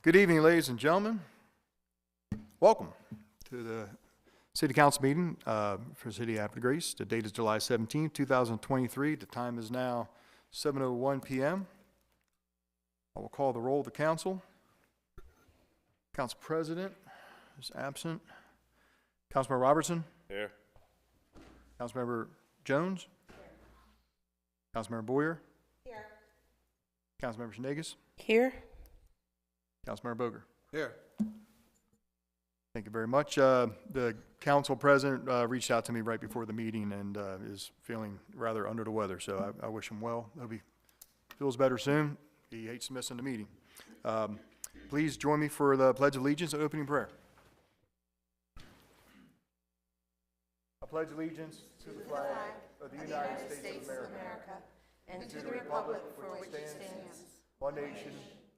Good evening, ladies and gentlemen. Welcome to the City Council meeting for City of Havre, Greece. The date is July 17, 2023. The time is now 7:01 p.m. I will call the roll of the council. Council President is absent. Councilmember Robertson? Here. Councilmember Jones? Here. Councilmember Boyer? Here. Councilmember Schnegas? Here. Councilmember Boger? Here. Thank you very much. The council president reached out to me right before the meeting and is feeling rather under the weather, so I wish him well. Hope he feels better soon. He hates missing the meeting. Please join me for the Pledge of Allegiance and opening prayer. I pledge allegiance to the flag of the United States of America and to the republic for which it stands, one nation,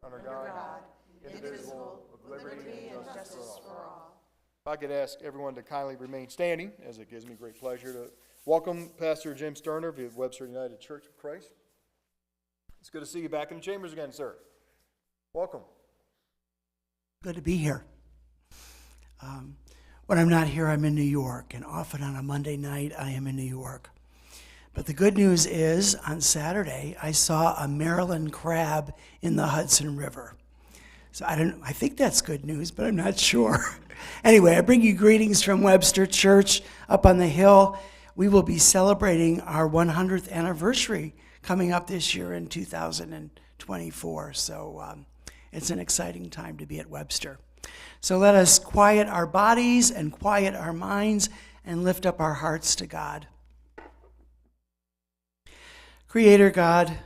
under God, indivisible, with liberty and justice for all. If I could ask everyone to kindly remain standing, as it gives me great pleasure to welcome Pastor Jim Sterner of the Webster United Church of Christ. It's good to see you back in the chambers again, sir. Welcome. Good to be here. When I'm not here, I'm in New York, and often on a Monday night, I am in New York. But the good news is, on Saturday, I saw a Maryland crab in the Hudson River. So I think that's good news, but I'm not sure. Anyway, I bring you greetings from Webster Church up on the hill. We will be celebrating our 100th anniversary coming up this year in 2024. So it's an exciting time to be at Webster. So let us quiet our bodies and quiet our minds and lift up our hearts to God. Creator God,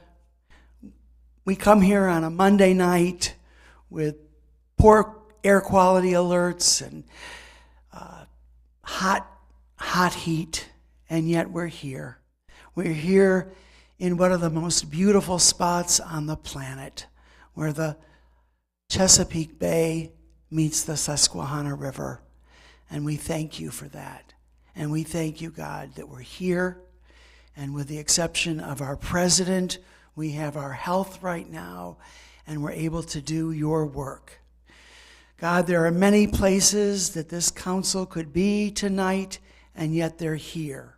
we come here on a Monday night with poor air quality alerts and hot heat, and yet we're here. We're here in one of the most beautiful spots on the planet, where the Chesapeake Bay meets the Susquehanna River, and we thank you for that. And we thank you, God, that we're here, and with the exception of our president, we have our health right now, and we're able to do your work. God, there are many places that this council could be tonight, and yet they're here.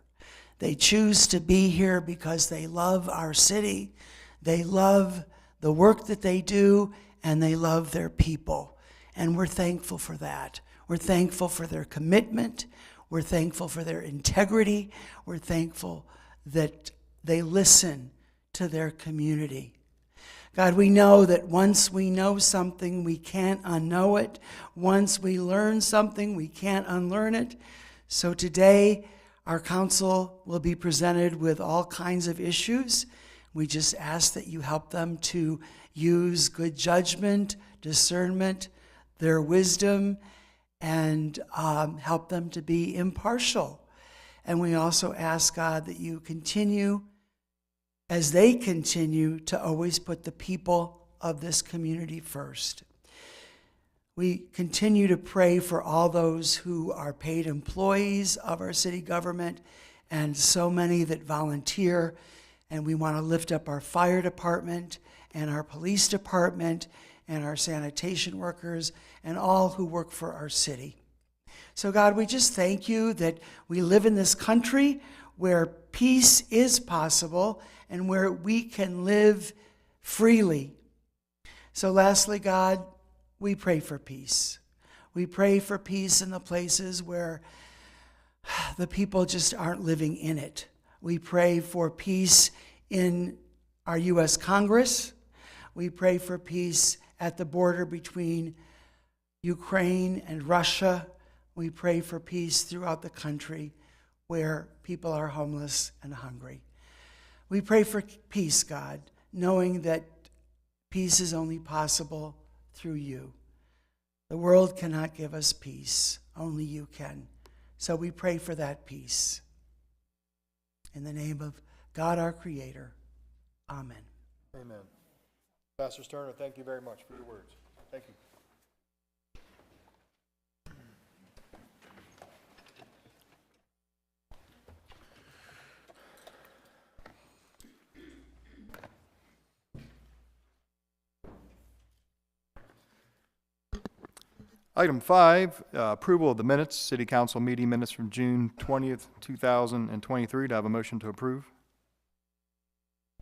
They choose to be here because they love our city, they love the work that they do, and they love their people. And we're thankful for that. We're thankful for their commitment. We're thankful for their integrity. We're thankful that they listen to their community. God, we know that once we know something, we can't unknow it. Once we learn something, we can't unlearn it. So today, our council will be presented with all kinds of issues. We just ask that you help them to use good judgment, discernment, their wisdom, and help them to be impartial. And we also ask, God, that you continue, as they continue, to always put the people of this community first. We continue to pray for all those who are paid employees of our city government and so many that volunteer. And we want to lift up our fire department and our police department and our sanitation workers and all who work for our city. So God, we just thank you that we live in this country where peace is possible and where we can live freely. So lastly, God, we pray for peace. We pray for peace in the places where the people just aren't living in it. We pray for peace in our U.S. Congress. We pray for peace at the border between Ukraine and Russia. We pray for peace throughout the country where people are homeless and hungry. We pray for peace, God, knowing that peace is only possible through you. The world cannot give us peace. Only you can. So we pray for that peace. In the name of God, our Creator. Amen. Amen. Pastor Sterner, thank you very much for your words. Thank you. Item 5, approval of the minutes, City Council meeting minutes from June 20th, 2023. Do I have a motion to approve?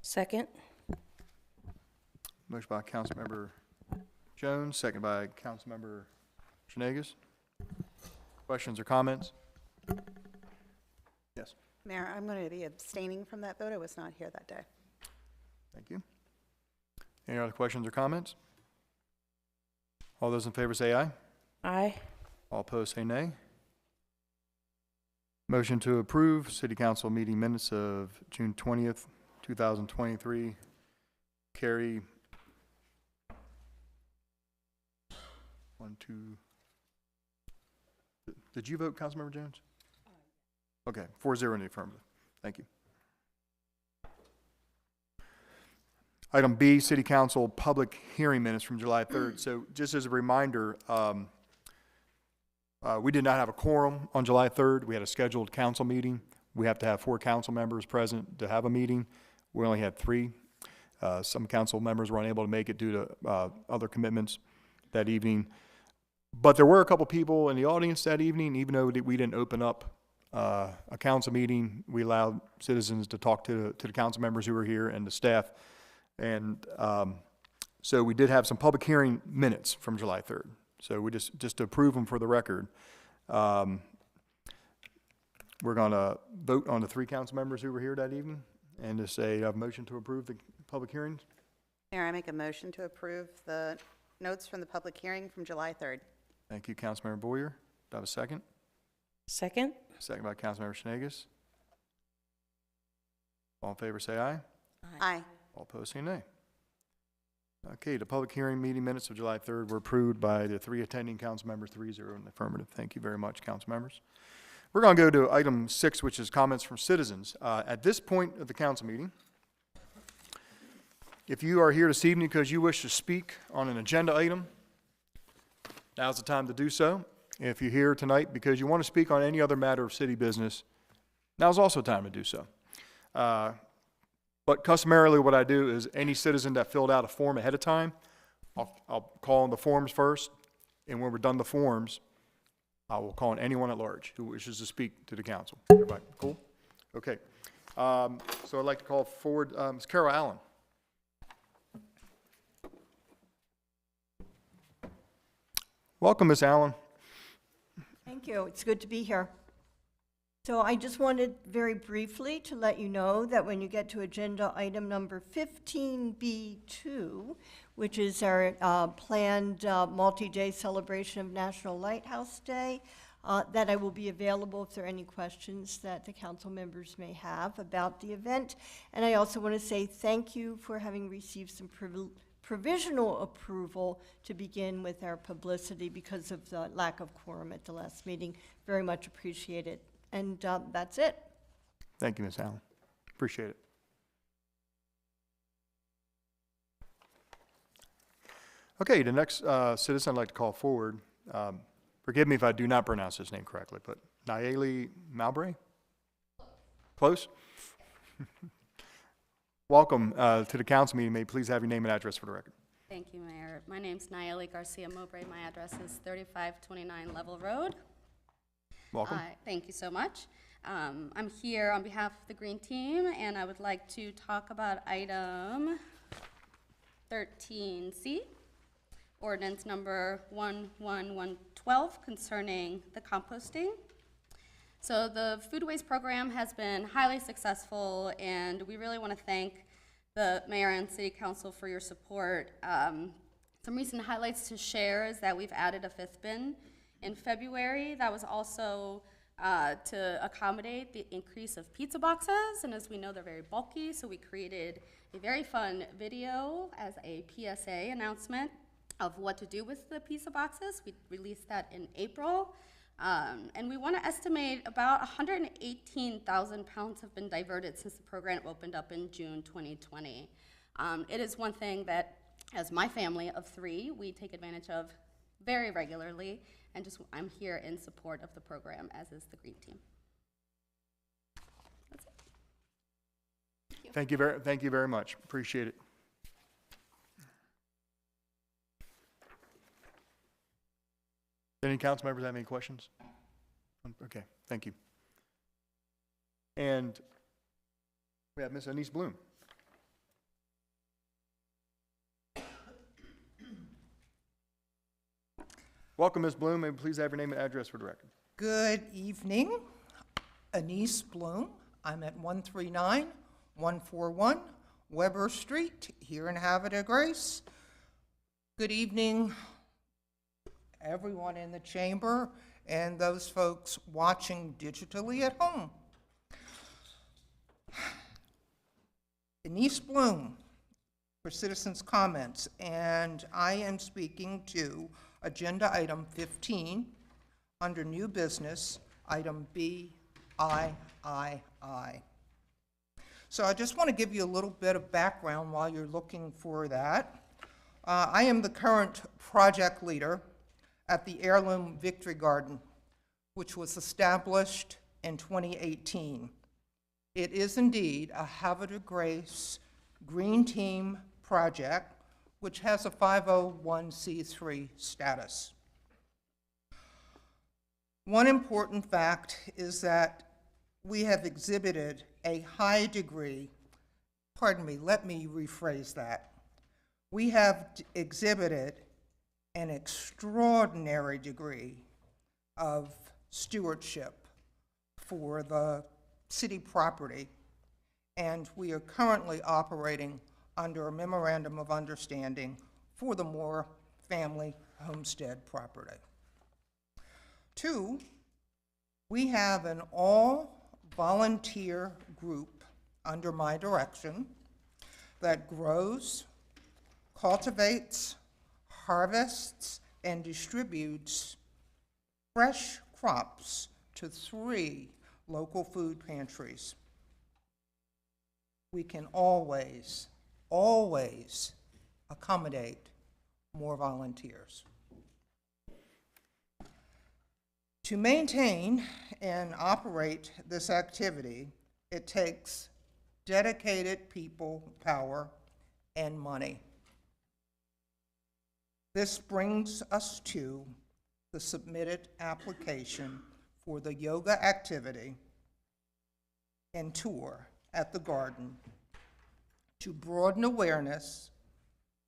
Second. Motion by Councilmember Jones, second by Councilmember Janegas. Questions or comments? Yes, Mayor, I'm going to be abstaining from that vote. I was not here that day. thank you. Any other questions or comments? All those in favor say aye. Aye. All opposed say nay. Motion to approve City Council meeting minutes of June 20th, 2023. Carry 1, 2. Did you vote, Councilmember Jones? Okay, 4-0 in the affirmative. Thank you. Item B, City Council public hearing minutes from July 3rd. So just as a reminder, we did not have a quorum on July 3rd. We had a scheduled council meeting. We have to have 4 council members present to have a meeting. We only had 3. Some council members were unable to make it due to other commitments that evening. But there were a couple people in the audience that evening. Even though we didn't open up a council meeting, we allowed citizens to talk to the council members who were here and the staff. And so we did have some public hearing minutes from July 3rd. So we just to approve them for the record. We're going to vote on the 3 council members who were here that evening and to say a motion to approve the public hearings. Mayor, I make a motion to approve the notes from the public hearing from July 3rd. Thank you, Councilmember Boyer. Do I have a second? Second. Second by Councilmember Janegas. All in favor say aye. Aye. All opposed say nay. Okay, the public hearing meeting minutes of July 3rd were approved by the 3 attending council members, 3-0 in the affirmative. Thank you very much, council members. We're going to go to item 6, which is comments from citizens. At this point of the council meeting, if you are here this evening because you wish to speak on an agenda item, now's the time to do so. If you're here tonight because you want to speak on any other matter of city business, now's also time to do so. But customarily what I do is any citizen that filled out a form ahead of time, I'll call on the forms first, and when we're done the forms, I will call on anyone at large who wishes to speak to the council. Everybody cool? Okay. So I'd like to call forward Ms. Carol Allen. Welcome, Ms. Allen. Thank you. It's good to be here. So I just wanted very briefly to let you know that when you get to agenda item number 15B2, which is our planned multi-day celebration of National Lighthouse Day, that I will be available if there are any questions that the council members may have about the event. And I also want to say thank you for having received some provisional approval to begin with our publicity because of the lack of quorum at the last meeting. Very much appreciated. And that's it. Thank you, Ms. Allen. Appreciate it. Okay, the next citizen I'd like to call forward, forgive me if I do not pronounce his name correctly, but Nayeli Mowbray? Close? Welcome to the council meeting. May you please have your name and address for the record. Thank you, Mayor. My name's Nayeli Garcia Mowbray. My address is 3529 Level Road. Welcome. Thank you so much. I'm here on behalf of the Green Team, and I would like to talk about item 13C, ordinance number 11112 concerning the composting. So the food waste program has been highly successful, and we really want to thank the mayor and city council for your support. Some recent highlights to share is that we've added a 5th bin in February. That was also to accommodate the increase of pizza boxes, and as we know, they're very bulky, so we created a very fun video as a PSA announcement of what to do with the pizza boxes. We released that in April, and we want to estimate about 118,000 pounds have been diverted since the program opened up in June 2020. It is one thing that, as my family of 3, we take advantage of very regularly, and I'm here in support of the program, as is the Green Team. That's it. Thank you very much. Appreciate it. Any council members have any questions? Okay, thank you. And we have Ms. Anise Bloom. Welcome, Ms. Bloom. May we please have your name and address for the record? Good evening. Anise Bloom. I'm at 139-141 Weber Street here in Havre, Grace. Good evening, everyone in the chamber and those folks watching digitally at home. Anise Bloom for citizens' comments, and I am speaking to agenda item 15 under new business, item BIII. So I just want to give you a little bit of background while you're looking for that. I am the current project leader at the Heirloom Victory Garden, which was established in 2018. It is indeed a Havre de Grace Green Team project, which has a 501c3 status. One important fact is that we have exhibited a high degree, pardon me, let me rephrase that. We have exhibited an extraordinary degree of stewardship for the city property, and we are currently operating under a memorandum of understanding for the Moore family homestead property. 2, we have an all-volunteer group under my direction that grows, cultivates, harvests, and distributes fresh crops to 3 local food pantries. We can always accommodate more volunteers. To maintain and operate this activity, it takes dedicated people, power, and money. This brings us to the submitted application for the yoga activity and tour at the garden to broaden awareness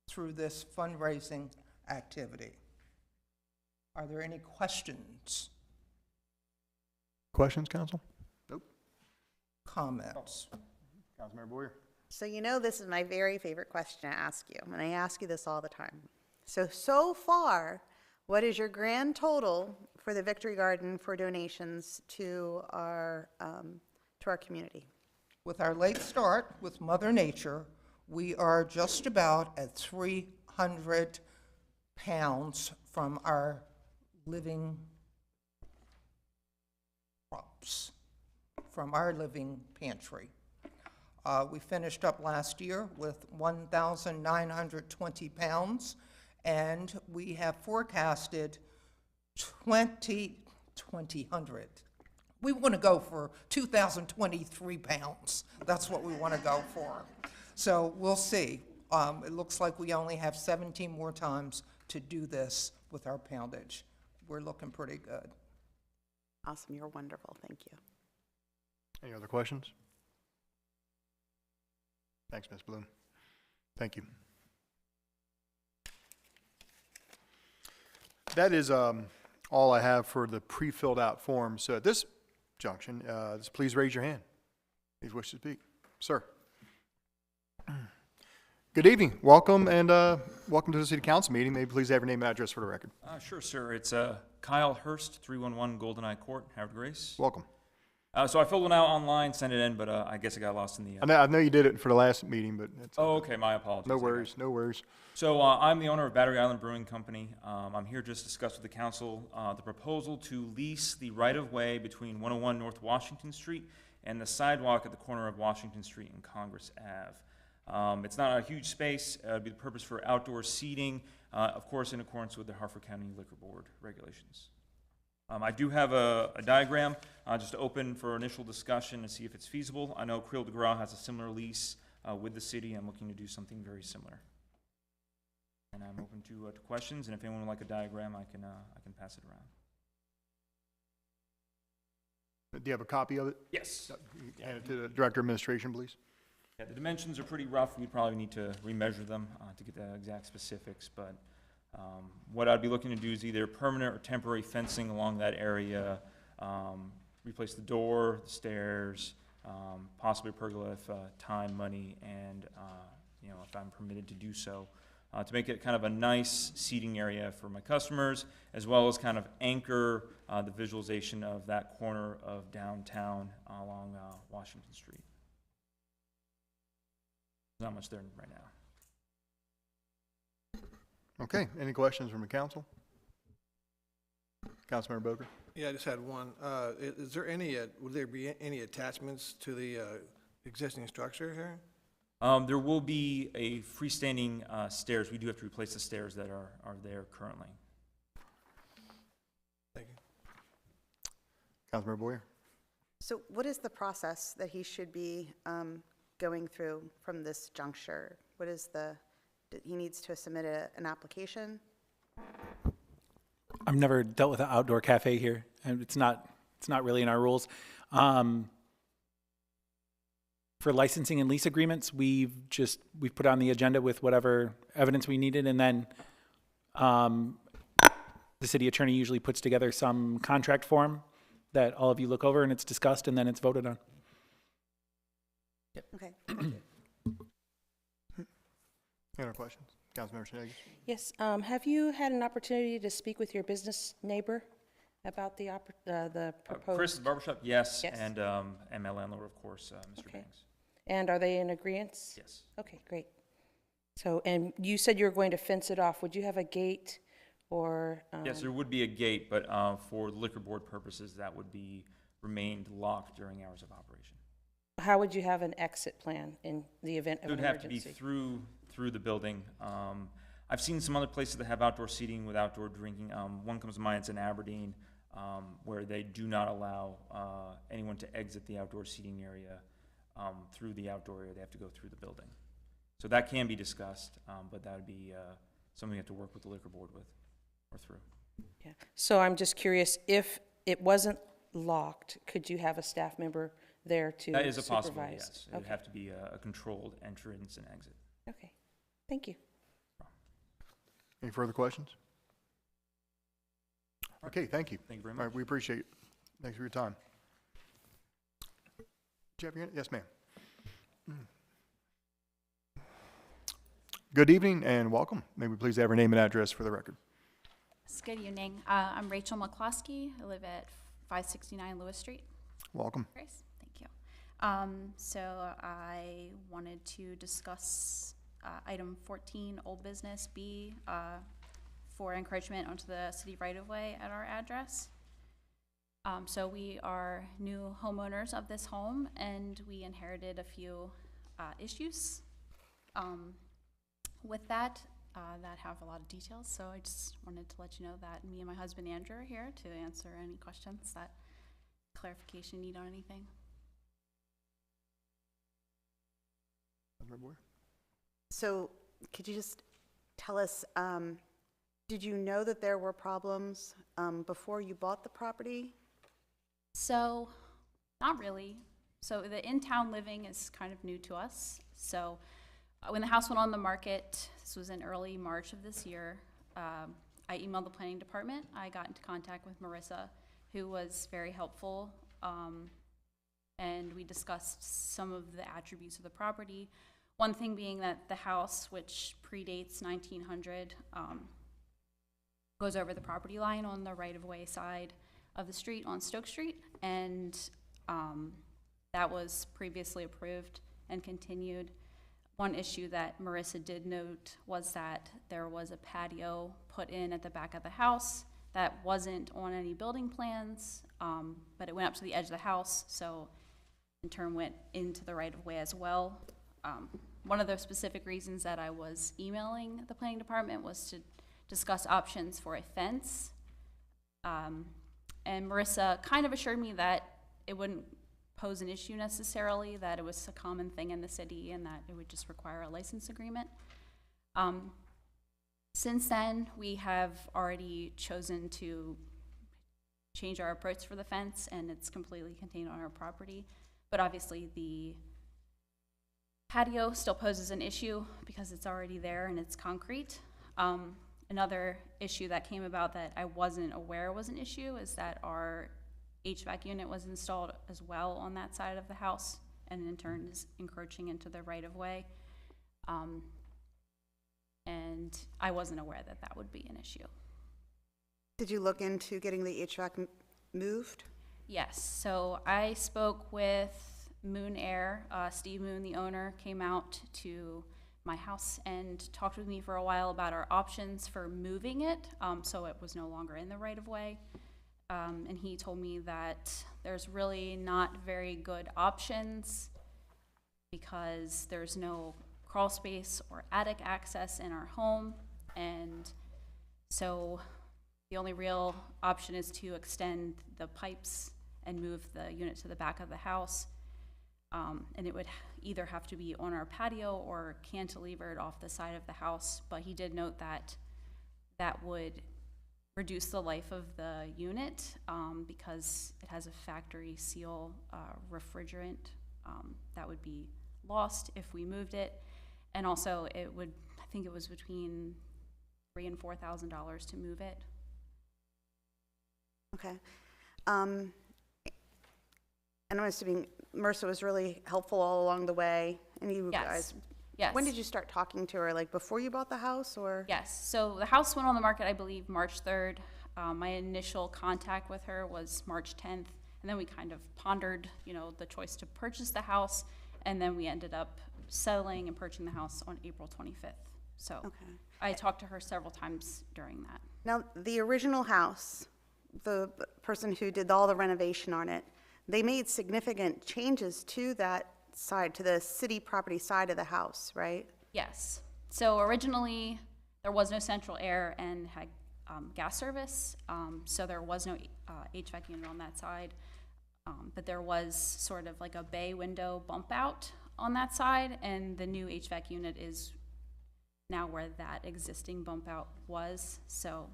through this fundraising activity. Are there any questions, Questions, council? Nope. comments? Councilmember Boyer. So you know this is my very favorite question to ask you, and I ask you this all the time. So far, what is your grand total for the Victory Garden for donations to our community? With our late start with Mother Nature, we are just about at 300 pounds from our living crops, from our living pantry. We finished up last year with 1,920 pounds, and we have forecasted 2,000. We want to go for 2,023 pounds. That's what we want to go for. So we'll see. It looks like we only have 17 more times to do this with our poundage. We're looking pretty good. Awesome, you're wonderful, thank you. Any other questions? Thanks, Ms. Bloom. Thank you. That is all I have for the pre-filled out form. So at this junction, just please raise your hand if you wish to speak. Sir. Good evening. Welcome, and welcome to the City Council meeting. May you please have your name and address for the record. Sure, sir. It's Kyle Hurst, 311 GoldenEye Court, Havre Grace. Welcome. So I filled one out online, sent it in, but I guess it got lost in the... I know you did it for the last meeting, but it's, Oh, okay. My apologies. no worries, no worries. So I'm the owner of Battery Island Brewing Company. I'm here just to discuss with the council the proposal to lease the right-of-way between 101 North Washington Street and the sidewalk at the corner of Washington Street and Congress Ave. It's not a huge space. It would be the purpose for outdoor seating, of course in accordance with the Harford County Liquor Board regulations. I do have a diagram just to open for initial discussion to see if it's feasible. I know Creel de Gras has a similar lease with the city. I'm looking to do something very similar. And I'm open to questions, and if anyone would like a diagram, I can pass it around. Do you have a copy of it? Yes. Hand it to the Director of Administration, please. Yeah, the dimensions are pretty rough. We'd probably need to remeasure them to get the exact specifics, but what I'd be looking to do is either permanent or temporary fencing along that area, replace the door, the stairs, possibly a pergola if time, money, and if I'm permitted to do so, to make it kind of a nice seating area for my customers, as well as kind of anchor the visualization of that corner of downtown along Washington Street. There's not much there right now. Okay, any questions from the council? Councilmember Boger? Yeah, I just had one. Is there any, would there be any attachments to the existing structure here? There will be a freestanding stairs. We do have to replace the stairs that are there currently. Thank you. Councilmember Boyer? So what is the process that he should be going through from this juncture? What is he needs to submit an application? I've never dealt with an outdoor cafe here, and it's not really in our rules. For licensing and lease agreements, we've put on the agenda with whatever evidence we needed, and then the city attorney usually puts together some contract form that all of you look over, and it's discussed, and then it's voted on. Okay. Any other questions? Councilmember Shenegi? Yes, have you had an opportunity to speak with your business neighbor about the proposed? Chris's Barbershop, yes, Yes. and my landlord, of course, Mr. Okay. Banks. And are they in agreement? Yes. Okay, great. So, and you said you were going to fence it off. Would you have a gate or? Yes, there would be a gate, but for liquor board purposes, that would be remained locked during hours of operation. How would you have an exit plan in the event of It an would have to be emergency? through the building. I've seen some other places that have outdoor seating with outdoor drinking. One comes to mind, it's in Aberdeen, where they do not allow anyone to exit the outdoor seating area through the outdoor area. They have to go through the building. So that can be discussed, but that would be something we have to work with the liquor board with or through. Yeah. So I'm just curious, if it wasn't locked, could you have a staff member there to That is a supervise? possibility, yes. It would Okay. have to be a controlled entrance and exit. Okay, thank you. Any further questions? Okay, thank you. Thank you very All much. right, we appreciate it. Thanks for your time. Jeff, yes, ma'am. Good evening and welcome. May we please have your name and address for the record? Yes, good evening. I'm Rachel McCloskey. I live at 569 Lewis Street. Welcome. Grace, thank you. So I wanted to discuss item 14, Old Business B, for encroachment onto the city right-of-way at our address. So we are new homeowners of this home, and we inherited a few issues with that have a lot of details. So I just wanted to let you know that me and my husband Andrew are here to answer any questions that clarification need on anything. So could you just tell us, did you know that there were problems before you bought the property? So, not really. So the in-town living is kind of new to us. So when the house went on the market, this was in early March of this year, I emailed the planning department. I got into contact with Marissa, who was very helpful, and we discussed some of the attributes of the property. One thing being that the house, which predates 1900, goes over the property line on the right-of-way side of the street on Stoke Street, and that was previously approved and continued. One issue that Marissa did note was that there was a patio put in at the back of the house that wasn't on any building plans, but it went up to the edge of the house, so in turn went into the right-of-way as well. One of the specific reasons that I was emailing the planning department was to discuss options for a fence. And Marissa kind of assured me that it wouldn't pose an issue necessarily, that it was a common thing in the city and that it would just require a license agreement. Since then, we have already chosen to change our approach for the fence, and it's completely contained on our property. But obviously, the patio still poses an issue because it's already there and it's concrete. Another issue that came about that I wasn't aware was an issue is that our HVAC unit was installed as well on that side of the house, and in turn is encroaching into the right-of-way. And I wasn't aware that that would be an issue. Did you look into getting the HVAC moved? Yes, so I spoke with Moon Air. Steve Moon, the owner, came out to my house and talked with me for a while about our options for moving it, so it was no longer in the right-of-way. And he told me that there's really not very good options because there's no crawl space or attic access in our home, and so the only real option is to extend the pipes and move the unit to the back of the house. And it would either have to be on our patio or cantilevered off the side of the house, but he did note that that would reduce the life of the unit because it has a factory seal refrigerant that would be lost if we moved it. And also it would, I think it was between $3,000 and $4,000 to move it. Okay. And I'm assuming Mercer was really helpful all along the way, and you Yes. guys. Yes. When did you start talking to her? Like before you bought the house, or? Yes, so the house went on the market, I believe, March 3rd. My initial contact with her was March 10th, and then we kind of pondered, the choice to purchase the house, and then we ended up settling and purchasing the house on April 25th. So Okay. I talked to her several times during that. Now, the original house, the person who did all the renovation on it, they made significant changes to that side, to the city property side of the house, right? Yes, so originally there was no central air and had gas service, so there was no HVAC unit on that side, but there was sort of like a bay window bump out on that side, and the new HVAC unit is now where that existing bump out was, so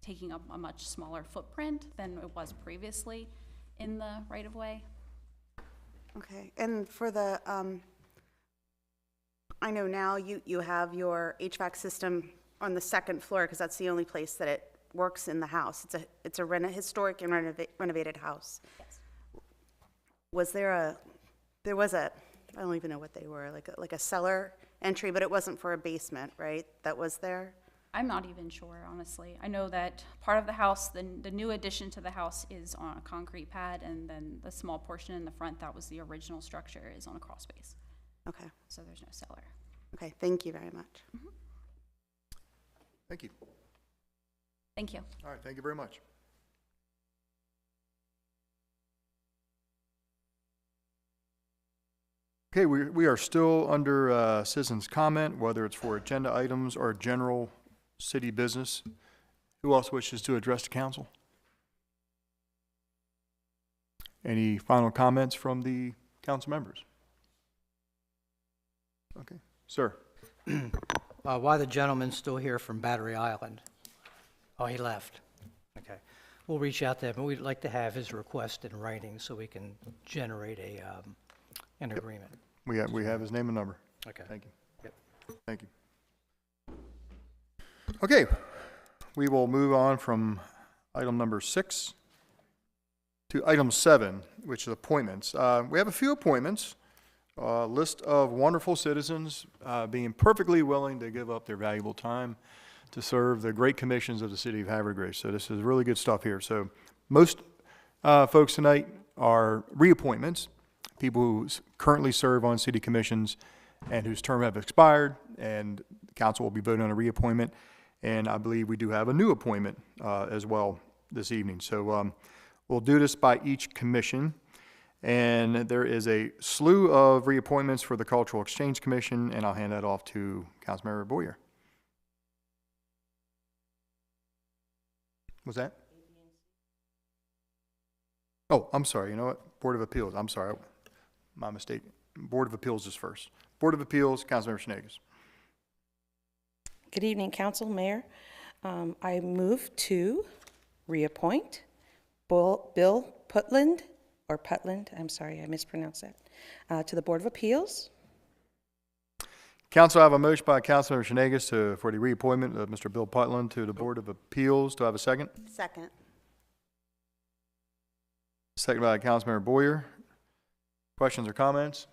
taking up a much smaller footprint than it was previously in the right-of-way. Okay, and for the, I know now you have your HVAC system on the second floor, because that's the only place that it works in the house. It's a historic and renovated house. Yes. Was there a, I don't even know what they were, like a cellar entry, but it wasn't for a basement, right? That was there? I'm not even sure, honestly. I know that part of the house, the new addition to the house is on a concrete pad, and then the small portion in the front that was the original structure is on a crawl space. Okay, So there's no cellar. okay, thank you very much. Thank you. Thank you. All right, thank you very much. Okay, we are still under citizens' comment, whether it's for agenda items or general city business. Who else wishes to address the council? Any final comments from the council members? Okay, sir. Why the gentleman's still here from Battery Island? Oh, he left. Okay. We'll reach out to him, but we'd like to have his request in writing so we can generate an agreement. We have his name and number. Okay. Thank you. Yep. Thank you. Okay, we will move on from item number 6 to item 7, which is appointments. We have a few appointments. List of wonderful citizens being perfectly willing to give up their valuable time to serve the great commissions of the city of Havre Grace. So this is really good stuff here. So most folks tonight are reappointments, people who currently serve on city commissions and whose term have expired, and the council will be voting on a reappointment. And I believe we do have a new appointment as well this evening. So we'll do this by each commission. And there is a slew of reappointments for the Cultural Exchange Commission, and I'll hand that off to Councilmember Boyer. Was that? Oh, I'm sorry. You know what? Board of Appeals. I'm sorry. My mistake. Board of Appeals is first. Board of Appeals, Councilmember Schneges. Good evening, Council, Mayor. I move to reappoint Bill Putland, I'm sorry, I mispronounced that, to the Board of Appeals. Council, I have a motion by Councilmember Shenanigans for the reappointment of Mr. Bill Putland to the Board of Appeals. Do I have a second? Second. Second by Councilmember Boyer. Questions or comments?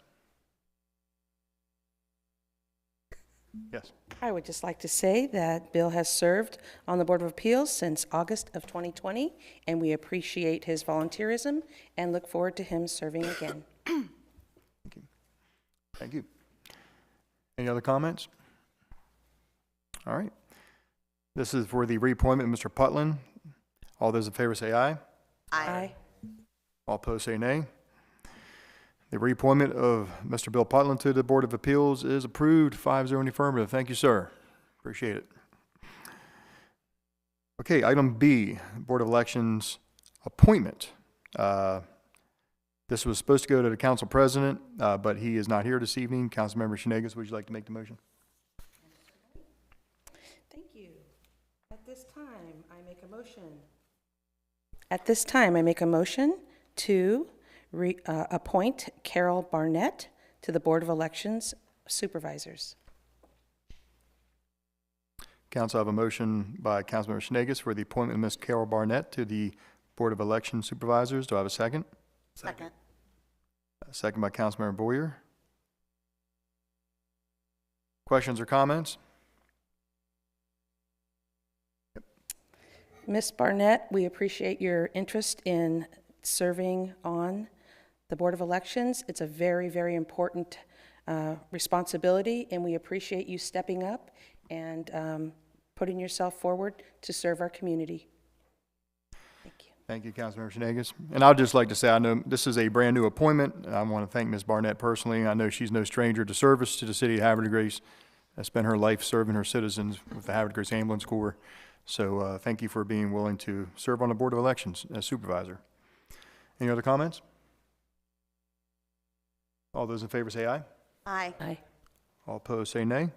Yes. I would just like to say that Bill has served on the Board of Appeals since August of 2020, and we appreciate his volunteerism and look forward to him serving again. Thank you. Thank you. Any other comments? All right. This is for the reappointment of Mr. Putland. All those in favor say aye. Aye. All opposed say nay. The reappointment of Mr. Bill Putland to the Board of Appeals is approved, 5-0 in the affirmative. Thank you, sir. Appreciate it. Okay, item B, Board of Elections appointment. This was supposed to go to the council president, but he is not here this evening. Councilmember Shenanigans, would you like to make the motion? Thank you. At this time, I make a motion to appoint Carol Barnett to the Board of Elections Supervisors. Council, I have a motion by Councilmember Shenanigans for the appointment of Ms. Carol Barnett to the Board of Election Supervisors. Do I have a second? Second. Second by Councilmember Boyer. Questions or comments? Ms. Barnett, we appreciate your interest in serving on the Board of Elections. It's a very, very important responsibility, and we appreciate you stepping up and putting yourself forward to serve our community. Thank you. Thank you, Councilmember Shenanigans. And I'd just like to say, I know this is a brand-new appointment. I want to thank Ms. Barnett personally. I know she's no stranger to service to the city of Havre de Grace. I spent her life serving her citizens with the Havre de Grace Ambulance Corps. So thank you for being willing to serve on the Board of Elections as supervisor. Any other comments? All those in favor say aye. Aye. Aye. All opposed say nay.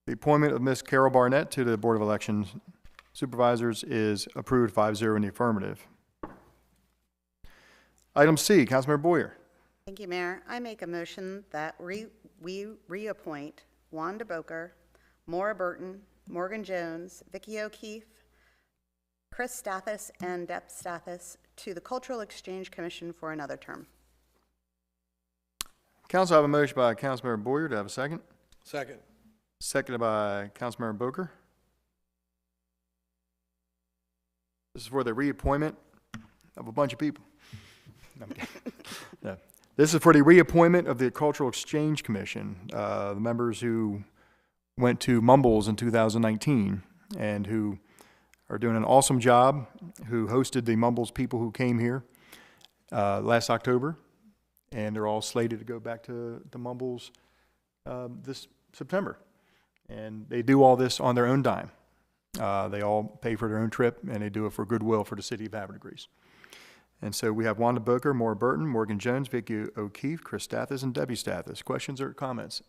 The appointment of Ms. Carol Barnett to the Board of Elections Supervisors is approved 5-0 in the affirmative. Item C, Councilmember Boyer. Thank you, Mayor. I make a motion that we reappoint Wanda Boker, Maura Burton, Morgan Jones, Vicki O'Keefe, Chris Stathis, and Deb Stathis to the Cultural Exchange Commission for another term. Council, I have a motion by Councilmember Boyer. Do I have a second? Second. Seconded by Councilmember Boker. This is for the reappointment of a bunch of people. No, I'm kidding. No. This is for the reappointment of the Cultural Exchange Commission, the members who went to Mumbles in 2019 and who are doing an awesome job, who hosted the Mumbles people who came here last October, and they're all slated to go back to Mumbles this September. And they do all this on their own dime. They all pay for their own trip, and they do it for goodwill for the city of Havre de Grace. And so we have Wanda Boker, Maura Burton, Morgan Jones, Vicki O'Keefe, Chris Stathis, and Debbie Stathis. Questions or comments?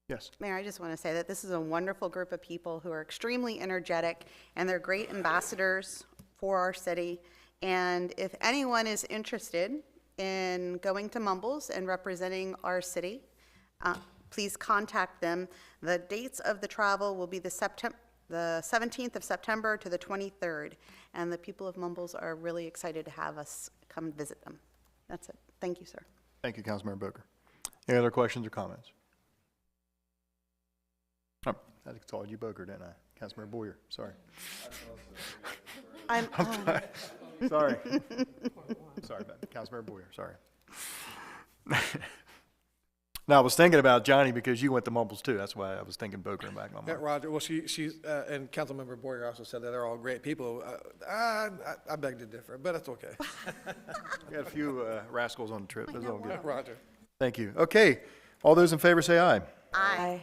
Yes. Mayor, I just want to say that this is a wonderful group of people who are extremely energetic, and they're great ambassadors for our city. And if anyone is interested in going to Mumbles and representing our city, please contact them. The dates of the travel will be the 17th of September to the 23rd, and the people of Mumbles are really excited to have us come visit them. That's it. Thank you, sir. Thank you, Councilmember Boker. Any other questions or comments? Oh, I called you Boker, didn't I? Councilmember Boyer, sorry. I'm Sorry. Sorry about that. Councilmember Boyer, sorry. Now, I was thinking about Johnny because you went to Mumbles too. That's why I was thinking Boker in the back of my Yeah, mind. Roger, well, she's, and Councilmember Boyer also said that they're all great people. I beg to differ, but that's okay. We had a few rascals on the trip. It was all good. Roger. Thank you. Okay. All those in favor say aye. Aye.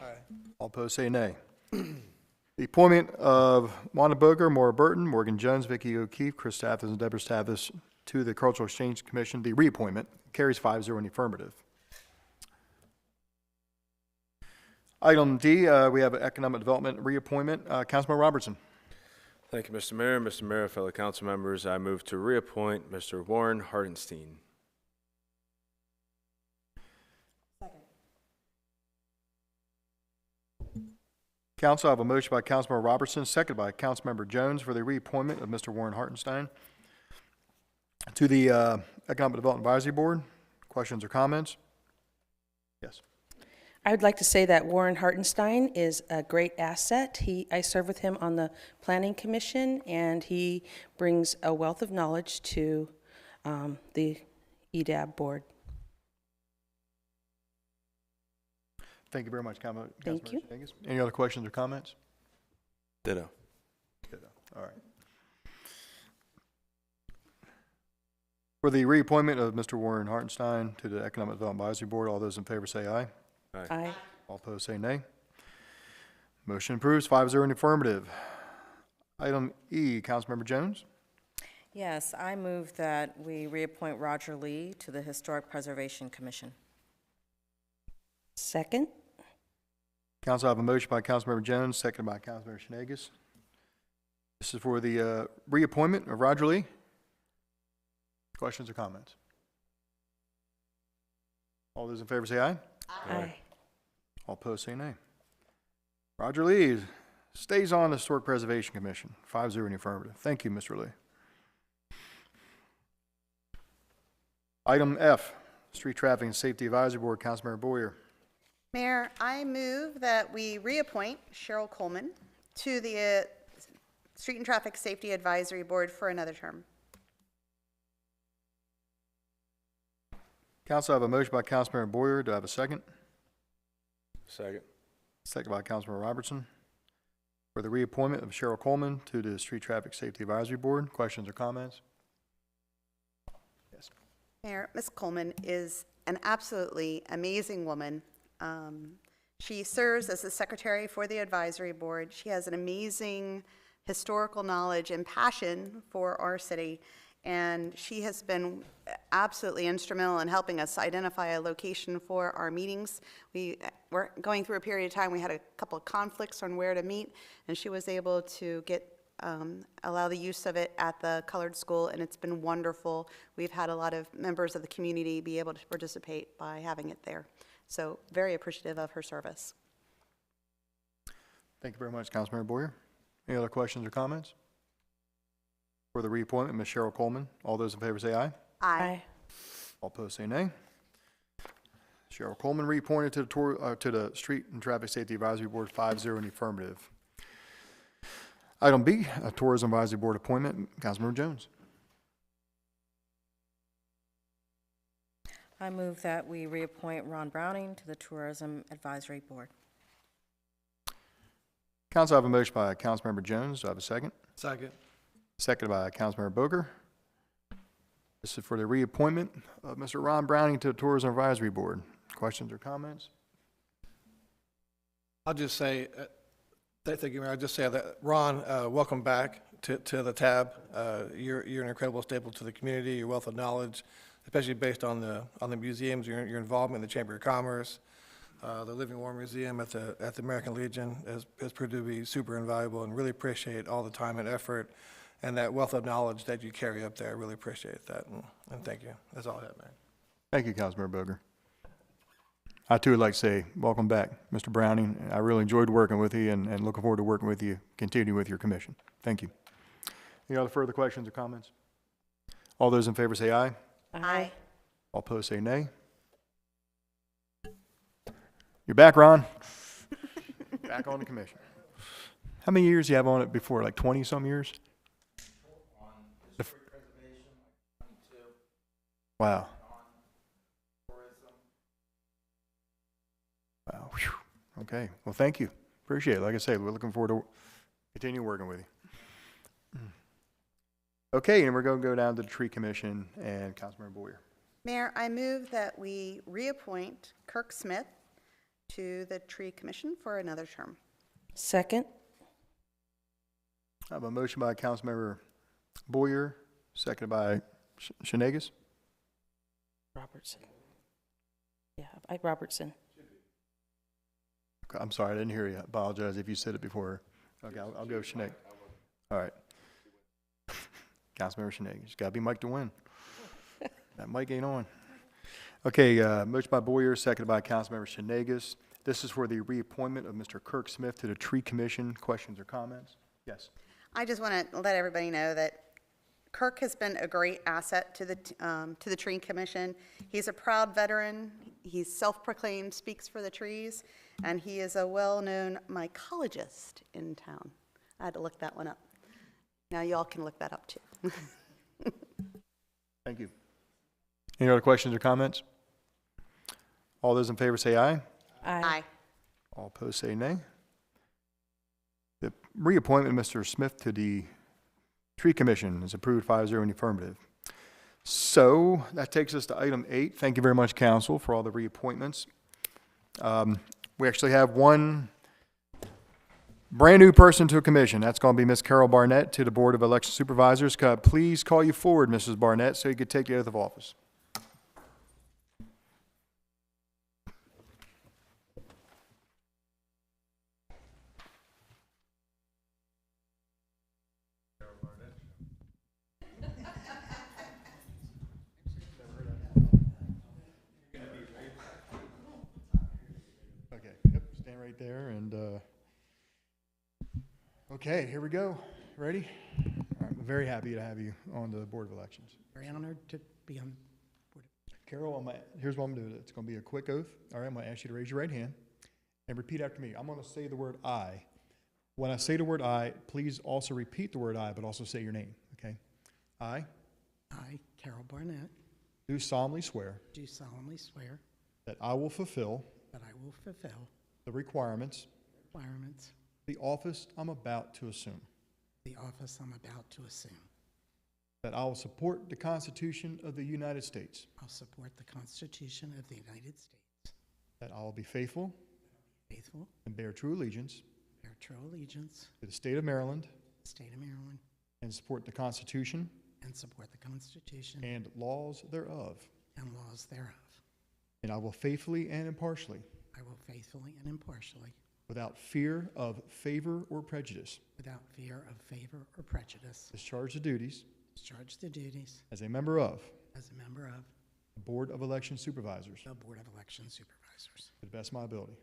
All opposed say nay. The appointment of Wanda Boker, Maura Burton, Morgan Jones, Vicki O'Keefe, Chris Stathis, and Deborah Stathis to the Cultural Exchange Commission, the reappointment, carries 5-0 in the affirmative. Item D, we have Economic Development reappointment. Councilman Robertson. Thank you, Mr. Mayor. Mr. Mayor, fellow council members, I move to reappoint Mr. Warren Hartenstein. Council, I have a motion by Councilmember Robertson, second by Councilmember Jones for the reappointment of Mr. Warren Hartenstein to the Economic Development Advisory Board. Questions or comments? Yes. I would like to say that Warren Hartenstein is a great asset. I serve with him on the Planning Commission, and he brings a wealth of knowledge to the EDAB board. Thank you very much, Councilmember. Thank you. Shenanigans. Any other questions or comments? Ditto. Ditto. All right. For the reappointment of Mr. Warren Hartenstein to the Economic Development Advisory Board, all those in favor say aye. Aye. All opposed say nay. Motion approves 5-0 in the affirmative. Item E, Councilmember Jones. Yes, I move that we reappoint Roger Lee to the Historic Preservation Commission. Second. Council, I have a motion by Councilmember Jones, seconded by Councilmember Shenanigans. This is for the reappointment of Roger Lee. Questions or comments? All those in favor say aye. Aye. All opposed say nay. Roger Lee stays on the Historic Preservation Commission. 5-0 in the affirmative. Thank you, Mr. Lee. Item F, Street Traffic and Safety Advisory Board, Councilmember Boyer. Mayor, I move that we reappoint Cheryl Coleman to the Street and Traffic Safety Advisory Board for another term. Council, I have a motion by Councilmember Boyer. Do I have a second? Second. Second by Councilmember Robertson for the reappointment of Cheryl Coleman to the Street Traffic Safety Advisory Board. Questions or comments? Yes. Mayor, Ms. Coleman is an absolutely amazing woman. She serves as the secretary for the advisory board. She has an amazing historical knowledge and passion for our city, and she has been absolutely instrumental in helping us identify a location for our meetings. We were going through a period of time, we had a couple of conflicts on where to meet, and she was able to allow the use of it at the Colored School, and it's been wonderful. We've had a lot of members of the community be able to participate by having it there. So very appreciative of her service. Thank you very much, Councilmember Boyer. Any other questions or comments? For the reappointment, Ms. Cheryl Coleman, all those in favor say aye. Aye. All opposed say nay. Cheryl Coleman reappointed to the Street and Traffic Safety Advisory Board, 5-0 in the affirmative. Item B, a Tourism Advisory Board appointment, Councilmember Jones. I move that we reappoint Ron Browning to the Tourism Advisory Board. Council, I have a motion by Councilmember Jones. Do I have a second? Second. Seconded by Councilmember Boger. This is for the reappointment of Mr. Ron Browning to the Tourism Advisory Board. Questions or comments? I'll just say, thank you, Mayor. I'll just say that, Ron, welcome back to the tab. You're an incredible staple to the community, your wealth of knowledge, especially based on the museums, your involvement in the Chamber of Commerce. The Living War Museum at the American Legion has proved to be super invaluable, and really appreciate all the time and effort and that wealth of knowledge that you carry up there. I really appreciate that, and thank you. That's all I have, man. Thank you, Councilmember Boger. I too would like to say welcome back, Mr. Browning. I really enjoyed working with you and looking forward to working with you, continuing with your commission. Thank you. Any other further questions or comments? All those in favor say aye. Aye. All opposed say nay. You're back, Ron. Back on the commission. How many years do you have on it before? Like 20-some years? Wow. Wow. Whew. Okay. Well, thank you. Appreciate it. Like I said, we're looking forward to continue working with you. Okay, and we're going to go down to the Tree Commission and Councilmember Boyer. Mayor, I move that we reappoint Kirk Smith to the Tree Commission for another term. Second. I have a motion by Councilmember Boyer, seconded by Shenanigans. Robertson. Yeah, Robertson. I'm sorry, I didn't hear you. I apologize if you said it before. Okay, I'll go Sinead. All right. Councilmember Sinead, it's got to be Mike to win. That mic ain't on. Okay, motion by Boyer, seconded by Councilmember Sinegas. This is for the reappointment of Mr. Kirk Smith to the Tree Commission. Questions or comments? Yes. I just want to let everybody know that Kirk has been a great asset to the Tree Commission. He's a proud veteran. He's self-proclaimed, speaks for the trees, and he is a well-known mycologist in town. I had to look that one up. Now y'all can look that up too. Thank you. Any other questions or comments? All those in favor say aye. Aye. All opposed say nay. The reappointment of Mr. Smith to the Tree Commission is approved 5-0 in the affirmative. So that takes us to item 8. Thank you very much, Council, for all the reappointments. We actually have one brand new person to a commission. That's going to be Ms. Carol Barnett to the Board of Election Supervisors. Could I please call you forward, Mrs. Barnett, so you could take the oath of office? Okay, yep, stand right there and, okay, here we go. Ready? All right, I'm very happy to have you on the Board of Elections. Very honored to be on. Carol, here's what I'm going to do. It's going to be a quick oath. All right, I'm going to ask you to raise your right hand and repeat after me. I'm going to say the word I. When I say the word I, please also repeat the word I, but also say your name, okay? I Carol Barnett, do solemnly swear do solemnly swear that I will fulfill that I will fulfill the requirements requirements of the office I'm about to assume, of the office I'm about to assume. that I will support the Constitution of the United States, I'll support the Constitution of the United States, that I will be faithful faithful, and bear true allegiance bear true allegiance to the state of Maryland, to the state of Maryland, and support the Constitution and support the Constitution and laws thereof. and laws thereof. And I will faithfully and impartially, I will faithfully and impartially, without fear of favor or prejudice, without fear of favor or prejudice, discharge the duties discharge the duties as a member of as a member of the Board of Election Supervisors the Board of Election Supervisors. to the best of my ability.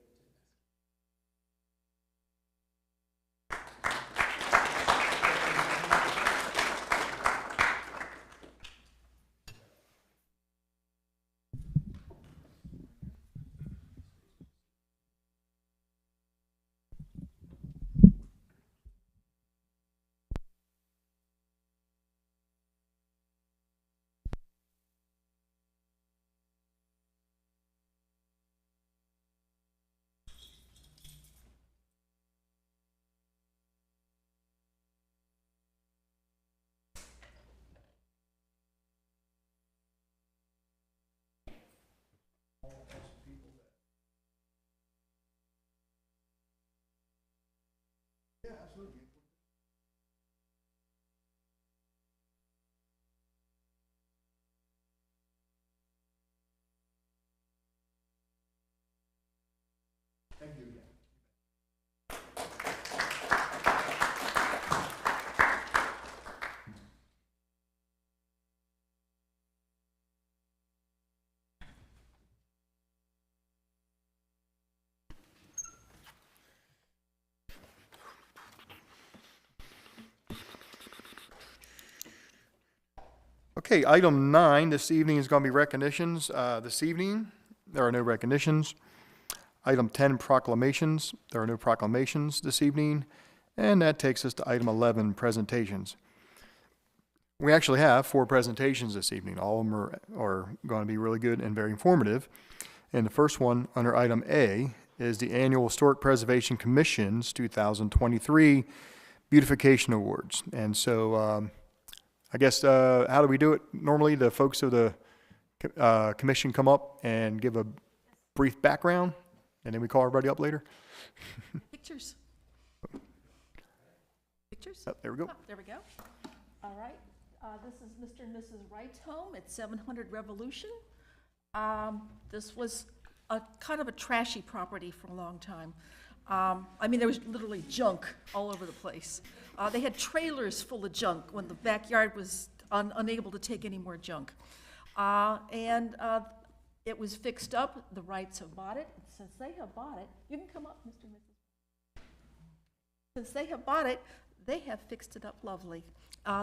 Thank you again. Okay, item 9 this evening is going to be recognitions. This evening, there are no recognitions. Item 10, proclamations. There are no proclamations this evening. And that takes us to item 11, presentations. We actually have 4 presentations this evening. All of them are going to be really good and very informative. And the first one, under item A, is the Annual Historic Preservation Commission's 2023 Beautification Awards. And so I guess, how do we do it? Normally, the folks of the commission come up and give a brief background, and then we call everybody up later. Pictures. Pictures? Oh, there we go. Oh, there we go. All right. This is Mr. and Mrs. Wright's home at 700 Revolution. This was a kind of a trashy property for a long time. I mean, there was literally junk all over the place. They had trailers full of junk when the backyard was unable to take any more junk. It was fixed up. The Wrights have bought it. And since they have bought it, you can come up, Mr. and Mrs. Since they have bought it, they have fixed it up lovely.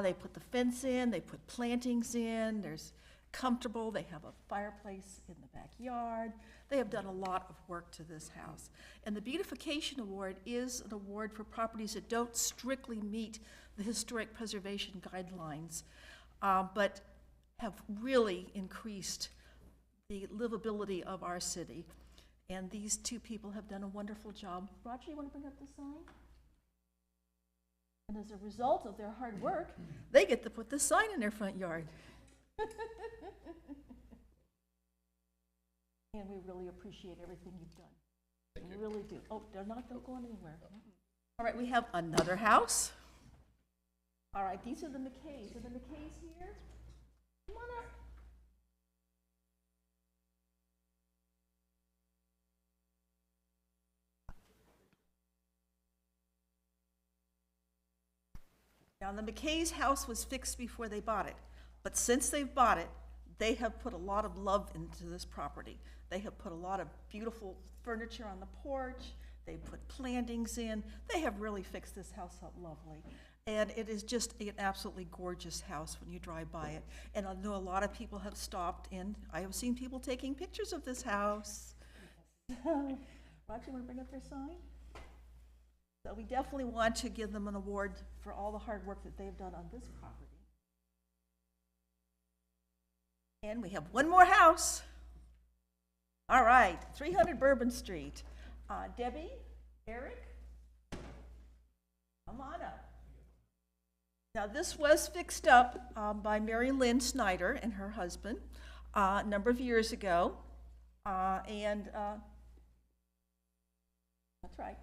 They put the fence in, they put plantings in, there's comfortable, they have a fireplace in the backyard. They have done a lot of work to this house. And the Beautification Award is an award for properties that don't strictly meet the historic preservation guidelines, but have really increased the livability of our city. And these two people have done a wonderful job. Roger, you want to bring up the sign? And as a result of their hard work, they get to put this sign in their front yard. And we really appreciate everything you've done. We really do. Oh, they're not going anywhere. All right, we have another house. All right, these are the McKays. Are the McKays here? Come on up. Now, the McKay's house was fixed before they bought it, but since they've bought it, they have put a lot of love into this property. They have put a lot of beautiful furniture on the porch. They put plantings in. They have really fixed this house up lovely. And it is just an absolutely gorgeous house when you drive by it. And I know a lot of people have stopped in. I have seen people taking pictures of this house. Roger, want to bring up their sign? So we definitely want to give them an award for all the hard work that they've done on this property. And we have one more house. All right, 300 Bourbon Street. Debbie, Eric, come on up. Now, this was fixed up by Mary Lynn Snyder and her husband a number of years ago. That's right.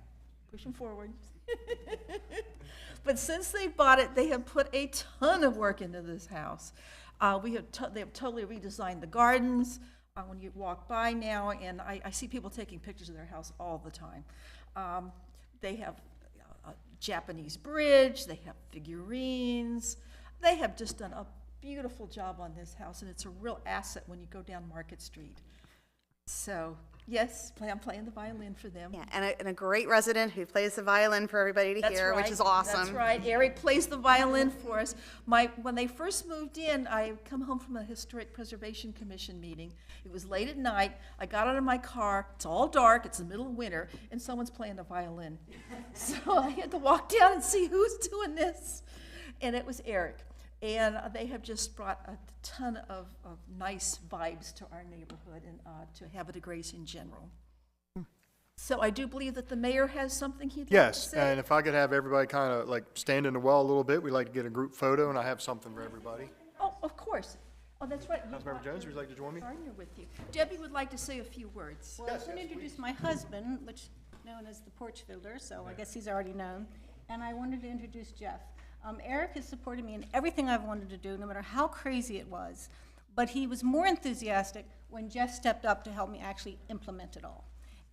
Push them forward. But since they bought it, they have put a ton of work into this house. They have totally redesigned the gardens. When you walk by now, and I see people taking pictures of their house all the time. They have a Japanese bridge. They have figurines. They have just done a beautiful job on this house, and it's a real asset when you go down Market Street. So, yes, I'm playing the violin for them. Yeah, and a great resident who plays the violin for everybody to hear, which is awesome. That's right. Eric plays the violin for us. When they first moved in, I had come home from a Historic Preservation Commission meeting. It was late at night. I got out of my car. It's all dark. It's the middle of winter, and someone's playing the violin. So I had to walk down and see who's doing this. And it was Eric. And they have just brought a ton of nice vibes to our neighborhood and to Havre de Grace in general. So I do believe that the mayor has something he'd like to Yes, say. and if I could have everybody kind of like stand in the well a little bit, we'd like to get a group photo, and I have something for everybody. Oh, of course. Oh, that's right. Councilmember Jones, would you like to join me? Partner with you. Debbie would like to say a few words. Well, I was going to introduce my husband, which is known as the porch builder, so I guess he's already known. And I wanted to introduce Jeff. Eric has supported me in everything I've wanted to do, no matter how crazy it was. But he was more enthusiastic when Jeff stepped up to help me actually implement it all.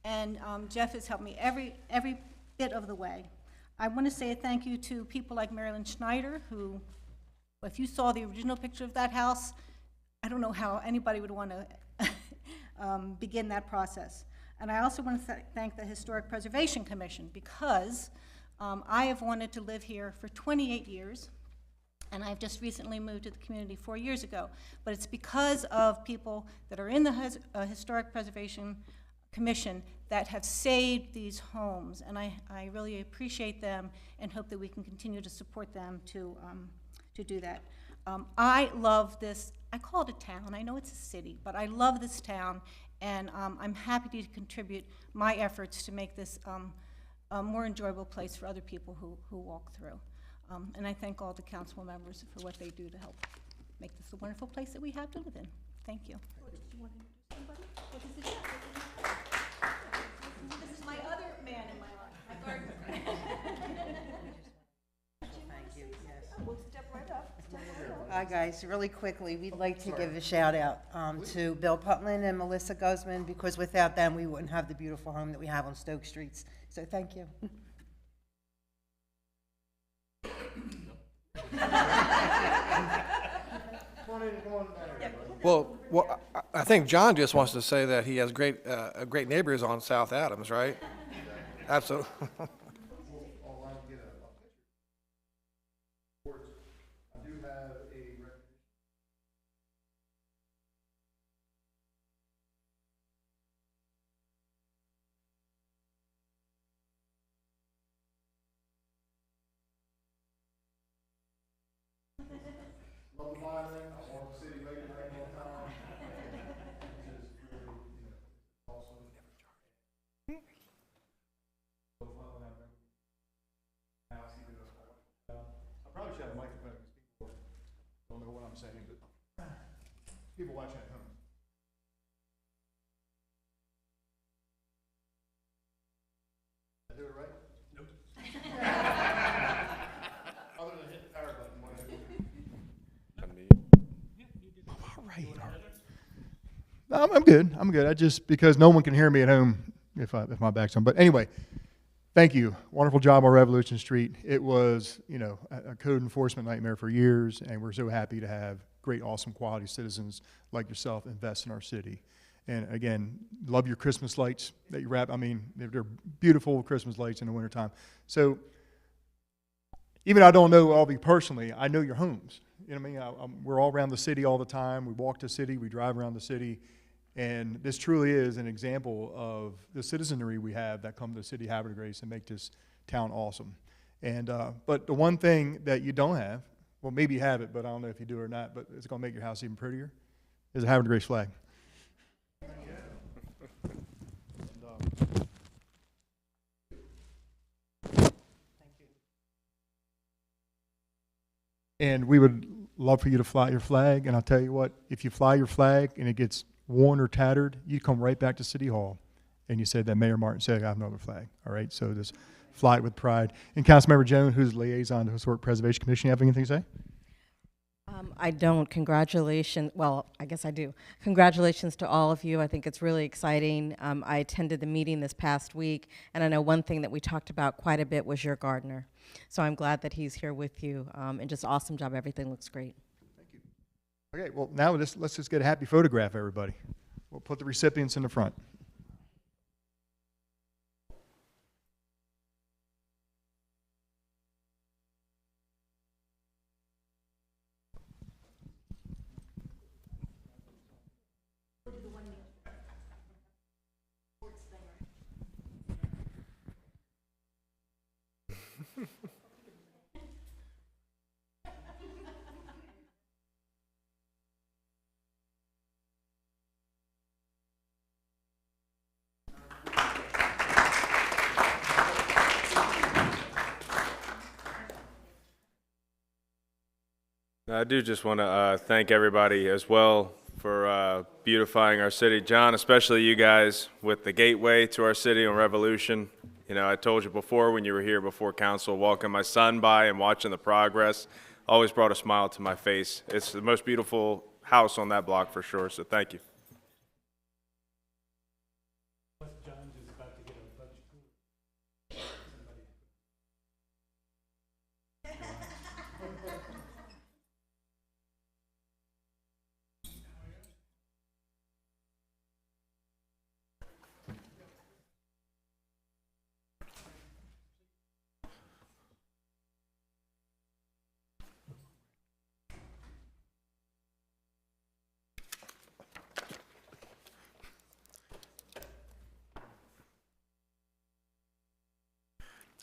And Jeff has helped me every bit of the way. I want to say a thank you to people like Marilyn Schneider, who, if you saw the original picture of that house, I don't know how anybody would want to begin that process. And I also want to thank the Historic Preservation Commission, because I have wanted to live here for 28 years, and I've just recently moved to the community 4 years ago. But it's because of people that are in the Historic Preservation Commission that have saved these homes, and I really appreciate them and hope that we can continue to support them to do that. I love this. I call it a town. I know it's a city, but I love this town, and I'm happy to contribute my efforts to make this a more enjoyable place for other people who walk through. And I thank all the council members for what they do to help make this a wonderful place that we have to live in. Thank you. This is my other man in my life, my gardener. Thank you, yes. We'll step right up. Hi, guys. Really quickly, we'd like to give a shout out to Bill Putland and Melissa Guzman, because without them, we wouldn't have the beautiful home that we have on Stoke Streets. So thank you. Well, I think John just wants to say that he has great neighbors on South Adams, right? Absolutely. Love the violin. I walk the city late at night all the time. It's just really, awesome. I probably should have a microphone because people don't know what I'm saying, but people watching at home. Did I do it right? Nope. Other than hit the power button. I'm good. I'm good. I just, because no one can hear me at home if my back's on. But anyway, thank you. Wonderful job on Revolution Street. It was, a code enforcement nightmare for years, and we're so happy to have great, awesome, quality citizens like yourself invest in our city. And again, love your Christmas lights that you wrap. I mean, they're beautiful Christmas lights in the wintertime. So even though I don't know all of you personally, I know your homes. You know what I mean? We're all around the city all the time. We walk the city. We drive around the city. And this truly is an example of the citizenry we have that come to the city of Havre Grace and make this town awesome. And but the one thing that you don't have, well, maybe you have it, but I don't know if you do or not, but it's going to make your house even prettier, is a Havre Grace flag. And we would love for you to fly your flag. And I'll tell you what, if you fly your flag and it gets worn or tattered, you come right back to City Hall and you said that Mayor Martin said, I have another flag. All right, so just fly it with pride. And Councilmember Jones, who's liaison to the Historic Preservation Commission, you have anything to say? I don't. Congratulations. Well, I guess I do. Congratulations to all of you. I think it's really exciting. I attended the meeting this past week, and I know one thing that we talked about quite a bit was your gardener. So I'm glad that he's here with you, and just awesome job. Everything looks great. Thank you. Okay, well, now let's just get a happy photograph, everybody. We'll put the recipients in the front. I do just want to thank everybody as well for beautifying our city. John, especially you guys with the gateway to our city on Revolution. I told you before when you were here before council, walking my son by and watching the progress, always brought a smile to my face. It's the most beautiful house on that block for sure, so thank you.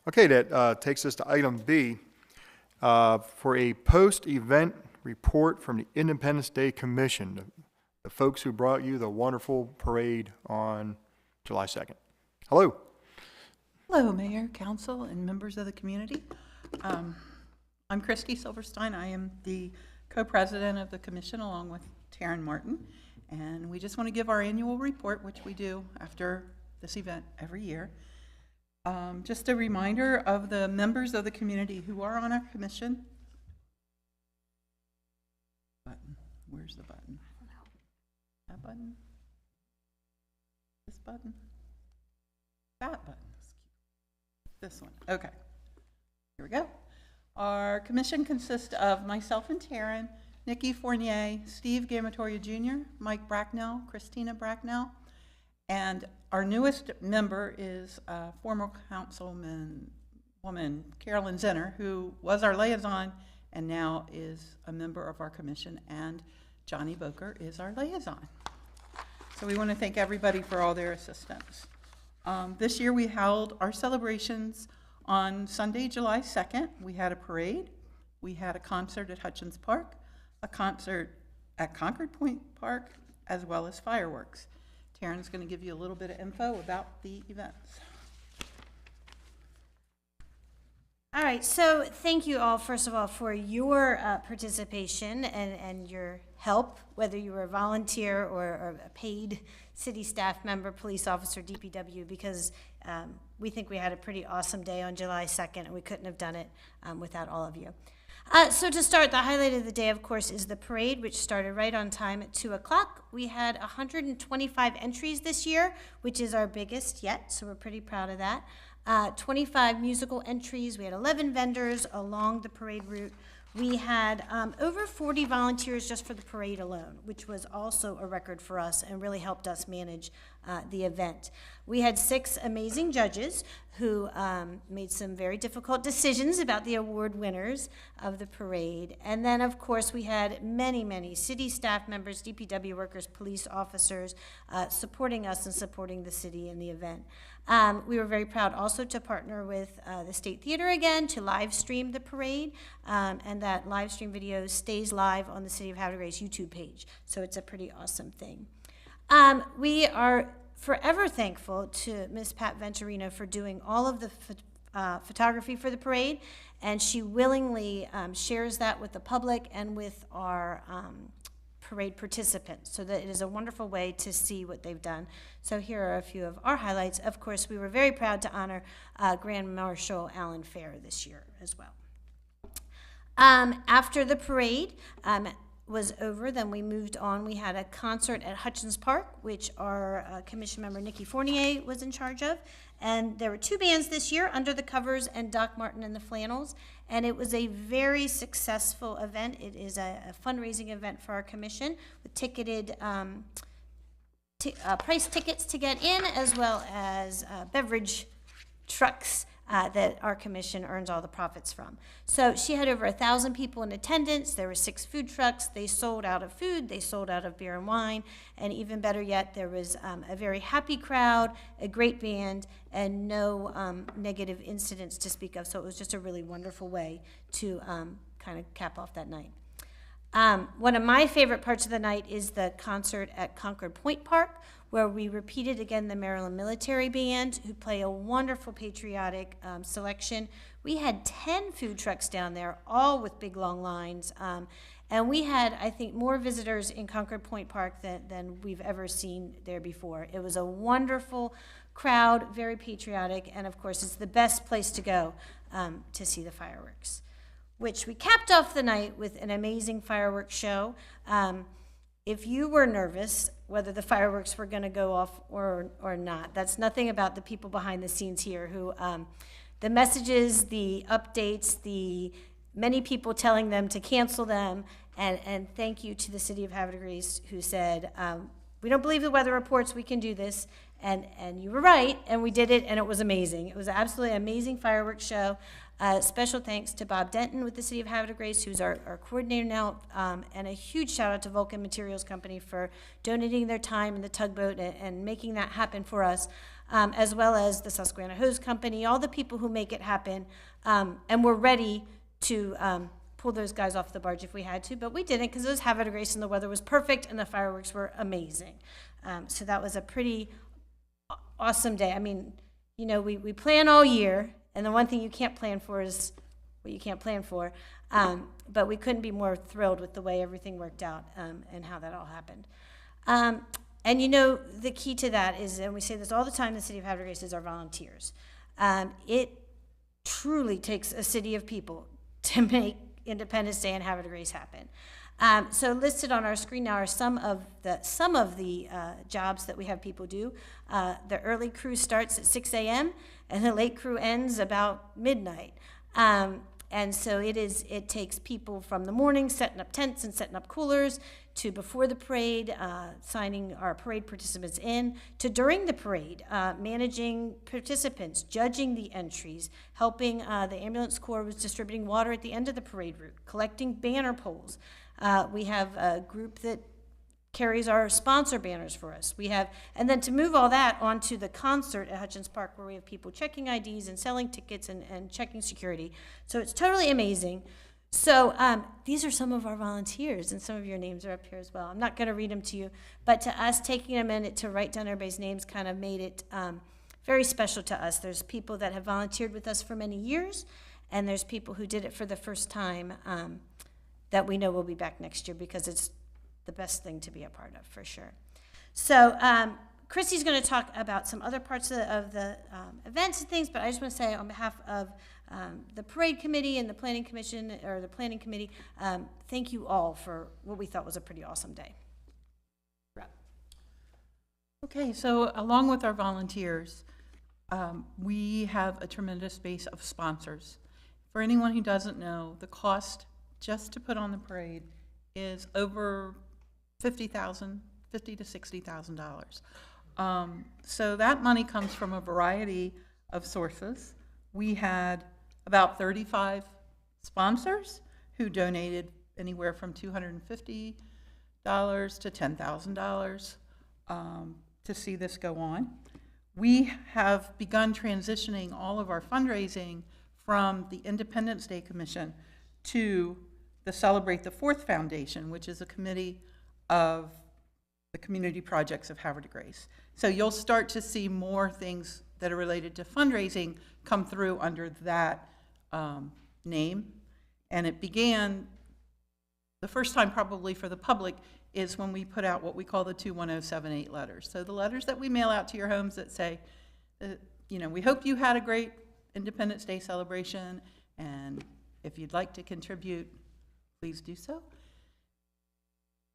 Okay, that takes us to item B, for a post-event report from the Independence Day Commission, the folks who brought you the wonderful parade on July 2nd. Hello. Hello, Mayor, Council, and members of the community. I'm Christy Silverstein. I am the co-president of the commission along with Taryn Martin, and we just want to give our annual report, which we do after this event every year. Just a reminder of the members of the community who are on our commission. Where's the button? That button? This button? That button. This one. Okay. Here we go. Our commission consists of myself and Taryn, Nikki Fournier, Steve Gamatoria Jr., Mike Bracknell, Christina Bracknell, and our newest member is former woman Carolyn Zinner, who was our liaison and now is a member of our commission, and Johnny Boker is our liaison. So we want to thank everybody for all their assistance. This year we held our celebrations on Sunday, July 2nd. We had a parade, we had a concert at Hutchins Park, a concert at Concord Point Park, as well as fireworks. Taryn's going to give you a little bit of info about the events. All right, so thank you all, first of all, for your participation and your help, whether you were a volunteer or a paid city staff member, police officer, DPW, because we think we had a pretty awesome day on July 2nd, and we couldn't have done it without all of you. So to start, the highlight of the day, of course, is the parade, which started right on time at 2 o'clock. We had 125 entries this year, which is our biggest yet, so we're pretty proud of that. 25 musical entries. We had 11 vendors along the parade route. We had over 40 volunteers just for the parade alone, which was also a record for us and really helped us manage the event. We had 6 amazing judges who made some very difficult decisions about the award winners of the parade. And then, of course, we had many, many city staff members, DPW workers, police officers supporting us and supporting the city in the event. We were very proud also to partner with the State Theater again to live stream the parade, and that live stream video stays live on the City of Havre de Grace YouTube page, so it's a pretty awesome thing. We are forever thankful to Miss Pat Venturino for doing all of the photography for the parade, and she willingly shares that with the public and with our parade participants, so that it is a wonderful way to see what they've done. So here are a few of our highlights. Of course, we were very proud to honor Grand Marshal Alan Fair this year as well. After the parade was over, then we moved on. We had a concert at Hutchins Park, which our commission member Nikki Fournier was in charge of. And there were 2 bands this year, Under the Covers and Doc Martin and the Flannels. And it was a very successful event. It is a fundraising event for our commission with ticketed price tickets to get in, as well as beverage trucks that our commission earns all the profits from. So she had over 1,000 people in attendance. There were 6 food trucks. They sold out of food. They sold out of beer and wine. And even better yet, there was a very happy crowd, a great band, and no negative incidents to speak of. So it was just a really wonderful way to kind of cap off that night. One of my favorite parts of the night is the concert at Concord Point Park, where we repeated again the Maryland Military Band, who play a wonderful patriotic selection. We had 10 food trucks down there, all with big long lines. And we had, I think, more visitors in Concord Point Park than we've ever seen there before. It was a wonderful crowd, very patriotic, and of course, it's the best place to go to see the fireworks, which we capped off the night with an amazing fireworks show. If you were nervous whether the fireworks were going to go off or not, that's nothing about the people behind the scenes here who, the messages, the updates, the many people telling them to cancel them, and thank you to the City of Havre de Grace who said, we don't believe the weather reports, we can do this, and you were right, and we did it, and it was amazing. It was absolutely an amazing fireworks show. Special thanks to Bob Denton with the City of Havre de Grace, who's our coordinator now, and a huge shout out to Vulcan Materials Company for donating their time in the tugboat and making that happen for us, as well as the Susquehanna Hose Company, all the people who make it happen, and we're ready to pull those guys off the barge if we had to, but we didn't because it was Havre de Grace and the weather was perfect and the fireworks were amazing. So that was a pretty awesome day. I mean, you know, we plan all year, and the one thing you can't plan for is what you can't plan for. But we couldn't be more thrilled with the way everything worked out and how that all happened. And you know, the key to that is, and we say this all the time, the City of Havre de Grace is our volunteers. It truly takes a city of people to make Independence Day in Havre de Grace happen. So listed on our screen now are some of the jobs that we have people do. The early crew starts at 6 a.m. and the late crew ends about midnight. And so it takes people from the morning setting up tents and setting up coolers, to before the parade, signing our parade participants in, to during the parade, managing participants, judging the entries, helping the ambulance corps with distributing water at the end of the parade route, collecting banner poles. We have a group that carries our sponsor banners for us. And then to move all that onto the concert at Hutchins Park, where we have people checking IDs and selling tickets and checking security. So it's totally amazing. So these are some of our volunteers, and some of your names are up here as well. I'm not going to read them to you, but to us, taking a minute to write down everybody's names kind of made it very special to us. There's people that have volunteered with us for many years, and there's people who did it for the first time that we know will be back next year, because it's the best thing to be a part of, for sure. So Christy's going to talk about some other parts of the events and things, but I just want to say on behalf of the parade committee and the planning commission, or the planning committee, thank you all for what we thought was a pretty awesome day. Okay, so along with our volunteers, we have a tremendous base of sponsors. For anyone who doesn't know, the cost just to put on the parade is over $50,000 to $60,000. So that money comes from a variety of sources. We had about 35 sponsors who donated anywhere from $250 to $10,000 to see this go on. We have begun transitioning all of our fundraising from the Independence Day Commission to the Celebrate the Fourth Foundation, which is a committee of the community projects of Havre de Grace. So you'll start to see more things that are related to fundraising come through under that name. And it began, the first time probably for the public, is when we put out what we call the 21078 letters. So the letters that we mail out to your homes that say, we hope you had a great Independence Day celebration, and if you'd like to contribute, please do so.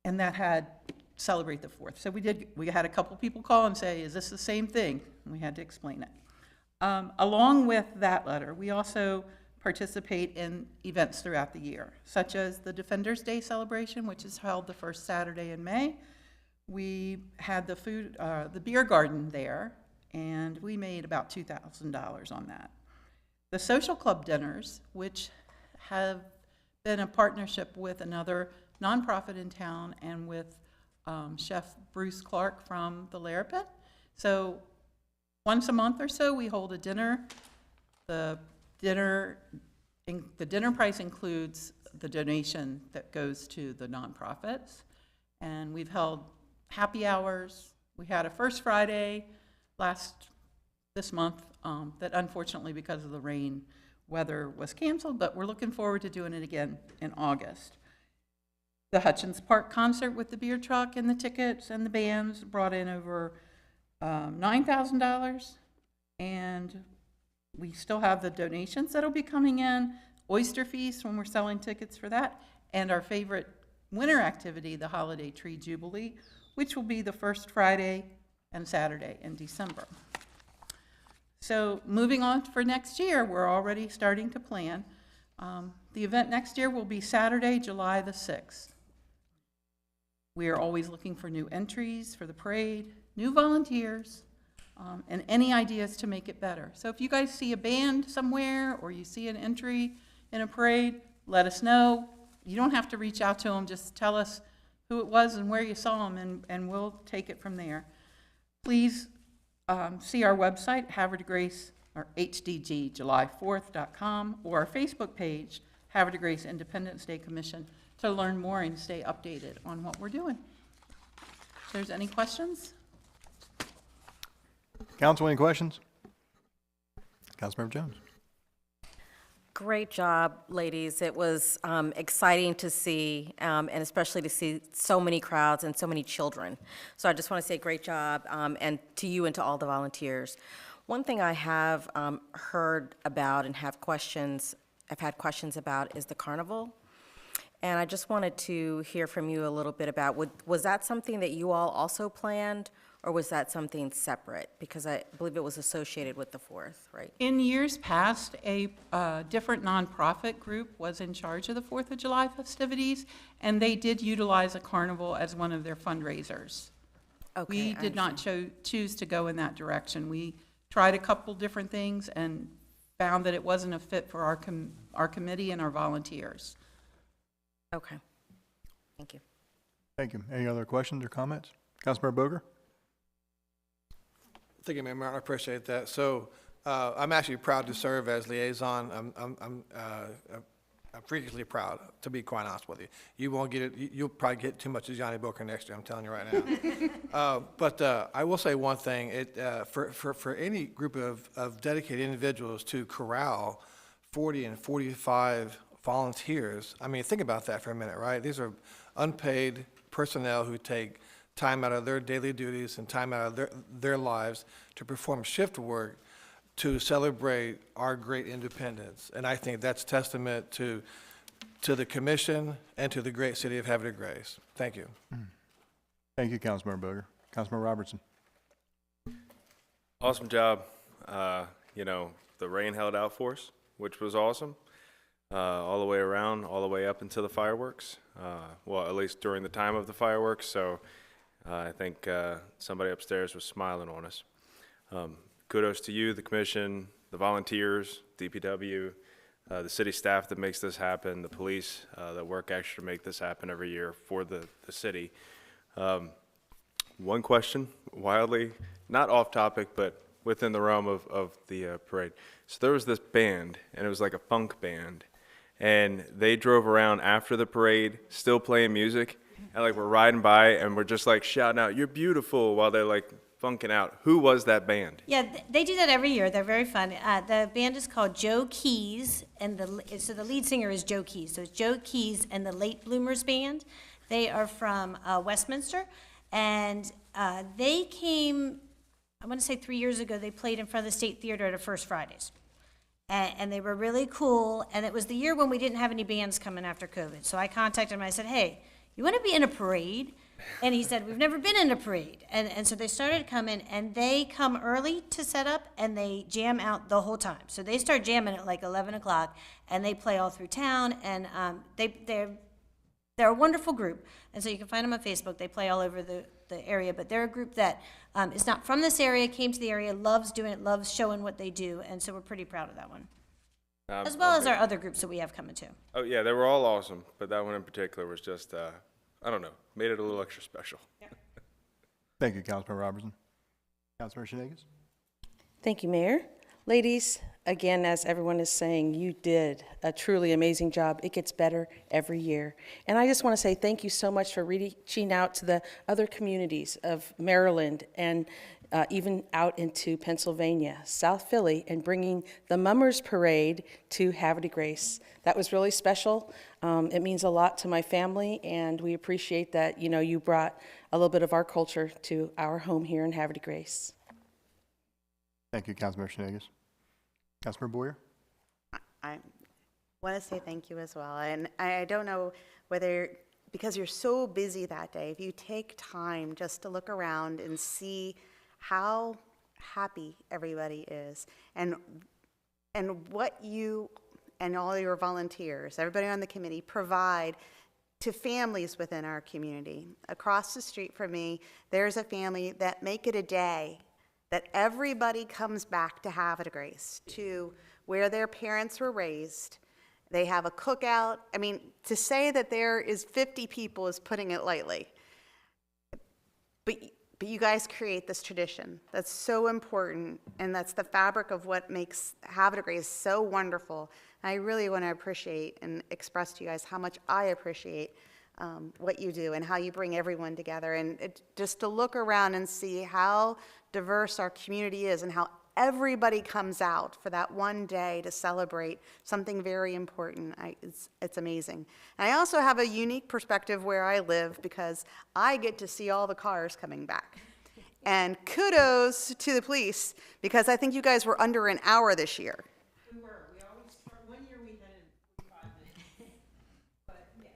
And that had Celebrate the Fourth. So we had a couple people call and say, is this the same thing? And we had to explain it. Along with that letter, we also participate in events throughout the year, such as the Defenders Day celebration, which is held the first Saturday in May. We had the beer garden there, and we made about $2,000 on that. The social club dinners, which have been a partnership with another nonprofit in town and with Chef Bruce Clark from the Larapin. So once a month or so, we hold a dinner. The dinner price includes the donation that goes to the nonprofits. And we've held happy hours. We had a First Friday this month that unfortunately, because of the rain, weather was canceled, but we're looking forward to doing it again in August. The Hutchins Park concert with the beer truck and the tickets and the bands brought in over $9,000, and we still have the donations that'll be coming in, Oyster Feast when we're selling tickets for that, and our favorite winter activity, the Holiday Tree Jubilee, which will be the first Friday and Saturday in December. So moving on for next year, we're already starting to plan. The event next year will be Saturday, July the 6th. We are always looking for new entries for the parade, new volunteers, and any ideas to make it better. So if you guys see a band somewhere or you see an entry in a parade, let us know. You don't have to reach out to them, just tell us who it was and where you saw them, and we'll take it from there. Please see our website, Havre de Grace, or hdgjuly4th.com, or our Facebook page, Havre de Grace Independence Day Commission, to learn more and stay updated on what we're doing. If there's any questions? Council, any questions? Councilmember Jones. Great job, ladies. It was exciting to see, and especially to see so many crowds and so many children. So I just want to say great job, and to you and to all the volunteers. One thing I have heard about and have questions, I've had questions about, is the carnival. And I just wanted to hear from you a little bit about, was that something that you all also planned, or was that something separate? Because I believe it was associated with the 4th, right? In years past, a different nonprofit group was in charge of the 4th of July festivities, and they did utilize a carnival as one of their fundraisers. Okay, We did not choose to go in that direction. We tried a couple different things and found that it wasn't a fit for our committee and our volunteers. Okay. Thank you. Thank you. Any other questions or comments? Councilmember Boger? Thank you, Mayor. I appreciate that. So I'm actually proud to serve as liaison. I'm freakishly proud, to be quite honest with you. You won't get it. You'll probably get too much of Johnny Booker next year. I'm telling you right now. But I will say one thing. For any group of dedicated individuals to corral 40 and 45 volunteers, I mean, think about that for a minute, right? These are unpaid personnel who take time out of their daily duties and time out of their lives to perform shift work to celebrate our great independence. And I think that's testament to the commission and to the great city of Havre de Grace. Thank you. Thank you, Councilmember Boger. Councilmember Robertson? Awesome job. You know, the rain held out for us, which was awesome. All the way around, all the way up into the fireworks. Well, at least during the time of the fireworks. So I think somebody upstairs was smiling on us. Kudos to you, the commission, the volunteers, DPW, the city staff that makes this happen, the police that work extra to make this happen every year for the city. One question, wildly, not off topic, but within the realm of the parade. So there was this band, and it was like a funk band, and they drove around after the parade, still playing music, and like we're riding by, and we're just like shouting out, "You're beautiful," while they're like funking out. Who was that band? Yeah, they do that every year. They're very fun. The band is called Joe Keys, and so the lead singer is Joe Keys. So it's Joe Keys and the Late Bloomers Band. They are from Westminster, and they came, I want to say 3 years ago. They played in front of the State Theater at First Fridays, and they were really cool. And it was the year when we didn't have any bands coming after COVID. So I contacted him. I said, "Hey, you want to be in a parade?" And he said, "We've never been in a parade." And so they started coming, and they come early to set up, and they jam out the whole time. So they start jamming at like 11 o'clock, and they play all through town, and they're a wonderful group. And so you can find them on Facebook. They play all over the area, but they're a group that is not from this area, came to the area, loves doing it, loves showing what they do, and so we're pretty proud of that one. As well as our other groups that we have coming too. Oh yeah, they were all awesome, but that one in particular was just, I don't know, made it a little extra special. Thank you, Councilmember Robertson. Councilmember Shenegis? Thank you, Mayor. Ladies, again, as everyone is saying, you did a truly amazing job. It gets better every year. And I just want to say thank you so much for reaching out to the other communities of Maryland and even out into Pennsylvania, South Philly, and bringing the Mummers Parade to Havre de Grace. That was really special. It means a lot to my family, and we appreciate that, you know, you brought a little bit of our culture to our home here in Havre de Grace. Thank you, Councilmember Shenegis. Councilmember Boyer? I want to say thank you as well. And I don't know whether, because you're so busy that day, if you take time just to look around and see how happy everybody is, and what you and all your volunteers, everybody on the committee, provide to families within our community. Across the street from me, there's a family that make it a day that everybody comes back to Havre de Grace, to where their parents were raised. They have a cookout. I mean, to say that there is 50 people is putting it lightly. But you guys create this tradition. That's so important, and that's the fabric of what makes Havre de Grace so wonderful. And I really want to appreciate and express to you guys how much I appreciate what you do and how you bring everyone together. And just to look around and see how diverse our community is and how everybody comes out for that one day to celebrate something very important. It's amazing. And I also have a unique perspective where I live because I get to see all the cars coming back. And kudos to the police because I think you guys were under an hour this year. We were. We always start, one year we had 5 minutes. But yeah.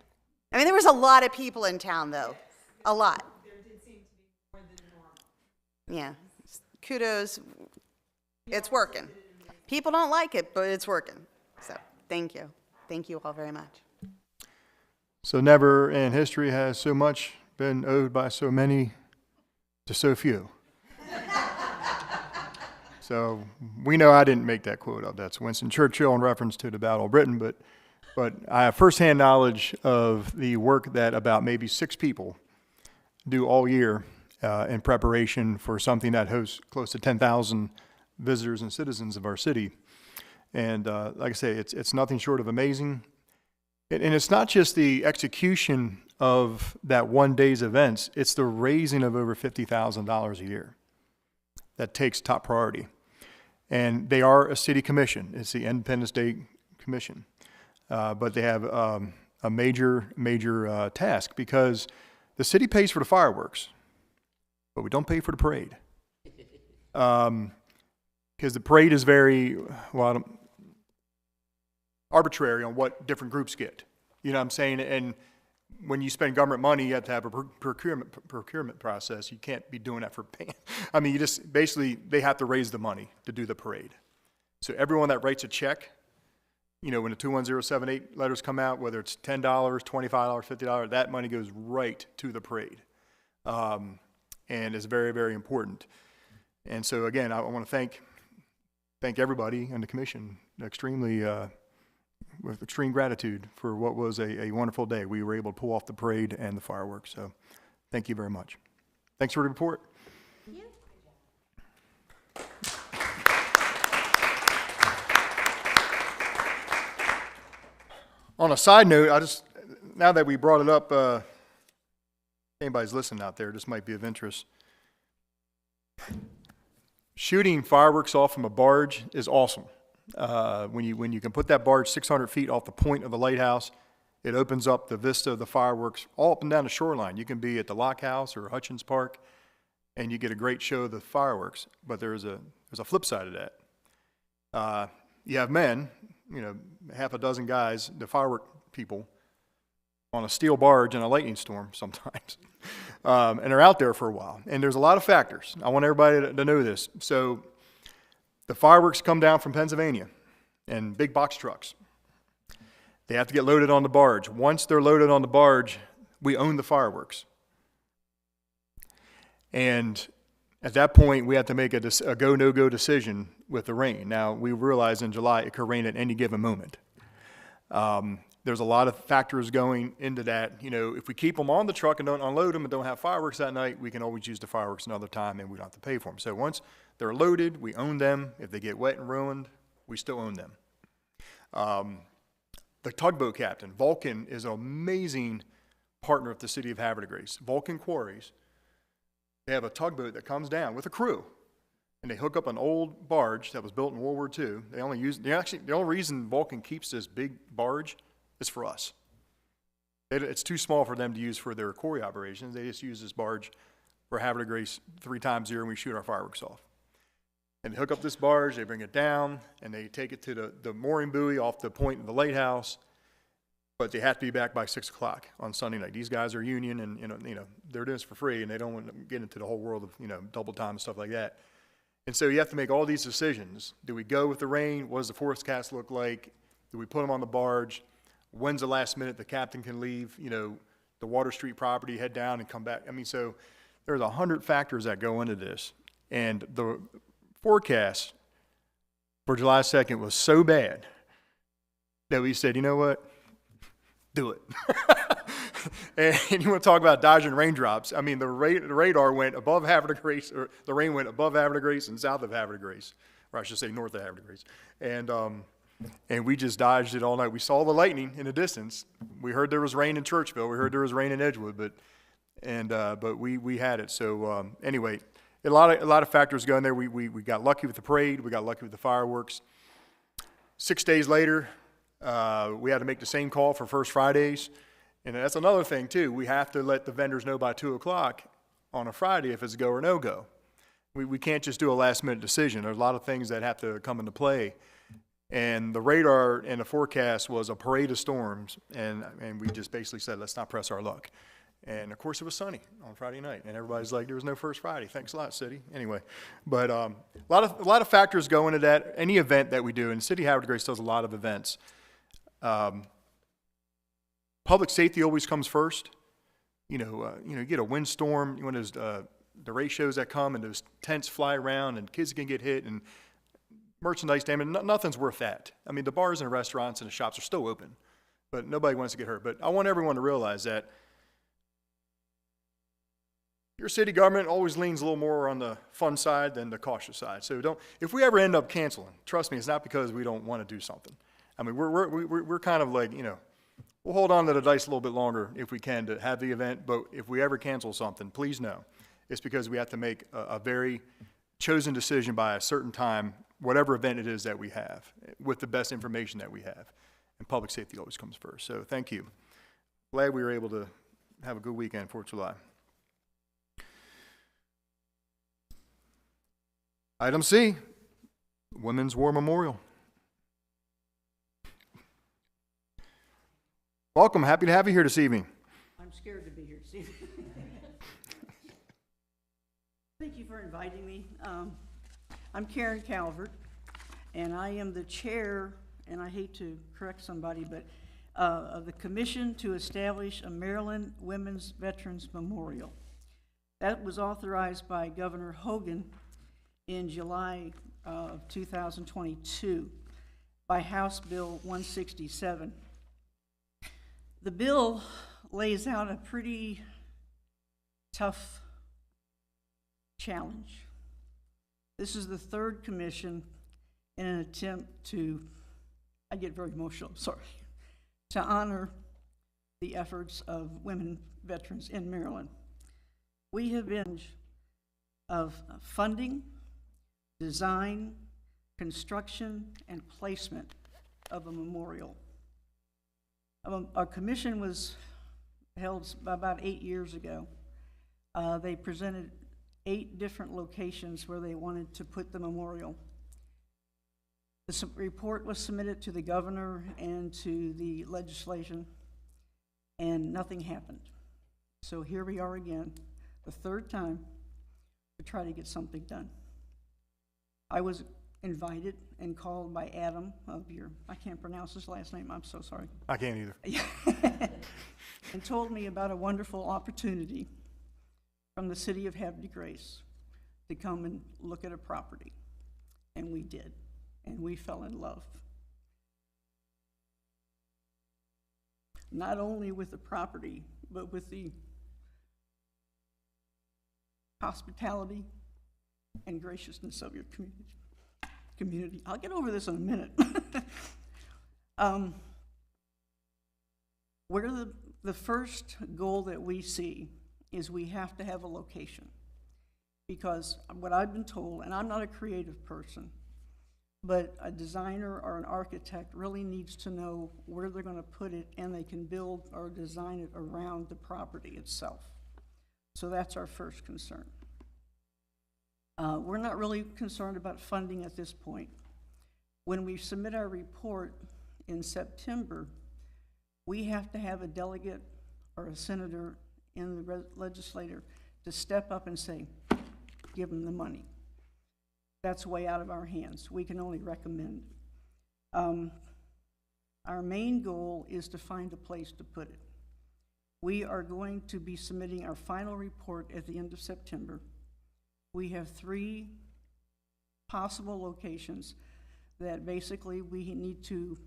I mean, there was a lot of people in town, though. A lot. There did seem to be more than normal. Yeah. Kudos. It's working. People don't like it, but it's working. So, thank you. Thank you all very much. So never in history has so much been owed by so many to so few. So we know I didn't make that quote up. That's Winston Churchill in reference to the Battle of Britain, but I have firsthand knowledge of the work that about maybe 6 people do all year in preparation for something that hosts close to 10,000 visitors and citizens of our city. And like I say, it's nothing short of amazing. And it's not just the execution of that one day's events, it's the raising of over $50,000 a year. That takes top priority. And they are a city commission. It's the Independence Day Commission. But they have a major task because the city pays for the fireworks, but we don't pay for the parade. Because the parade is very, well, arbitrary on what different groups get. You know what I'm saying? And when you spend government money, you have to have a procurement process. You can't be doing that for pay. I mean, you just basically, they have to raise the money to do the parade. So everyone that writes a check, you know, when the 21078 letters come out, whether it's $10, $25, $50, that money goes right to the parade. And it's very, very important. And so again, I want to thank everybody in the commission extremely, with extreme gratitude for what was a wonderful day. We were able to pull off the parade and the fireworks. So thank you very much. Thanks for the report. Thank you. On a side note, now that we brought it up, anybody's listening out there, this might be of interest. Shooting fireworks off from a barge is awesome. When you can put that barge 600 feet off the point of the lighthouse, it opens up the vista of the fireworks all up and down the shoreline. You can be at the Lock House or Hutchins Park, and you get a great show of the fireworks. But there's a flip side of that. You have men, you know, half a dozen guys, the firework people, on a steel barge in a lightning storm sometimes. And they're out there for a while. And there's a lot of factors. I want everybody to know this. So the fireworks come down from Pennsylvania in big box trucks. They have to get loaded on the barge. Once they're loaded on the barge, we own the fireworks. And at that point, we have to make a go, no-go decision with the rain. Now, we realize in July it could rain at any given moment. There's a lot of factors going into that. You know, if we keep them on the truck and don't unload them and don't have fireworks that night, we can always use the fireworks another time and we don't have to pay for them. So once they're loaded, we own them. If they get wet and ruined, we still own them. The tugboat captain, Vulcan, is an amazing partner of the city of Havre de Grace. Vulcan Quarries, they have a tugboat that comes down with a crew, and they hook up an old barge that was built in World War II. The only reason Vulcan keeps this big barge is for us. It's too small for them to use for their quarry operations. They just use this barge for Havre de Grace 3 times a year, and we shoot our fireworks off. And they hook up this barge, they bring it down, and they take it to the mooring buoy off the point of the lighthouse. But they have to be back by 6 o'clock on Sunday night. These guys are union, and you know they're doing this for free, and they don't want to get into the whole world of double time and stuff like that. And so you have to make all these decisions. Do we go with the rain? What does the forecast look like? Do we put them on the barge? When's the last minute the captain can leave? You know, the Water Street property, head down and come back. I mean, so there's 100 factors that go into this, and the forecast for July 2nd was so bad that we said, you know what? Do it. And you want to talk about dodging raindrops. I mean, the radar went above Havre de Grace, or the rain went above Havre de Grace and south of Havre de Grace, or I should say north of Havre de Grace. And we just dodged it all night. We saw the lightning in the distance. We heard there was rain in Churchville. We heard there was rain in Edgewood, but we had it. So anyway, a lot of factors go in there. We got lucky with the parade. We got lucky with the fireworks. 6 days later, we had to make the same call for First Fridays. And that's another thing, too. We have to let the vendors know by 2 o'clock on a Friday if it's go or no-go. We can't just do a last-minute decision. There's a lot of things that have to come into play. And the radar and the forecast was a parade of storms, and we just basically said, let's not press our luck. And of course, it was sunny on Friday night, and everybody's like, there was no first Friday. Thanks a lot, city. Anyway, but a lot of factors go into that. Any event that we do, and City of Havre Grace does a lot of events. Public safety always comes first. You get a windstorm, when there's the ratios that come and those tents fly around and kids can get hit and merchandise damage. Nothing's worth that. I mean, the bars and the restaurants and the shops are still open, but nobody wants to get hurt. But I want everyone to realize that your city government always leans a little more on the fun side than the cautious side. So if we ever end up canceling, trust me, it's not because we don't want to do something. I mean, we're kind of like, we'll hold on to the dice a little bit longer if we can to have the event, but if we ever cancel something, please know it's because we have to make a very chosen decision by a certain time, whatever event it is that we have, with the best information that we have. And public safety always comes first. So thank you. Glad we were able to have a good weekend, 4th of July. Item C, Women's War Memorial. Welcome, happy to have you here this evening. I'm scared to be here this evening. Thank you for inviting me. I'm Karen Calvert, and I am the chair, and I hate to correct somebody, but of the Commission to Establish a Maryland Women's Veterans Memorial. That was authorized by Governor Hogan in July of 2022 by House Bill 167. The bill lays out a pretty tough challenge. This is the third commission in an attempt to, I get very emotional, sorry, to honor the efforts of women veterans in Maryland. We have been of funding, design, construction, and placement of a memorial. Our commission was held about 8 years ago. They presented 8 different locations where they wanted to put the memorial. The report was submitted to the governor and to the legislation, and nothing happened. So here we are again, the third time, to try to get something done. I was invited and called by Adam of your, I can't pronounce his last name, I'm so sorry. I can't either. And told me about a wonderful opportunity from the city of Havre Grace to come and look at a property. And we did, and we fell in love. Not only with the property, but with the hospitality and graciousness of your community. I'll get over this in a minute. Where the first goal that we see is we have to have a location. Because what I've been told, and I'm not a creative person, but a designer or an architect really needs to know where they're going to put it, and they can build or design it around the property itself. So that's our first concern. We're not really concerned about funding at this point. When we submit our report in September, we have to have a delegate or a senator in the legislature to step up and say, give them the money. That's way out of our hands. We can only recommend. Our main goal is to find a place to put it. We are going to be submitting our final report at the end of September. We have 3 possible locations that basically we need to,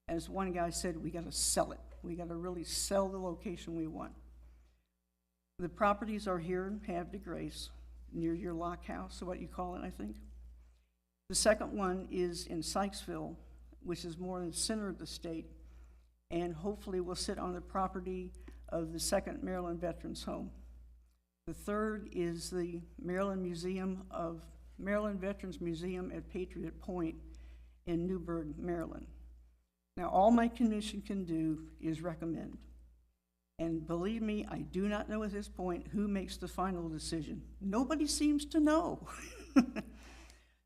as one guy said, we got to sell it. We got to really sell the location we want. The properties are here in Havre Grace, near your lock house, or what you call it, I think. The second one is in Sykesville, which is more in the center of the state, and hopefully will sit on the property of the 2nd Maryland Veterans Home. The third is the Maryland Veterans Museum at Patriot Point in Newburgh, Maryland. Now, all my commission can do is recommend. And believe me, I do not know at this point who makes the final decision. Nobody seems to know.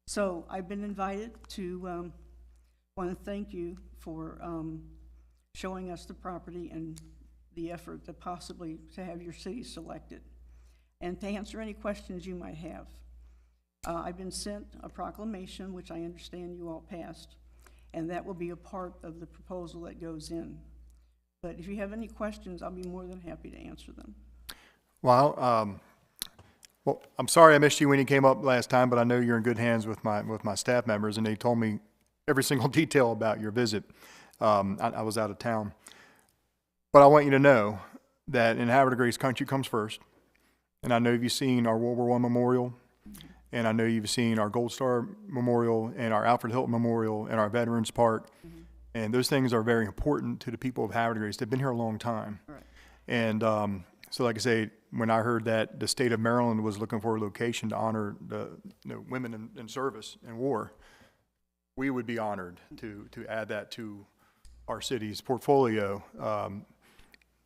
So I've been invited to want to thank you for showing us the property and the effort to possibly to have your city selected, and to answer any questions you might have. I've been sent a proclamation, which I understand you all passed, and that will be a part of the proposal that goes in. But if you have any questions, I'll be more than happy to answer them. Well, I'm sorry I missed you when you came up last time, but I know you're in good hands with my staff members, and they told me every single detail about your visit. I was out of town. But I want you to know that in Havre, Grace, country comes first. And I know you've seen our World War I Memorial, and I know you've seen our Gold Star Memorial and our Alfred Hilton Memorial and our Veterans Park. And those things are very important to the people of Havre, Grace. They've been here a long time. Right. And so like I say, when I heard that the state of Maryland was looking for a location to honor the women in service and war, we would be honored to add that to our city's portfolio.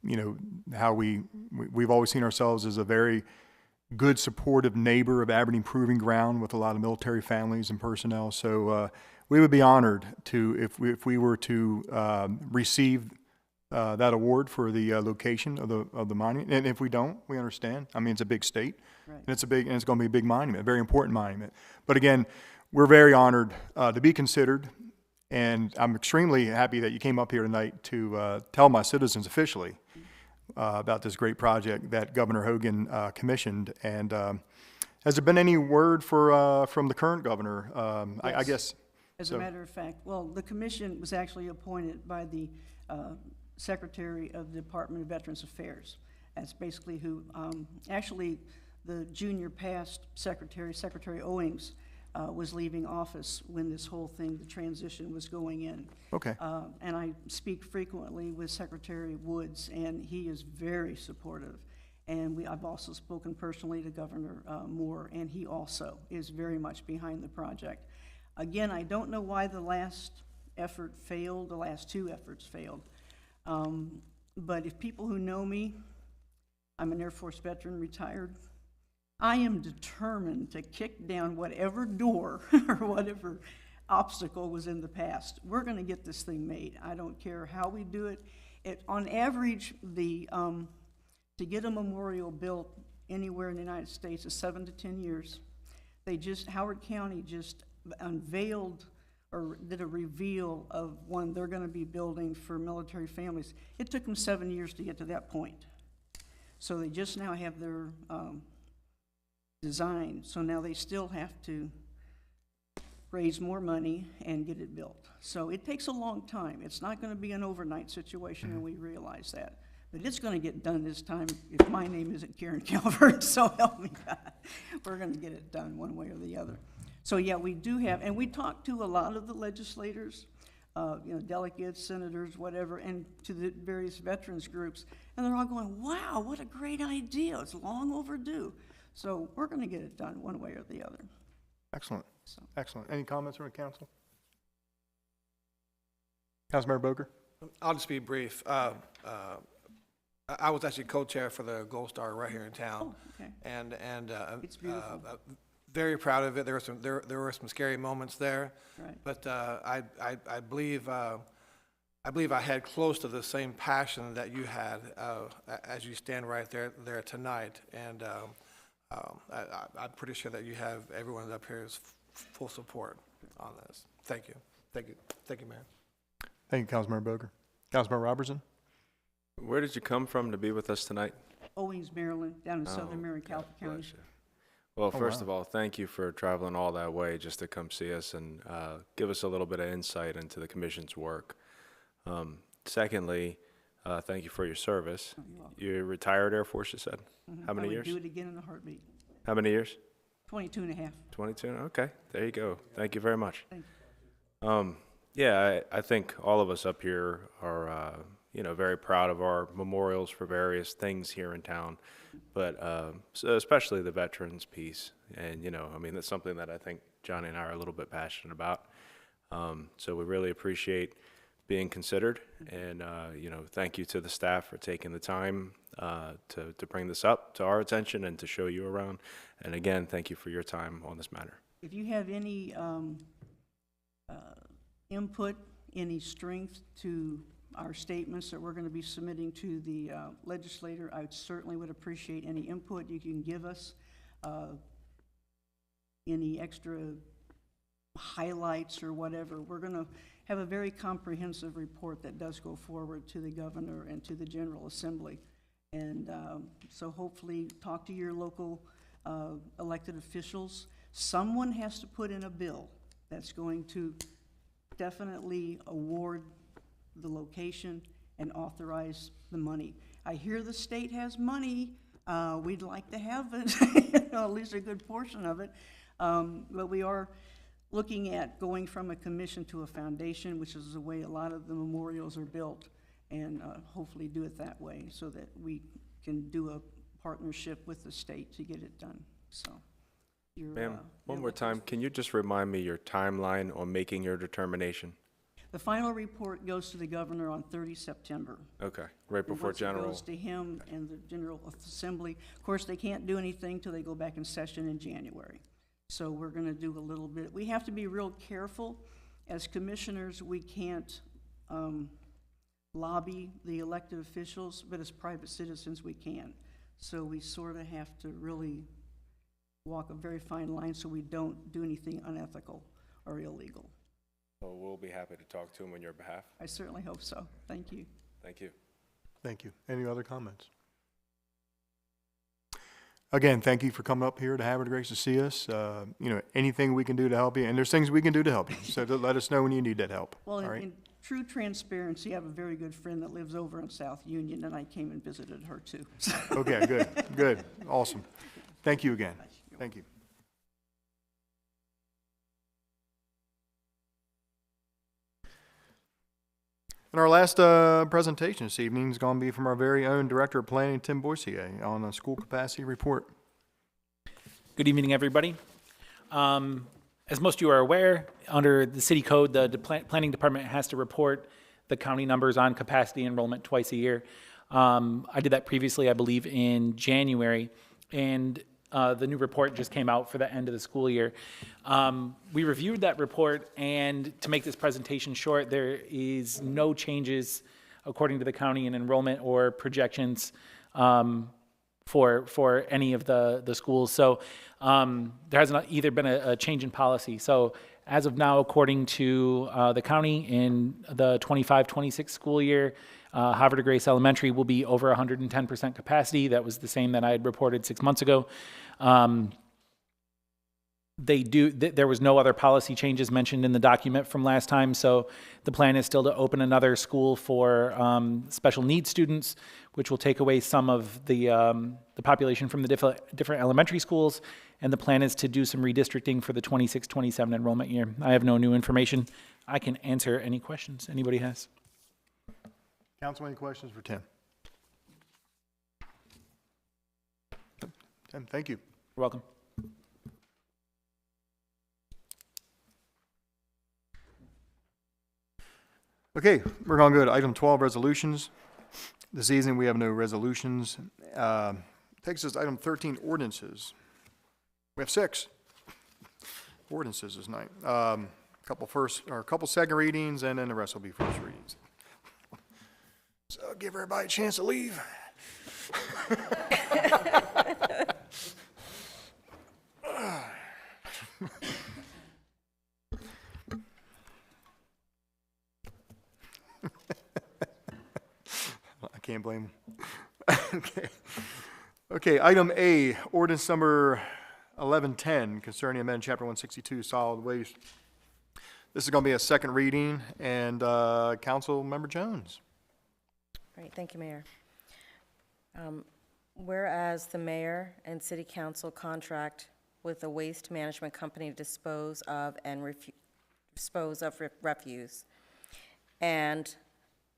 You know, how we've always seen ourselves as a very good, supportive neighbor of Aberdeen Proving Ground with a lot of military families and personnel. So we would be honored to, if we were to receive that award for the location of the monument. And if we don't, we understand. I mean, it's a big state, Right. and it's going to be a big monument, a very important monument. But again, we're very honored to be considered. And I'm extremely happy that you came up here tonight to tell my citizens officially about this great project that Governor Hogan commissioned. And has there been any word from the current governor? I Yes. guess. As a matter of fact, well, the commission was actually appointed by the Secretary of the Department of Veterans Affairs. That's basically who, actually, the junior past secretary, Secretary Owings, was leaving office when this whole thing, the transition was going in. Okay. And I speak frequently with Secretary Woods, and he is very supportive. And I've also spoken personally to Governor Moore, and he also is very much behind the project. Again, I don't know why the last effort failed, the last two efforts failed. But if people who know me, I'm an Air Force veteran, retired. I am determined to kick down whatever door or whatever obstacle was in the past. We're going to get this thing made. I don't care how we do it. On average, to get a memorial built anywhere in the United States is 7 to 10 years. Howard County just unveiled or did a reveal of one they're going to be building for military families. It took them 7 years to get to that point. So they just now have their design, so now they still have to raise more money and get it built. So it takes a long time. It's not going to be an overnight situation, and we realize that. But it's going to get done this time if my name isn't Karen Calvert, so help me God. We're going to get it done one way or the other. So yeah, we do have, and we talked to a lot of the legislators, delegates, senators, whatever, and to the various veterans groups, and they're all going, wow, what a great idea. It's long overdue. So we're going to get it done one way or the other. Excellent. Excellent. Any comments from the council? Councilmember Boger? I'll just be brief. I was actually co-chair for the Gold Star right here in town. Oh, okay. And It's beautiful. very proud of it. There were some scary moments there. Right. But I believe I had close to the same passion that you had as you stand right there tonight. And I'm pretty sure that you have everyone up here's full support on this. Thank you. Thank you. Thank you, Mayor. Thank you, Councilmember Boger. Councilmember Robertson? Where did you come from to be with us tonight? Owings, Maryland, down in southern Marion God County. bless you. Well, first wow. of all, thank you for traveling all that way just to come see us and give us a little bit of insight into the commission's work. Secondly, thank you for your service. You're retired Air Force, you said? How many years? I would do it again in a heartbeat. How many years? 22 and a half. 22? Okay, there you go. Thank you very much. Thank you. Yeah, I think all of us up here are, very proud of our memorials for various things here in town, but so especially the veterans piece. And, that's something that I think Johnny and I are a little bit passionate about. So we really appreciate being considered, and, thank you to the staff for taking the time to bring this up to our attention and to show you around. And again, thank you for your time on this matter. If you have any input, any strength to our statements that we're going to be submitting to the legislator. I certainly would appreciate any input you can give us, any extra highlights or whatever. We're going to have a very comprehensive report that does go forward to the governor and to the General Assembly. And so hopefully talk to your local elected officials. Someone has to put in a bill that's going to definitely award the location and authorize the money. I hear the state has money. We'd like to have it, at least a good portion of it. But we are looking at going from a commission to a foundation, which is the way a lot of the memorials are built, and hopefully do it that way so that we can do a partnership with the state to get it done. So, Ma'am, one more time, can you just remind me your timeline on making your determination? the final report goes to the governor on 30 September. Okay, right before general. It goes to him and the General Assembly. Of course, they can't do anything till they go back in session in January. So we're going to do a little bit. We have to be real careful. As commissioners, we can't lobby the elected officials, but as private citizens, we can. So we sort of have to really walk a very fine line so we don't do anything unethical or illegal. So we'll be happy to talk to him on your behalf. I certainly hope so. Thank you. Thank you. Thank you. Any other comments? Again, thank you for coming up here to Havre de Grace to see us. Anything we can do to help you, and there's things we can do to help you. So let us know when you need that help. Well, all right? in true transparency, I have a very good friend that lives over in South Union, and I came and visited her too. Okay, good, awesome. Thank you again. Thank you. And our last presentation this evening is going to be from our very own Director of Planning, Tim Boissier, on the school capacity report. Good evening, everybody. As most of you are aware, under the city code, the planning department has to report the county numbers on capacity enrollment twice a year. I did that previously, I believe, in January, and the new report just came out for the end of the school year. We reviewed that report, and to make this presentation short, there is no changes according to the county in enrollment or projections for any of the schools. So there hasn't either been a change in policy. So as of now, according to the county, in the 25-26 school year, Havre de Grace Elementary will be over 110% capacity. That was the same that I had reported 6 months ago. There was no other policy changes mentioned in the document from last time, so the plan is still to open another school for special needs students, which will take away some of the population from the different elementary schools, and the plan is to do some redistricting for the 26-27 enrollment year. I have no new information. I can answer any questions anybody has. Council, any questions for Tim? Tim, thank you. You're welcome. Okay, we're going to go to item 12, resolutions. This evening we have no resolutions. Takes us to item 13, ordinances. We have 6 ordinances this night. Couple second readings, and then the rest will be first readings. So I'll give everybody a chance to leave. I can't blame them. Okay, item A, ordinance number 1110 concerning amendment chapter 162 solid waste. This is going to be a second reading, and Council Member Jones. Great, thank you, Mayor. Whereas the mayor and city council contract with a waste management company to dispose of refuse, and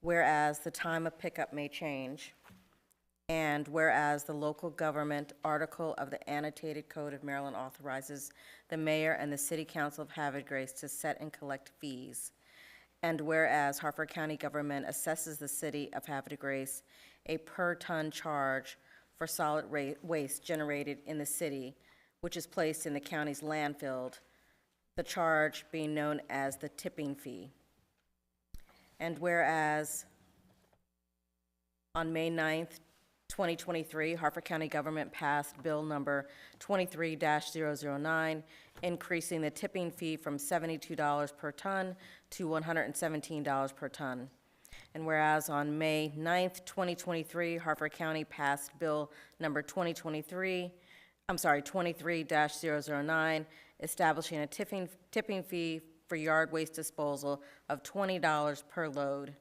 whereas the time of pickup may change, and whereas the local government article of the annotated code of Maryland authorizes the mayor and the city council of Havre de Grace to set and collect fees, and whereas Harford County government assesses the city of Havre de Grace a per-ton charge for solid waste generated in the city, which is placed in the county's landfill, the charge being known as the tipping fee. And whereas on May 9th, 2023, Harford County Government passed Bill Number 23-009, increasing the tipping fee from $72 per ton to $117 per ton. And whereas on May 9th, 2023, Harford County passed Bill Number 23-009, establishing a tipping fee for yard waste disposal of $20 per load.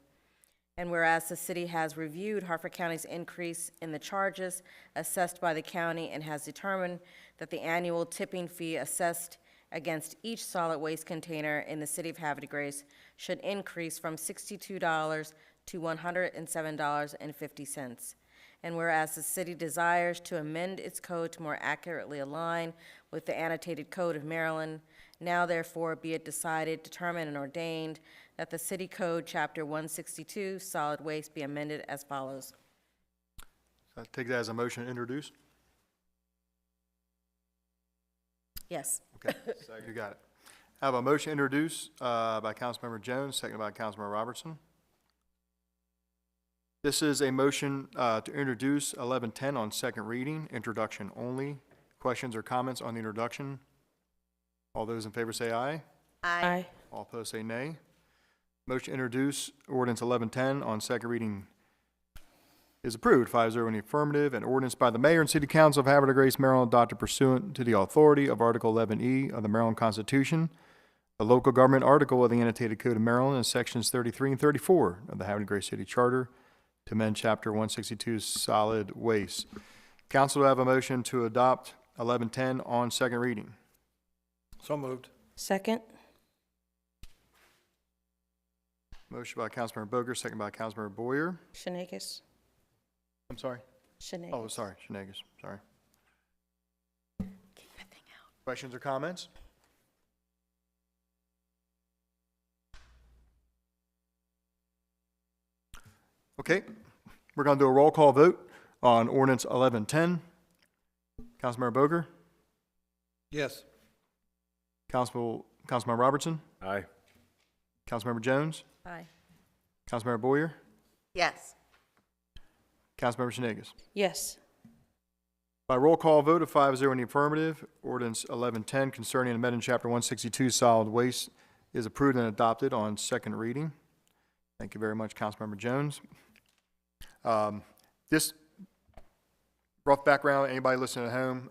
And whereas the city has reviewed Harford County's increase in the charges assessed by the county and has determined that the annual tipping fee assessed against each solid waste container in the city of Havre de Grace should increase from $62 to $107.50. And whereas the city desires to amend its code to more accurately align with the annotated code of Maryland, now therefore be it decided, determined, and ordained that the city code, chapter 162, solid waste, be amended as follows. I take that as a motion to introduce? Yes. Okay, you got it. I have a motion to introduce by Councilmember Jones, seconded by Councilmember Robertson. This is a motion to introduce 1110 on second reading, introduction only. Questions or comments on the introduction? All those in favor say aye. Aye. All opposed say nay. Motion to introduce ordinance 1110 on second reading is approved, 5-0 in the affirmative. An ordinance by the mayor and city council of Havre de Grace, Maryland, adopted pursuant to the authority of Article 11E of the Maryland Constitution, the local government article of the annotated code of Maryland, and sections 33 and 34 of the Havre de Grace City Charter, to amend chapter 162 solid waste. Council, do I have a motion to adopt 1110 on second reading? So moved. Second? Motion by Councilmember Boger, second by Councilmember Boyer. Shenanigans? I'm sorry? Shenanigans. Oh, sorry, Shenanigans, sorry. Questions or comments? Okay, we're going to do a roll call vote on ordinance 1110. Councilmember Boger? Yes. Councilmember Robertson? Aye. Councilmember Jones? Aye. Councilmember Boyer? Yes. Councilmember Shenanigans? Yes. By roll call vote of 5-0 in the affirmative, ordinance 1110 concerning amending chapter 162 solid waste is approved and adopted on second reading. Thank you very much, Councilmember Jones. This rough background, anybody listening at home,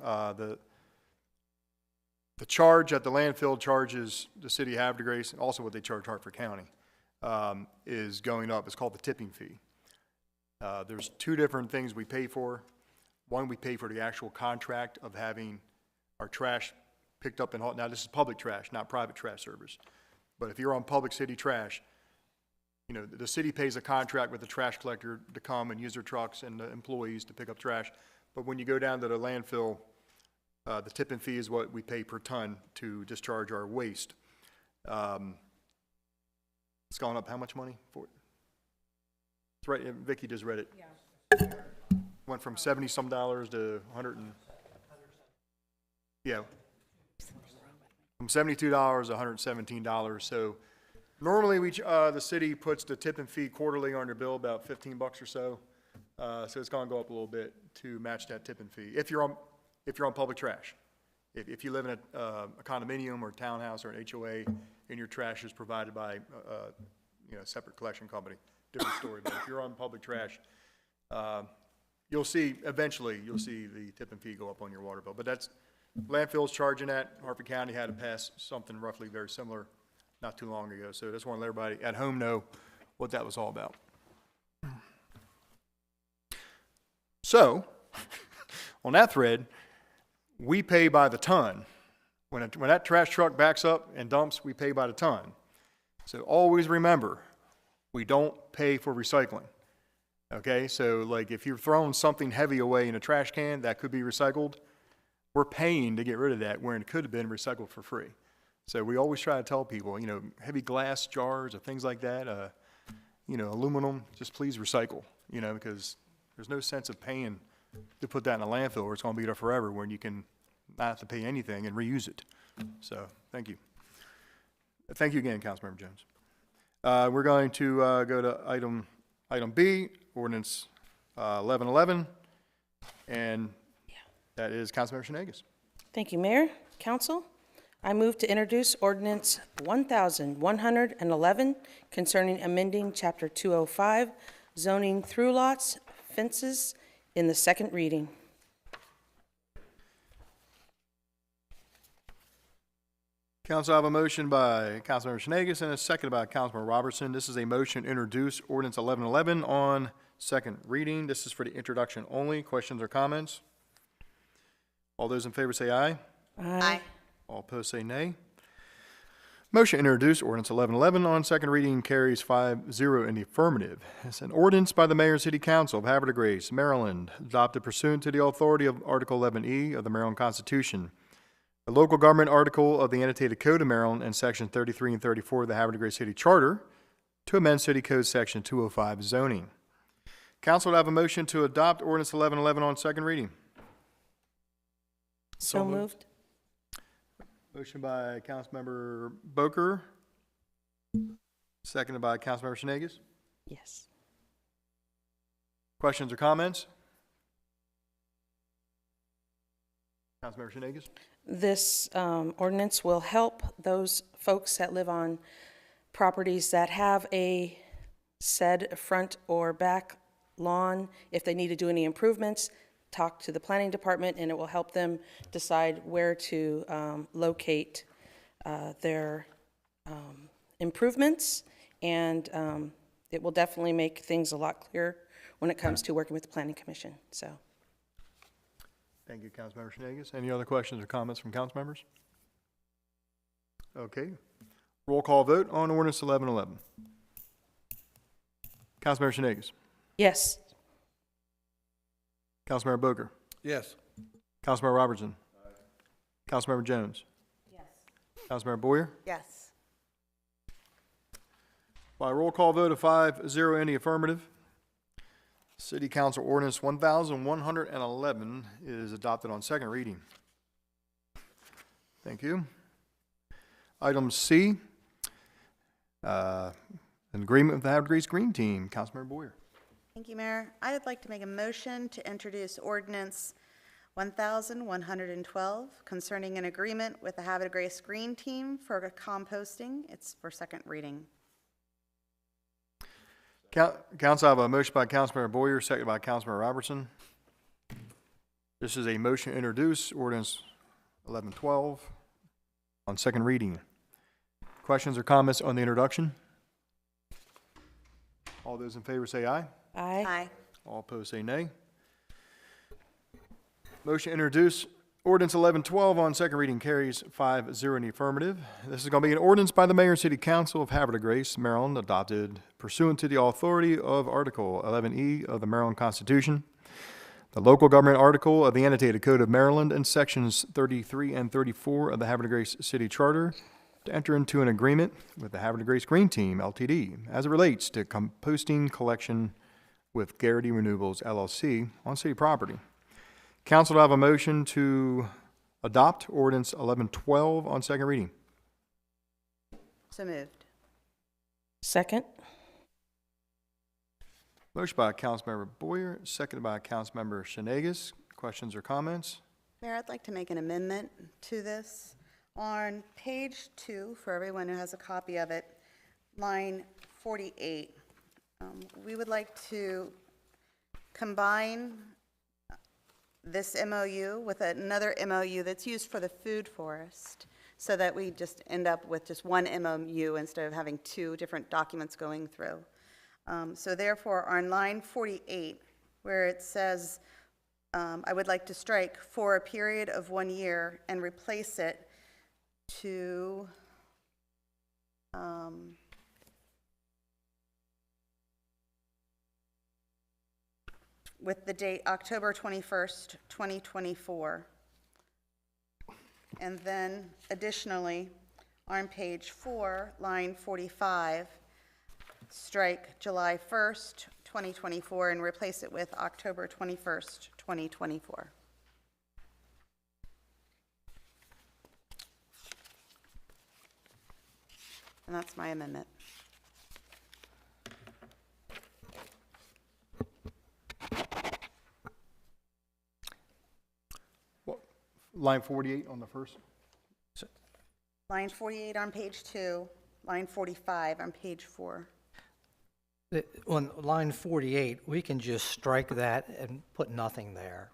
the charge that the landfill charges the city of Havre de Grace, and also what they charge Hartford County, is going up. It's called the tipping fee. There's two different things we pay for. One, we pay for the actual contract of having our trash picked up and hauled. Now, this is public trash, not private trash service. But if you're on public city trash, you know, the city pays a contract with the trash collector to come and use their trucks and the employees to pick up trash. But when you go down to the landfill, the tipping fee is what we pay per ton to discharge our waste. It's gone up how much money for it? It's right, Vicki just read it. Yeah. Went from $70-some to 100 and, yeah. From $72 to $117. So normally the city puts the tipping fee quarterly on your bill, about $15 or so. So it's gonna go up a little bit to match that tipping fee. If you're on public trash. If you live in a condominium or townhouse or an HOA and your trash is provided by a separate collection company, different story. But if you're on public trash, eventually you'll see the tipping fee go up on your water bill. But that's, landfill's charging that. Harford County had to pass something roughly very similar not too long ago. So I just want to let everybody at home know what that was all about. So, on that thread, we pay by the ton. When that trash truck backs up and dumps, we pay by the ton. So always remember, we don't pay for recycling. Okay, so like if you're throwing something heavy away in a trash can that could be recycled, we're paying to get rid of that when it could have been recycled for free. So we always try to tell people, heavy glass jars or things like that, aluminum, just please recycle, because there's no sense of paying to put that in a landfill where it's going to be there forever when you can not have to pay anything and reuse it. So thank you. Thank you again, Councilmember Jones. We're going to go to item B, ordinance 1111, and that is Councilmember Shenanigans. Thank you, Mayor, Council. I move to introduce ordinance 1111 concerning amending Chapter 205, zoning through lots, fences, in the second reading. Council, I have a motion by Councilmember Shenanigans and a second by Councilmember Robertson. This is a motion to introduce ordinance 1111 on second reading. This is for the introduction only. Questions or comments? All those in favor say aye. Aye. All opposed say nay. Motion to introduce ordinance 1111 on second reading carries 5-0 in the affirmative. It's an ordinance by the Mayor and City Council of Havre de Grace, Maryland, adopted pursuant to the authority of Article 11E of the Maryland Constitution, the local government article of the annotated Code of Maryland, and Section 33 and 34 of the Havre de Grace City Charter to amend City Code Section 205 zoning. Council, would have a motion to adopt ordinance 1111 on second reading. So moved. Motion by Councilmember Boker, seconded by Councilmember Shenanigans. Yes. Questions or comments? Councilmember Shenanigans. This ordinance will help those folks that live on properties that have a said front or back lawn. If they need to do any improvements, talk to the planning department, and it will help them decide where to locate their improvements, and it will definitely make things a lot clearer when it comes to working with the Planning Commission. So, thank you, Councilmember Shenanigans. Any other questions or comments from council members? Okay. Roll call vote on ordinance 1111. Councilmember Shenanigans. yes. Councilmember Boker. Yes. Councilmember Robertson. Councilmember Jones. Yes. Councilmember Boyer. Yes. By roll call vote of 5-0 in the affirmative, City Council Ordinance 1111 is adopted on second reading. Thank you. Item C, an agreement with the Havre de Grace Green Team. Councilmember Boyer. Thank you, Mayor. I would like to make a motion to introduce ordinance 1112 concerning an agreement with the Havre de Grace Green Team for composting. It's for second reading. Council, I have a motion by Councilmember Boyer, second by Councilmember Robertson. This is a motion to introduce ordinance 1112 on second reading. Questions or comments on the introduction? All those in favor say aye. Aye. Aye. All opposed say nay. Motion to introduce ordinance 1112 on second reading carries 5-0 in the affirmative. This is going to be an ordinance by the Mayor and City Council of Havre de Grace, Maryland, adopted pursuant to the authority of Article 11E of the Maryland Constitution, the local government article of the annotated Code of Maryland, and Sections 33 and 34 of the Havre de Grace City Charter to enter into an agreement with the Havre de Grace Green Team, LTD, as it relates to composting collection with Garrity Renewables, LLC, on city property. Council, to have a motion to adopt ordinance 1112 on second reading. So moved. Second. Motion by Councilmember Boyer, seconded by Councilmember Shenanigans. Questions or comments? Mayor, I'd like to make an amendment to this. On page 2, for everyone who has a copy of it, line 48, we would like to combine this MOU with another MOU that's used for the food forest, so that we just end up with just one MOU instead of having two different documents going through. So therefore, on line 48, where it says, I would like to strike for a period of 1 year and replace it to with the date October 21st, 2024. And then additionally, on page 4, line 45, strike July 1st, 2024, and replace it with October 21st, 2024. And that's my amendment. line 48 on the first. Line 48 on page 2, line 45 on page 4. On line 48, we can just strike that and put nothing there,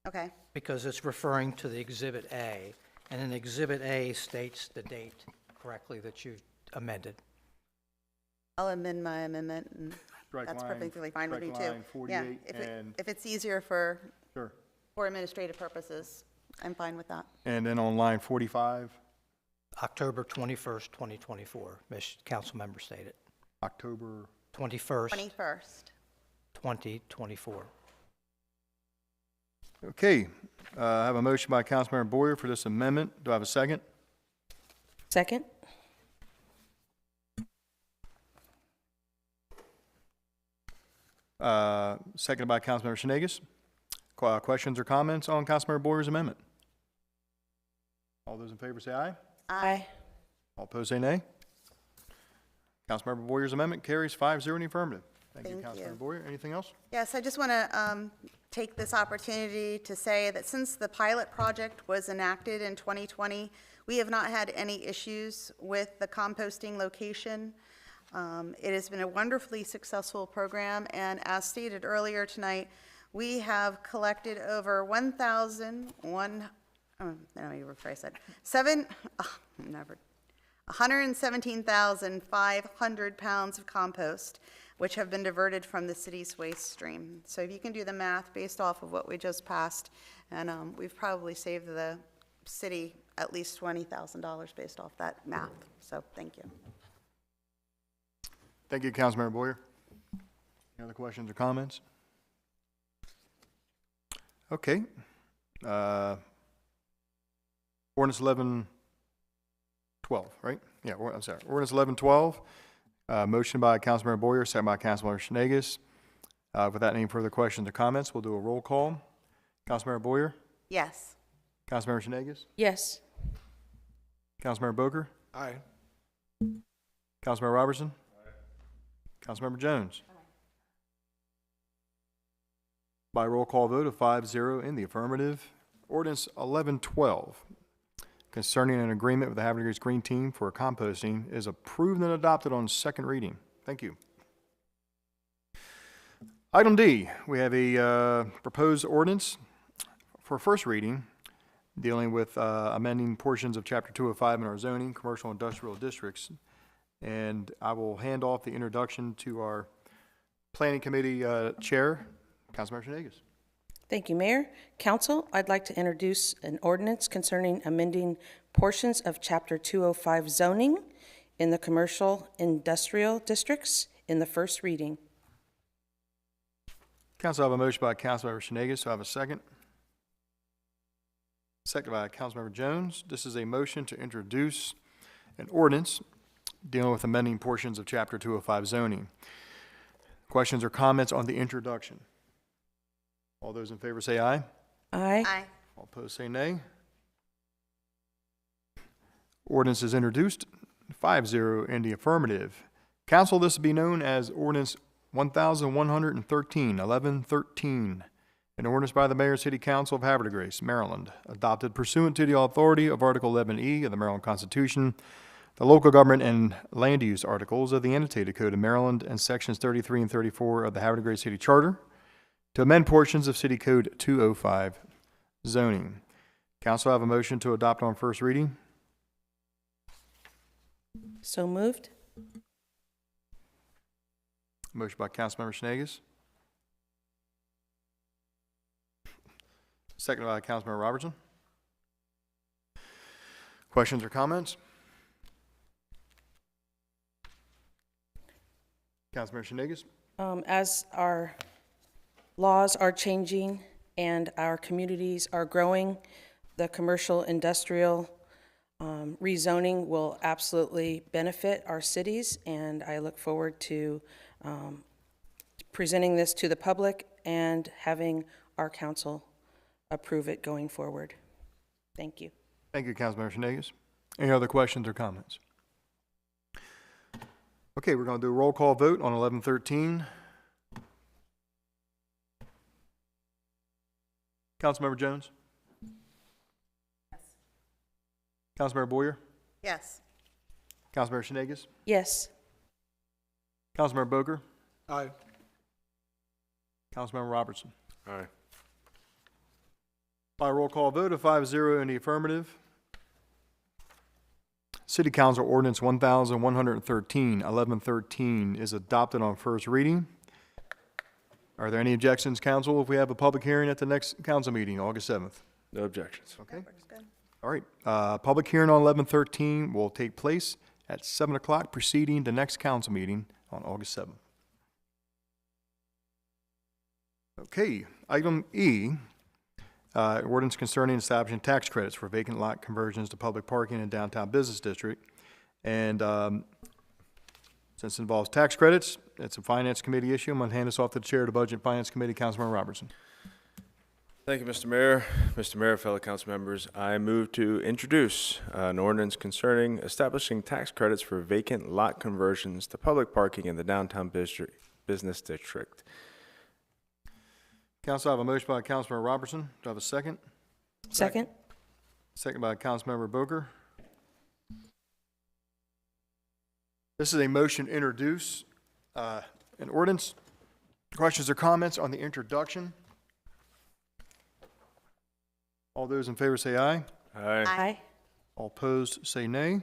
Okay, because it's referring to the Exhibit A, and then Exhibit A states the date correctly that you've amended. I'll amend my amendment, and Strike that's line- perfectly fine with me strike too. line Yeah, 48 and- if it's easier for Sure. administrative purposes, I'm fine with that. And then on line 45, October 21st, 2024, council member stated. October 21st, 21st. 2024. Okay, I have a motion by Councilmember Boyer for this amendment. Do I have a second? Second? Seconded by Councilmember Shenegis. Questions or comments on Councilmember Boyer's amendment? All those in favor say aye. Aye. All opposed say nay. Councilmember Boyer's amendment carries 5-0 in the affirmative. Thank you, Thank you. Councilmember Boyer. Anything else? Yes, I just want to take this opportunity to say that since the pilot project was enacted in 2020, we have not had any issues with the composting location. It has been a wonderfully successful program, and as stated earlier tonight, we have collected over 117,500 pounds of compost, which have been diverted from the city's waste stream. So if you can do the math based off of what we just passed, and we've probably saved the city at least $20,000 based off that math. So thank you. Thank you, Councilmember Boyer. Any other questions or comments? Okay. Ordinance 1112, right? Yeah, I'm sorry. Ordinance 1112. Motion by Councilmember Boyer, second by Councilmember Shenegis. Without any further questions or comments, we'll do a roll call. Councilmember Boyer, Yes. Councilmember Shenegis, Yes. Councilmember Boker, Aye. Councilmember Robertson, Councilmember Jones. By roll call vote of 5-0 in the affirmative, ordinance 1112 concerning an agreement with the Havre Green Team for composting is approved and adopted on second reading. Thank you. Item D, we have a proposed ordinance for first reading dealing with amending portions of Chapter 205 in our zoning, commercial industrial districts. And I will hand off the introduction to our Planning Committee Chair, Councilmember Shenegis. Thank you, Mayor. Council, I'd like to introduce an ordinance concerning amending portions of Chapter 205 zoning in the commercial industrial districts in the first reading. Council, I have a motion by Councilmember Shenegis. Do I have a second? Second by Councilmember Jones. This is a motion to introduce an ordinance dealing with amending portions of Chapter 205 zoning. Questions or comments on the introduction? All those in favor say aye. Aye. Aye. All opposed say nay. Ordinance is introduced, 5-0 in the affirmative. Council, this will be known as Ordinance 1113, an ordinance by the Mayor and City Council of Havre de Grace, Maryland, adopted pursuant to the authority of Article 11E of the Maryland Constitution, the local government and land use articles of the annotated code of Maryland, and sections 33 and 34 of the Havre de Grace City Charter, to amend portions of City Code 205 zoning. Council, I have a motion to adopt on first reading. So moved. Motion by Councilmember Shenegis. Seconded by Councilmember Robertson. Questions or comments? Councilmember Shenegis. As our laws are changing and our communities are growing, the commercial industrial rezoning will absolutely benefit our cities, and I look forward to presenting this to the public and having our council approve it going forward. Thank you. Thank you, Councilmember Shenegis. Any other questions or comments? Okay, we're going to do a roll call vote on 1113. Councilmember Jones? Councilmember Boyer, Yes. Councilmember Shenegis, Yes. Councilmember Boger, Aye. Councilmember Robertson. Aye. By roll call vote of 5-0 in the affirmative, City Council Ordinance 1113, 1113 is adopted on first reading. Are there any objections, council, if we have a public hearing at the next council meeting, August 7th? No objections. Okay. All right. Public hearing on 1113 will take place at 7 o'clock, preceding the next council meeting on August 7th. Okay, item E, ordinance concerning establishing tax credits for vacant lot conversions to public parking in downtown business district. And since it involves tax credits, it's a finance committee issue. I'm going to hand this off to the chair of the Budget and Finance Committee, Councilmember Robertson. Thank you, Mr. Mayor. Mr. Mayor, fellow council members, I move to introduce an ordinance concerning establishing tax credits for vacant lot conversions to public parking in the downtown business district. Council, I have a motion by Councilmember Robertson. Do I have a second? Second? Second by Councilmember Boger. This is a motion to introduce an ordinance. Questions or comments on the introduction? All those in favor say aye. Aye. Aye. All opposed say nay.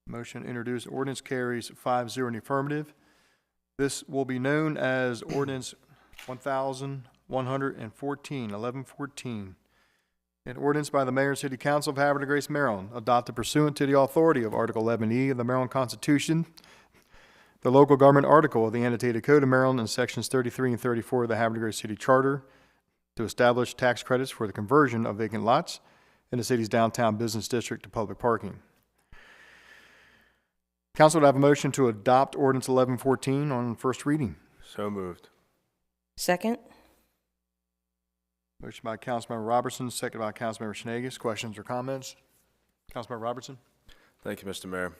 Motion to introduce ordinance carries 5-0 in the affirmative. This will be known as ordinance 1114, 1114. An ordinance by the Mayor and City Council of Havre de Grace, Maryland, adopted pursuant to the authority of Article 11E of the Maryland Constitution, the local government article of the annotated Code of Maryland, and sections 33 and 34 of the Havre de Grace City Charter, to establish tax credits for the conversion of vacant lots in the city's downtown business district to public parking. Council would have a motion to adopt ordinance 1114 on first reading. So moved. Second? Motion by Councilmember Robertson, second by Councilmember Shenegis. Questions or comments? Councilmember Robertson? Thank you, Mr. Mayor.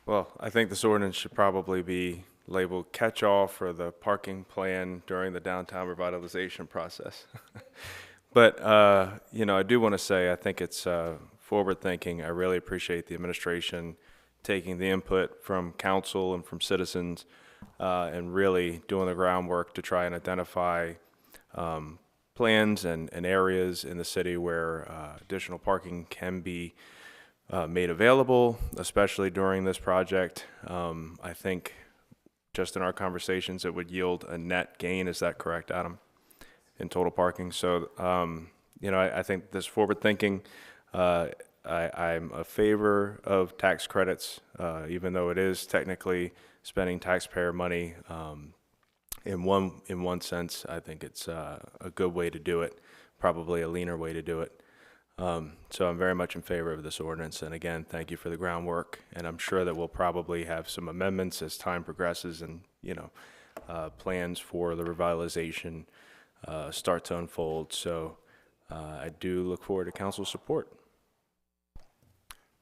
Well, I think this ordinance should probably be labeled catch-all for the parking plan during the downtown revitalization process. But, you know, I do want to say I think it's forward-thinking. I really appreciate the administration taking the input from council and from citizens and really doing the groundwork to try and identify plans and areas in the city where additional parking can be made available, especially during this project. I think just in our conversations, it would yield a net gain. Is that correct, Adam, in total parking? So, you know, I think this forward thinking, I'm a favor of tax credits, even though it is technically spending taxpayer money. In one sense, I think it's a good way to do it, probably a leaner way to do it. So I'm very much in favor of this ordinance. And again, thank you for the groundwork. And I'm sure that we'll probably have some amendments as time progresses and, you know, plans for the revitalization start to unfold. So I do look forward to council's support.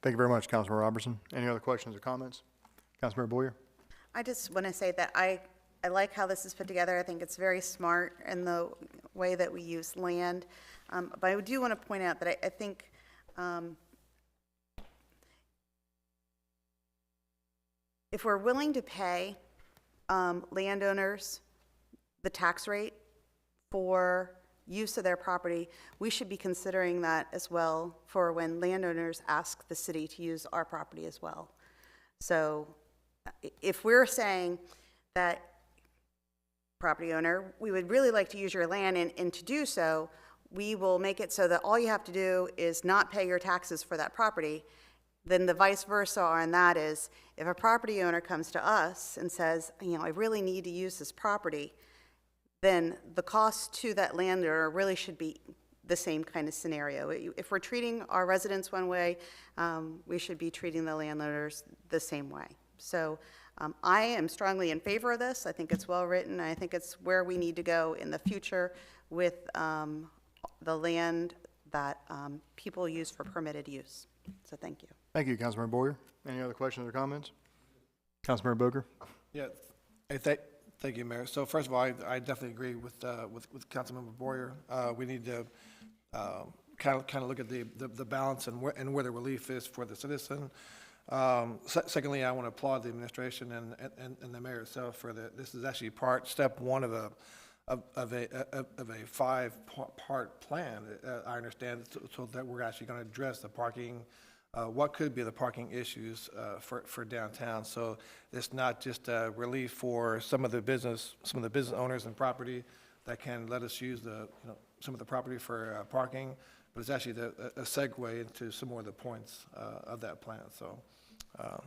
Thank you very much, Councilmember Robertson. Any other questions or comments? Councilmember Boyer? I just want to say that I like how this is put together. I think it's very smart in the way that we use land. But I do want to point out that I think if we're willing to pay landowners the tax rate for use of their property, we should be considering that as well for when landowners ask the city to use our property as well. So if we're saying that, property owner, we would really like to use your land, and to do so, we will make it so that all you have to do is not pay your taxes for that property. Then the vice versa on that is, if a property owner comes to us and says, you know, I really need to use this property, then the cost to that landowner really should be the same kind of scenario. If we're treating our residents one way, we should be treating the landowners the same way. So I am strongly in favor of this. I think it's well written. I think it's where we need to go in the future with the land that people use for permitted use. So thank you. Thank you, Councilmember Boyer. Any other questions or comments? Councilmember Boger? Yeah, hey, thank you, Mayor. So first of all, I definitely agree with Councilmember Boyer. We need to kind of look at the balance and where the relief is for the citizen. Secondly, I want to applaud the administration and the mayor itself for this is actually step one of a 5-part plan, I understand, so that we're actually going to address the parking, what could be the parking issues for downtown. So it's not just relief for some of the business owners and property that can let us use some of the property for parking, but it's actually a segue into some more of the points of that plan. So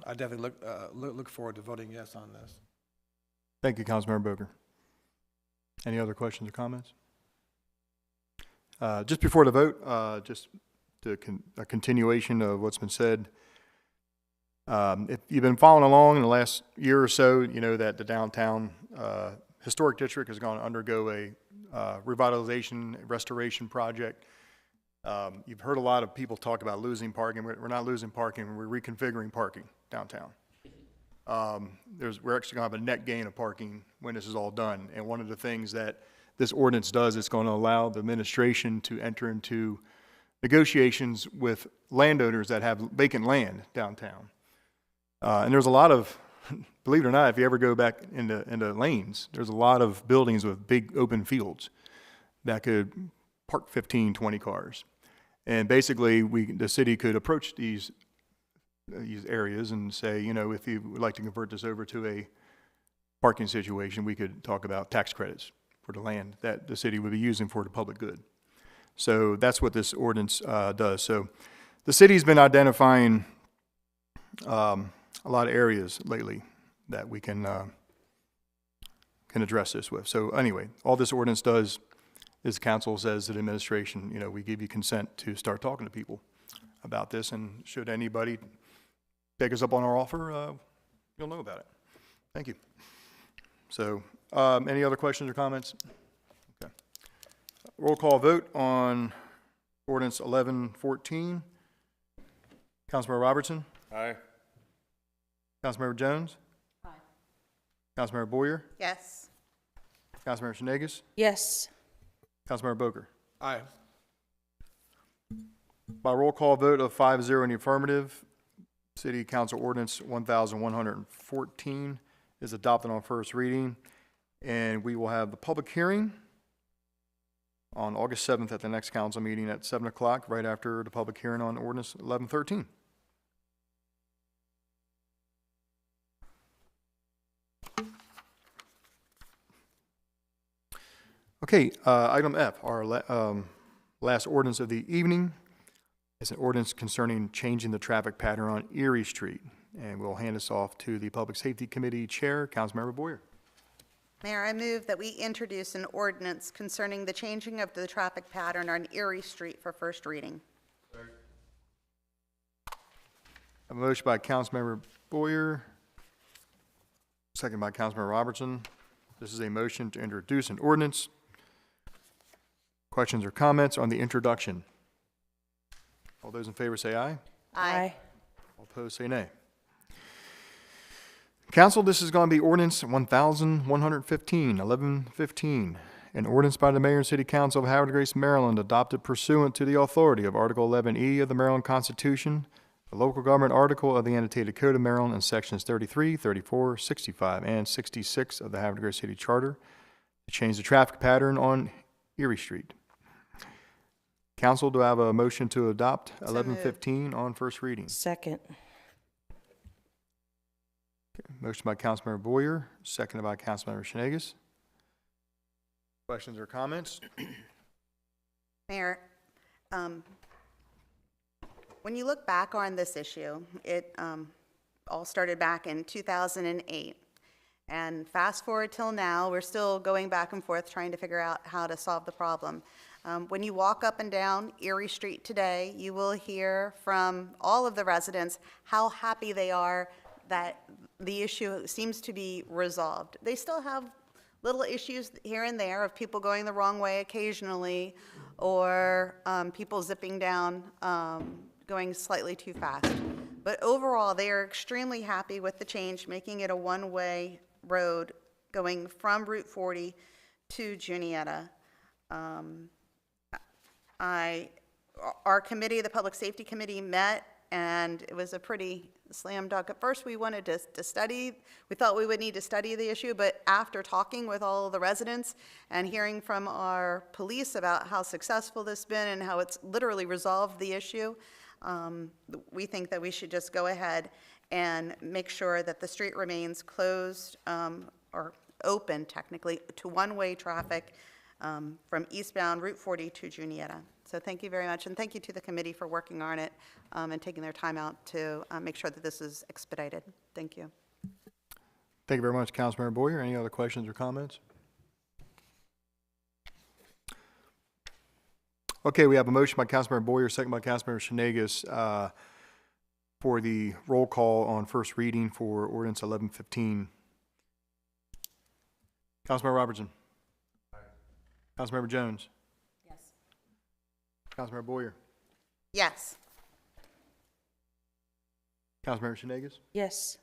I definitely look forward to voting yes on this. Thank you, Councilmember Boger. Any other questions or comments? Just before the vote, just a continuation of what's been said. If you've been following along in the last year or so, you know that the downtown historic district is going to undergo a revitalization, restoration project. You've heard a lot of people talk about losing parking. We're not losing parking, we're reconfiguring parking downtown. We're actually going to have a net gain of parking when this is all done. And one of the things that this ordinance does is going to allow the administration to enter into negotiations with landowners that have vacant land downtown. And there's a lot of, believe it or not, if you ever go back into lanes, there's a lot of buildings with big open fields that could park 15, 20 cars. And basically, the city could approach these areas and say, you know, if you would like to convert this over to a parking situation, we could talk about tax credits for the land that the city would be using for the public good. So that's what this ordinance does. So the city's been identifying a lot of areas lately that we can address this with. So anyway, all this ordinance does is council says to the administration, you know, we give you consent to start talking to people about this, and should anybody take us up on our offer, you'll know about it. Thank you. So, any other questions or comments? Okay. Roll call vote on ordinance 1114. Councilmember Robertson? Aye. Councilmember Jones? Aye. Councilmember Boyer? Yes. Councilmember Shenegis? Yes. Councilmember Boger? Aye. By roll call vote of 5-0 in the affirmative, City Council Ordinance 1114 is adopted on first reading, and we will have the public hearing on August 7th at the next council meeting at 7 o'clock, right after the public hearing on Ordinance 1113. Okay, item F, our last ordinance of the evening is an ordinance concerning changing the traffic pattern on Erie Street. And we'll hand this off to the Public Safety Committee Chair, Councilmember Boyer. Mayor, I move that we introduce an ordinance concerning the changing of the traffic pattern on Erie Street for first reading. A motion by Councilmember Boyer, second by Councilmember Robertson. This is a motion to introduce an ordinance. Questions or comments on the introduction? All those in favor say aye. Aye. All opposed say nay. Council, this is going to be ordinance 1115, an ordinance by the Mayor and City Council of Havre, Grace, Maryland, adopted pursuant to the authority of Article 11E of the Maryland Constitution, the local government article of the annotated Code of Maryland, and sections 33, 34, 65, and 66 of the Havre, Grace City Charter to change the traffic pattern on Erie Street. Council, do I have a motion to adopt 1115 on first reading? Second. Motion by Councilmember Boyer, seconded by Councilmember Shenegis. Questions or comments? Mayor, when you look back on this issue, it all started back in 2008. And fast forward till now, we're still going back and forth trying to figure out how to solve the problem. When you walk up and down Erie Street today, you will hear from all of the residents how happy they are that the issue seems to be resolved. They still have little issues here and there of people going the wrong way occasionally, or people zipping down, going slightly too fast. But overall, they are extremely happy with the change, making it a one-way road going from Route 40 to Juniata. I our committee, the Public Safety Committee, met, and it was a pretty slam dunk. At first, we wanted to study, we thought we would need to study the issue, but after talking with all of the residents and hearing from our police about how successful this has been and how it's literally resolved the issue, we think that we should just go ahead and make sure that the street remains closed, or open technically, to one-way traffic from eastbound Route 40 to Juniata. So thank you very much, and thank you to the committee for working on it and taking their time out to make sure that this is expedited. Thank you. Thank you very much, Councilmember Boyer. Any other questions or comments? Okay, we have a motion by Councilmember Boyer, second by Councilmember Shanegas for the roll call on first reading for ordinance 1115. Councilmember Robertson. Councilmember Jones. Yes. Councilmember Boyer. Yes. Councilmember Shanegas. Yes.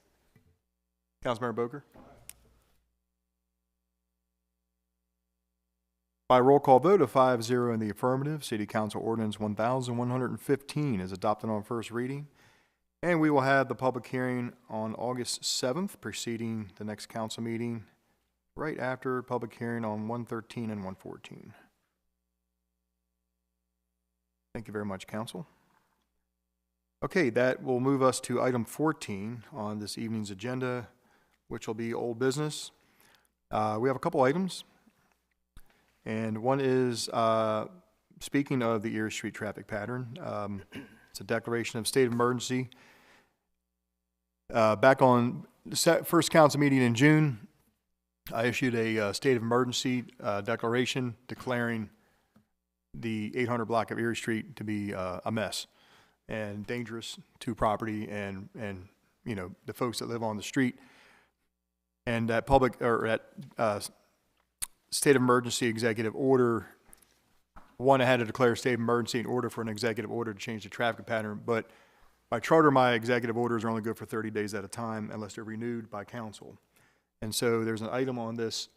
Councilmember Boker. By roll call vote of 5-0 in the affirmative, City Council Ordinance 1115 is adopted on first reading. And we will have the public hearing on August 7th, preceding the next council meeting, right after public hearing on 113 and 114. Thank you very much, Council. Okay, that will move us to item 14 on this evening's agenda, which will be old business. We have a couple items, and one is, speaking of the Erie Street traffic pattern, it's a declaration of state of emergency. Back on the first council meeting in June, I issued a state of emergency declaration declaring the 800 block of Erie Street to be a mess and dangerous to property and you know, the folks that live on the street. And that state of emergency executive order, one, I had to declare a state of emergency in order for an executive order to change the traffic pattern, but by charter, my executive orders are only good for 30 days at a time unless they're renewed by council. And so there's an item on this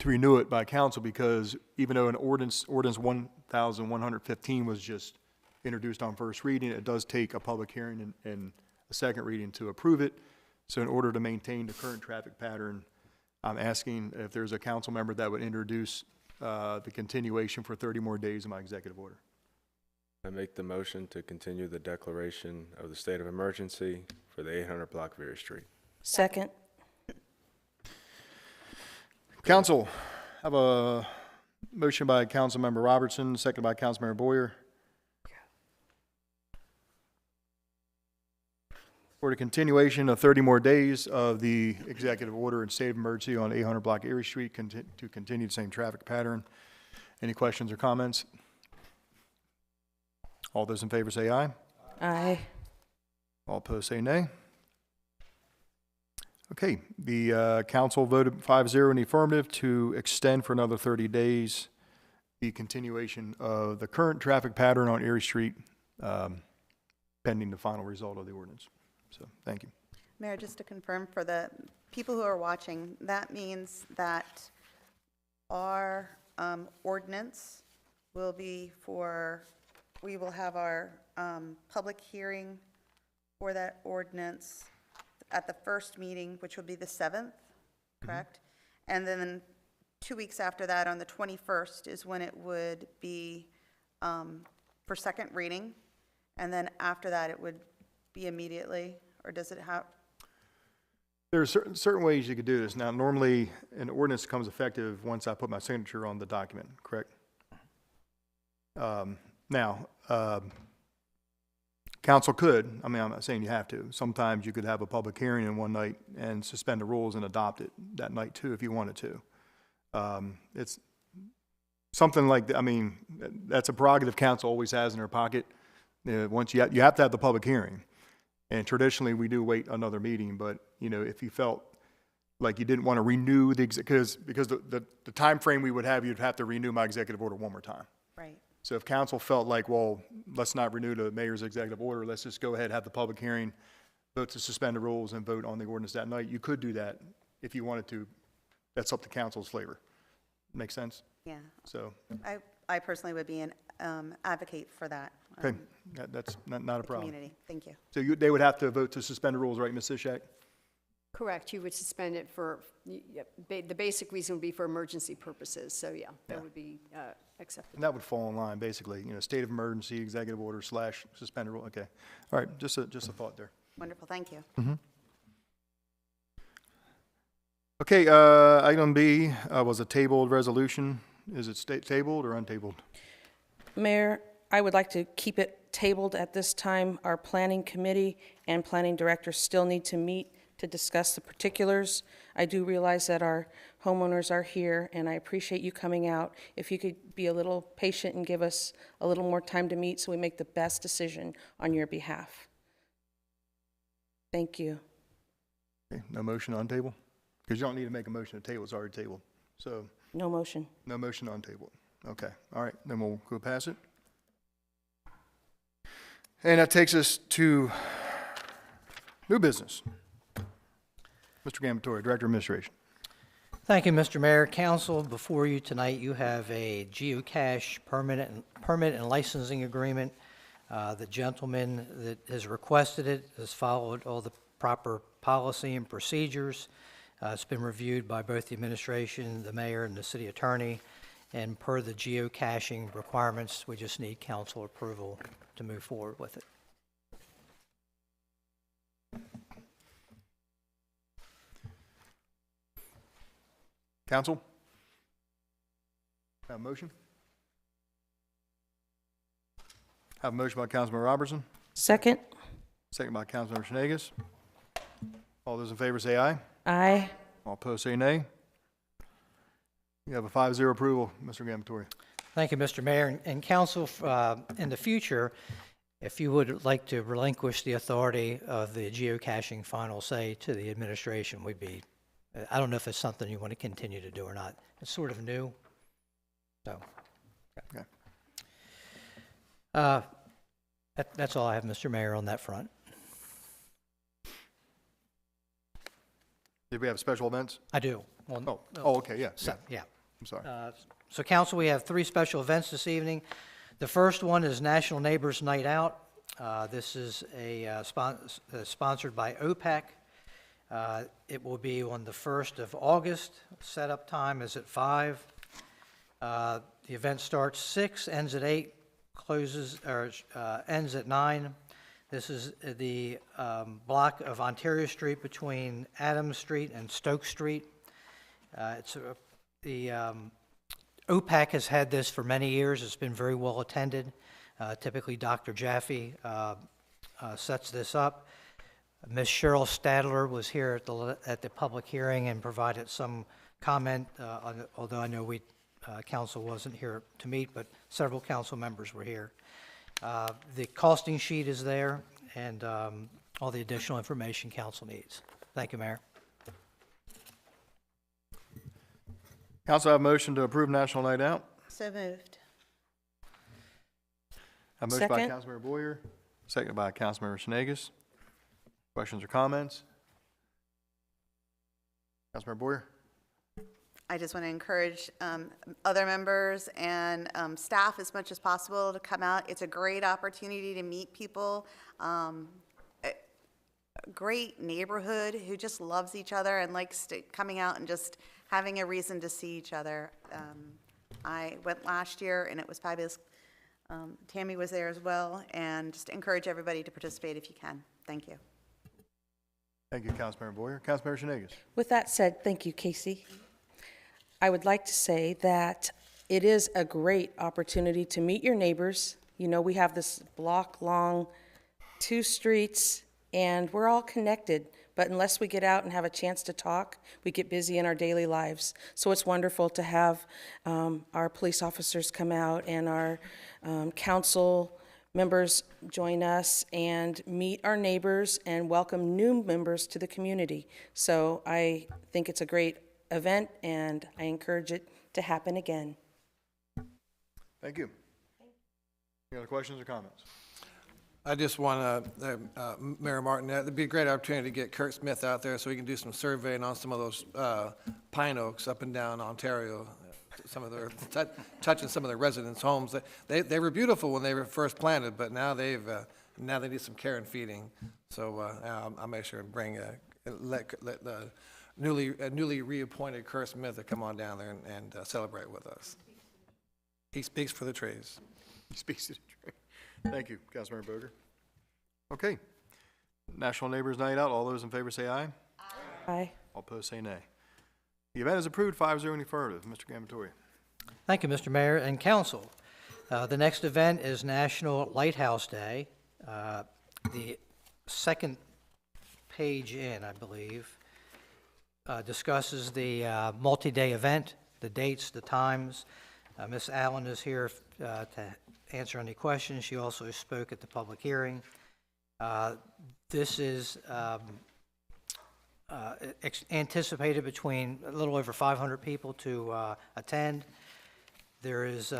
to renew it by council, because even though an ordinance 1115 was just introduced on first reading, it does take a public hearing and a second reading to approve it. So in order to maintain the current traffic pattern, I'm asking if there's a council member that would introduce the continuation for 30 more days of my executive order. I make the motion to continue the declaration of the state of emergency for the 800 block of Erie Street. Second. Council, I have a motion by Councilmember Robertson, second by Councilmember Boyer. For the continuation of 30 more days of the executive order and state of emergency on 800 block Erie Street to continue the same traffic pattern. Any questions or comments? All those in favor say aye. Aye. All opposed say nay. Okay, the council voted 5-0 in the affirmative to extend for another 30 days the continuation of the current traffic pattern on Erie Street, pending the final result of the ordinance. So, thank you. Mayor, just to confirm for the people who are watching, that means that our ordinance will be we will have our public hearing for that ordinance at the first meeting, which will be the 7th, correct? And then 2 weeks after that, on the 21st, is when it would be for second reading. And then after that, it would be immediately, or does it have? There are certain ways you could do this. Now, normally, an ordinance becomes effective once I put my signature on the document, correct? Council could, I mean, I'm not saying you have to. Sometimes you could have a public hearing in one night and suspend the rules and adopt it that night too, if you wanted to. It's something like that. I mean, that's a prerogative council always has in their pocket. Once you have to have the public hearing. And traditionally, we do wait another meeting, but, you know, if you felt like you didn't want to renew because the time frame we would have, you'd have to renew my executive order one more time. Right. So if council felt like, well, let's not renew the mayor's executive order, let's just go ahead, have the public hearing, vote to suspend the rules and vote on the ordinance that night, you could do that if you wanted to. That's up to council's flavor. Make sense? Yeah. So I personally would be an advocate for that. Okay, that's not a the problem. community. Thank you. So they would have to vote to suspend the rules, right, Ms. Ishak? Correct, you would suspend it for, the basic reason would be for emergency purposes, so yeah, Yeah. that would be acceptable. And that would fall in line, basically, state of emergency, executive order / suspended rule, okay. All right, just a thought there. Wonderful, thank you. Okay, item B was a tabled resolution. Is it tabled or untabled? Mayor, I would like to keep it tabled at this time. Our planning committee and planning director still need to meet to discuss the particulars. I do realize that our homeowners are here, and I appreciate you coming out. If you could be a little patient and give us a little more time to meet so we make the best decision on your behalf. Thank you. Okay, no motion on table? Because you don't need to make a motion to table, it's already tabled. So, No motion. no motion on table. Okay, all right, then we'll go past it. And that takes us to new business. Mr. Gamatori, Director of Administration. Thank you, Mr. Mayor. Council, before you tonight, you have a geocache permit and licensing agreement. The gentleman that has requested it has followed all the proper policy and procedures. It's been reviewed by both the administration, the mayor, and the city attorney. And per the geocaching requirements, we just need council approval to move forward with it. Council? Have a motion? Have a motion by Councilman Robertson, Second? second by Councilmember Shenegis. All those in favor say aye. Aye. All opposed say nay. You have a 5-0 approval, Mr. Gamatori. Thank you, Mr. Mayor. And council, in the future, if you would like to relinquish the authority of the geocaching final say to the administration, we'd be, I don't know if it's something you want to continue to do or not. It's sort of new, so. Okay. That's all I have, Mr. Mayor, on that front. Did we have special events? I do. Well, Okay, yeah. Yeah. I'm sorry. So council, we have 3 special events this evening. The first one is National Neighbors Night Out. This is sponsored by OPEC. It will be on the 1st of August. Setup time is at 5. The event starts 6, ends at 8, ends at 9. This is the block of Ontario Street between Adams Street and Stoke Street. OPAC has had this for many years. It's been very well attended. Typically, Dr. Jaffe sets this up. Ms. Cheryl Stadler was here at the public hearing and provided some comment, although I know council wasn't here to meet, but several council members were here. The costing sheet is there, and all the additional information council needs. Thank you, Mayor. Council have a motion to approve National Night Out. So moved. Have a motion by Second. Councilmember Boyer, seconded by Councilmember Shenegis. Questions or comments? Councilmember Boyer? I just want to encourage other members and staff as much as possible to come out. It's a great opportunity to meet people. A great neighborhood who just loves each other and likes coming out and just having a reason to see each other. I went last year and it was fabulous. Tammy was there as well, and just encourage everybody to participate if you can. Thank you. Thank you, Councilmember Boyer. Councilmember Shenegis? With that said, thank you, Casey. I would like to say that it is a great opportunity to meet your neighbors. You know, we have this block-long 2 streets, and we're all connected. But unless we get out and have a chance to talk, we get busy in our daily lives. So it's wonderful to have our police officers come out and our council members join us and meet our neighbors and welcome new members to the community. So I think it's a great event, and I encourage it to happen again. Thank you. Any other questions or comments? I just want to, Mayor Martin, it'd be a great opportunity to get Kurt Smith out there so we can do some surveying on some of those pine oaks up and down Ontario. some of their, touching some of their residents' homes. They were beautiful when they were first planted, but now now they need some care and feeding. So I'll make sure and bring, let the newly reappointed Kerr Smith to come on down there and celebrate with us. He speaks for the trees. He speaks to the tree. Thank you, Councilmember Boger. Okay. National Neighbors Night Out. All those in favor say aye. Aye. All opposed say nay. The event is approved 5-0 in the affirmative. Mr. Gambatoria. Thank you, Mr. Mayor and Council. The next event is National Lighthouse Day. The second page in, I believe, discusses the multi-day event, the dates, the times. Ms. Allen is here to answer any questions. She also spoke at the public hearing. This is anticipated between a little over 500 people to attend. There is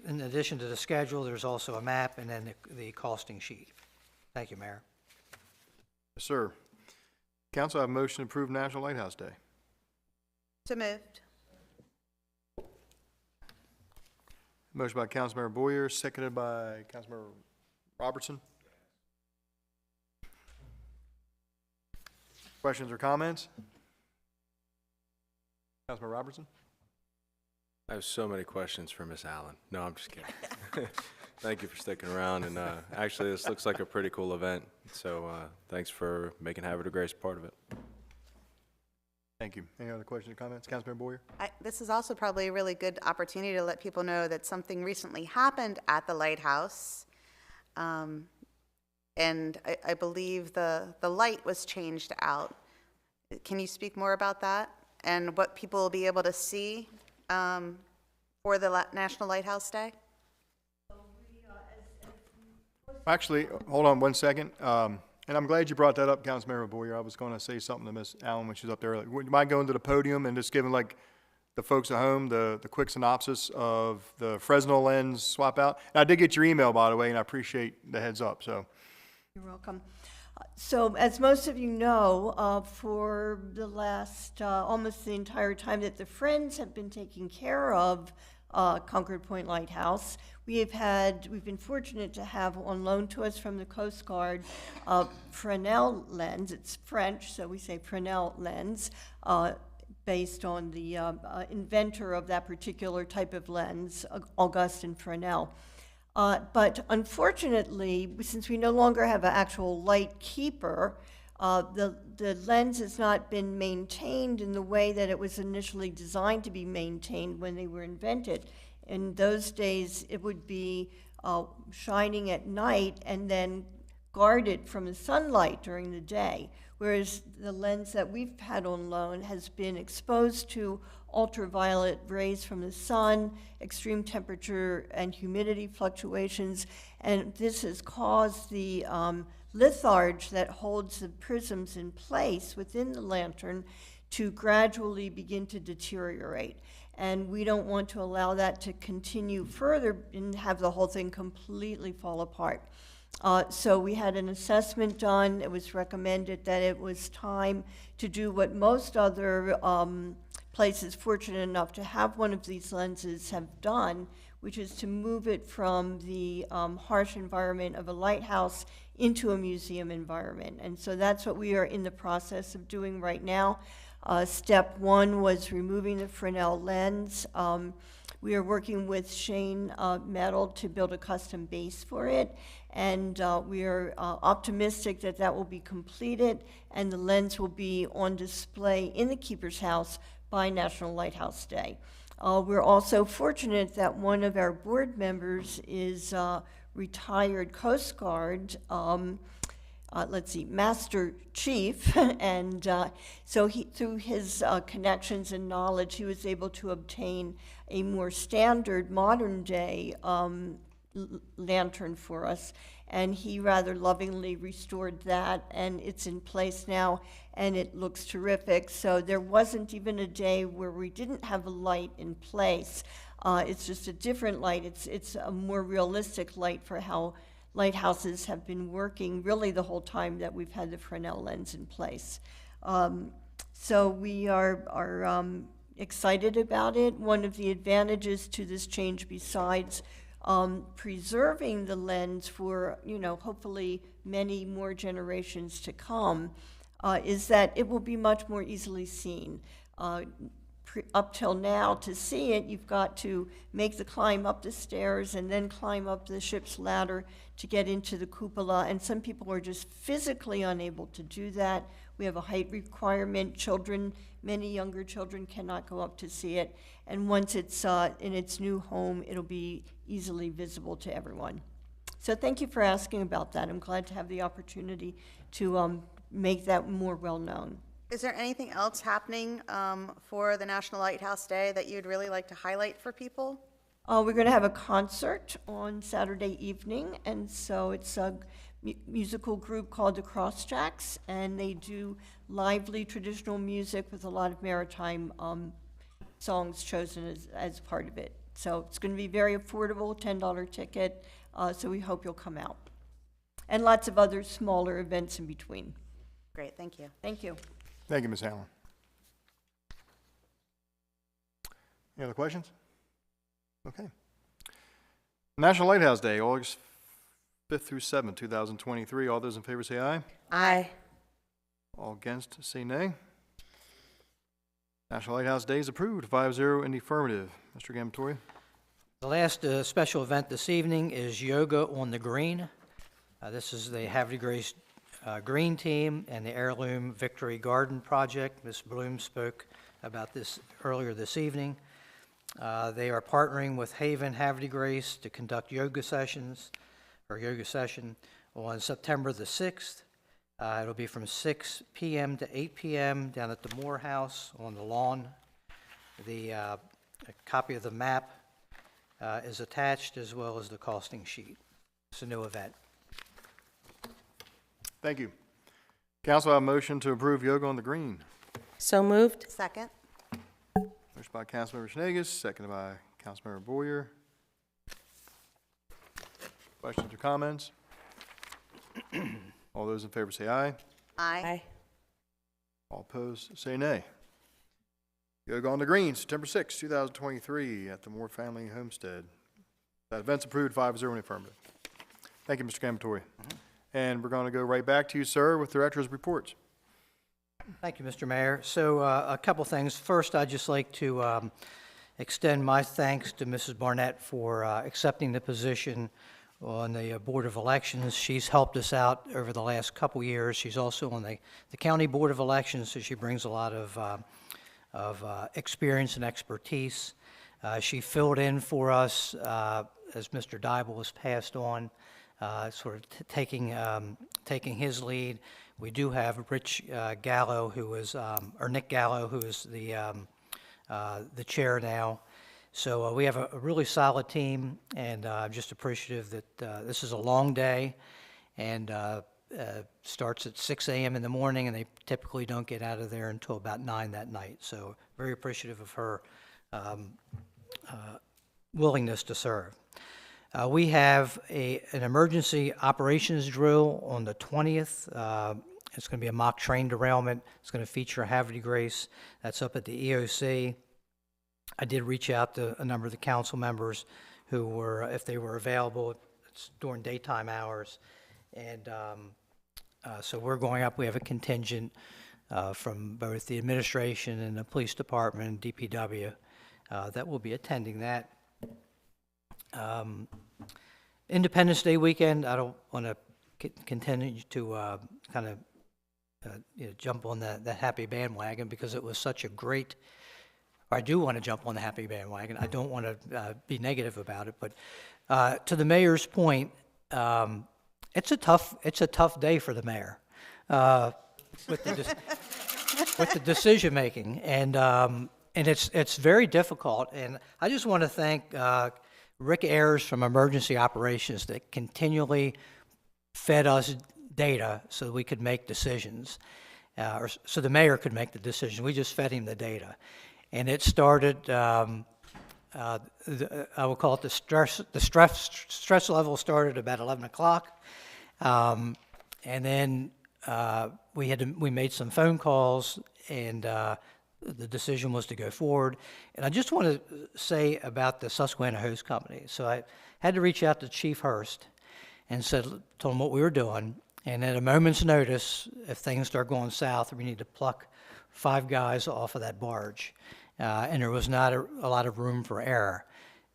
in addition to the schedule, there's also a map and then the costing sheet. Thank you, Mayor. Yes, sir. Council, I have a motion to approve National Lighthouse Day. So moved. Motion by Councilmember Boyer, seconded by Councilmember Robertson. Questions or comments? Councilmember Robertson? I have so many questions for Miss Allen. No, I'm just kidding. Thank you for sticking around. And actually, this looks like a pretty cool event. So thanks for making Havre de Grace part of it. Thank you. Any other questions or comments? Councilmember Boyer? This is also probably a really good opportunity to let people know that something recently happened at the lighthouse. And I believe the light was changed out. Can you speak more about that and what people will be able to see for the National Lighthouse Day? Actually, hold on one second. And I'm glad you brought that up, Councilmember Boyer. I was going to say something to Ms. Allen when she was up there earlier. Would you mind going to the podium and just giving like the folks at home the quick synopsis of the Fresnel lens swap out? And I did get your email, by the way, and I appreciate the heads up. So you're welcome. So as most of you know, for the last almost the entire time that the Friends have been taking care of Concord Point Lighthouse, we've been fortunate to have on loan to us from the Coast Guard Fresnel lens. It's French, so we say Fresnel lens, based on the inventor of that particular type of lens, Augustin Fresnel. But unfortunately, since we no longer have an actual light keeper, the lens has not been maintained in the way that it was initially designed to be maintained when they were invented. In those days, it would be shining at night and then guarded from the sunlight during the day, whereas the lens that we've had on loan has been exposed to ultraviolet rays from the sun, extreme temperature and humidity fluctuations, and this has caused the litharge that holds the prisms in place within the lantern to gradually begin to deteriorate. And we don't want to allow that to continue further and have the whole thing completely fall apart. So we had an assessment done. It was recommended that it was time to do what most other places fortunate enough to have one of these lenses have done, which is to move it from the harsh environment of a lighthouse into a museum environment. And so that's what we are in the process of doing right now. Step one was removing the Fresnel lens. We are working with Shane Metal to build a custom base for it, and we are optimistic that that will be completed and the lens will be on display in the Keeper's House by National Lighthouse Day. We're also fortunate that one of our board members is retired Coast Guard, Master Chief, and so through his connections and knowledge, he was able to obtain a more standard modern day lantern for us, and he rather lovingly restored that, and it's in place now, and it looks terrific. So there wasn't even a day where we didn't have a light in place. It's just a different light. It's a more realistic light for how lighthouses have been working really the whole time that we've had the Fresnel lens in place. So we are excited about it. One of the advantages to this change, besides preserving the lens for, hopefully many more generations to come, is that it will be much more easily seen. Up till now, to see it, you've got to make the climb up the stairs and then climb up the ship's ladder to get into the cupola, and some people are just physically unable to do that. We have a height requirement. Children, many younger children cannot go up to see it, and once it's in its new home, it'll be easily visible to everyone. So thank you for asking about that. I'm glad to have the opportunity to make that more well-known. Is there anything else happening for the National Lighthouse Day that you'd really like to highlight for people? We're going to have a concert on Saturday evening, and so it's a musical group called the Crossjacks, and they do lively traditional music with a lot of maritime songs chosen as part of it. So it's going to be very affordable, $10 ticket, so we hope you'll come out. And lots of other smaller events in between. Great, thank you. Thank you. Thank you, Ms. Allen. Any other questions? Okay. National Lighthouse Day, August 5th through 7th, 2023. All those in favor say aye. Aye. All against say nay. National Lighthouse Day is approved, 5-0 in the affirmative. Mr. Gamatori. The last special event this evening is Yoga on the Green. This is the Havre Grace Green Team and the Heirloom Victory Garden Project. Ms. Bloom spoke about this earlier this evening. They are partnering with Havre Grace to conduct yoga session on September the 6th. It'll be from 6 p.m. to 8 p.m. down at the Moore House on the lawn. A copy of the map is attached, as well as the costing sheet. It's a new event. Thank you. Council, I have a motion to approve Yoga on the Green. So moved. Second. Motion by Councilmember Schnegus, seconded by Councilmember Boyer. Questions or comments? All those in favor say aye. Aye. All opposed say nay. Yoga on the Green, September 6, 2023, at the Moore Family Homestead. That event's approved, 5-0 in the affirmative. Thank you, Mr. Gamatori. And we're going to go right back to you, sir, with director's reports. Thank you, Mr. Mayor. So a couple things. First, I'd just like to extend my thanks to Mrs. Barnett for accepting the position on the Board of Elections. She's helped us out over the last couple years. She's also on the County Board of Elections, so she brings a lot of experience and expertise. She filled in for us as Mr. Dybel has passed on, sort of taking his lead. We do have Rich Gallo, who is, or Nick Gallo, who is the chair now. So we have a really solid team, and I'm just appreciative that this is a long day, and starts at 6 a.m. in the morning, and they typically don't get out of there until about 9 that night. So very appreciative of her willingness to serve. We have an emergency operations drill on the 20th. It's going to be a mock train derailment. It's going to feature Havre Grace. That's up at the EOC. I did reach out to a number of the council members who were, if they were available, it's during daytime hours. And so we're going up. We have a contingent from both the administration and the police department and DPW that will be attending that. Independence Day weekend, I don't want to continue to kind of jump on the happy bandwagon because it was such a great, I do want to jump on the happy bandwagon. I don't want to be negative about it, but to the mayor's point, it's a tough day for the mayor with the decision making, and it's very difficult. And I just want to thank Rick Ayers from Emergency Operations that continually fed us data so that we could make decisions, or so the mayor could make the decision. We just fed him the data. And it started, I will call it the stress level started about 11 o'clock. And then we made some phone calls, and the decision was to go forward. And I just want to say about the Susquehanna Hose Company. So I had to reach out to Chief Hurst and told him what we were doing. And at a moment's notice, if things start going south, we need to pluck 5 guys off of that barge. And there was not a lot of room for error.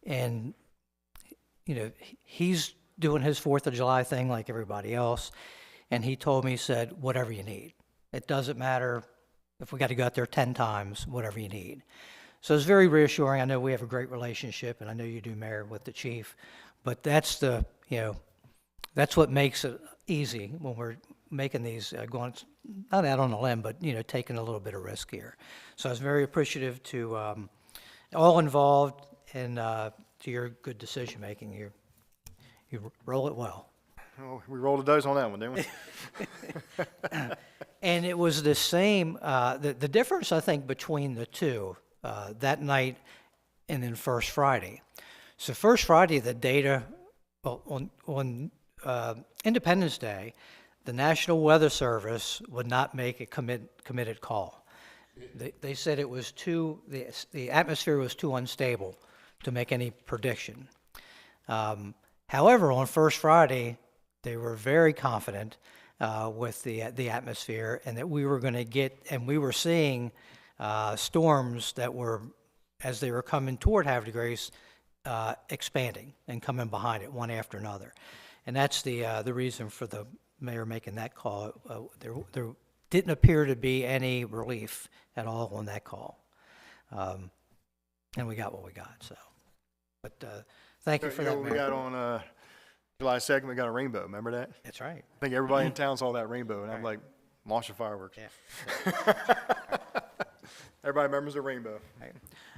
And, you know, he's doing his 4th of July thing like everybody else. And he told me, he said, whatever you need. It doesn't matter if we got to go out there 10 times, whatever you need. So it's very reassuring. I know we have a great relationship, and I know you do, Mayor, with the chief. But that's that's what makes it easy when we're making these, going, not out on a limb, but, you know, taking a little bit of risk here. So I was very appreciative to all involved and to your good decision-making. You roll it well. Oh, we rolled a dice on that one, didn't we? And it was the same, the difference, I think, between the two, that night and then First Friday. So First Friday, the data, well, on Independence Day, the National Weather Service would not make a committed call. They said it was the atmosphere was too unstable to make any prediction. However, on First Friday, they were very confident with the atmosphere, and that we were going to get, and we were seeing storms that were, as they were coming toward Havre de Grace, expanding and coming behind it one after another. And that's the reason for the mayor making that call. There didn't appear to be any relief at all on that call. And we got what we got, so. But thank you for that, What we Mayor. got on July 2nd, we got a rainbow. Remember that? That's right. I think everybody in town saw that rainbow, and I'm like, launch the fireworks. Yeah. Everybody remembers the rainbow.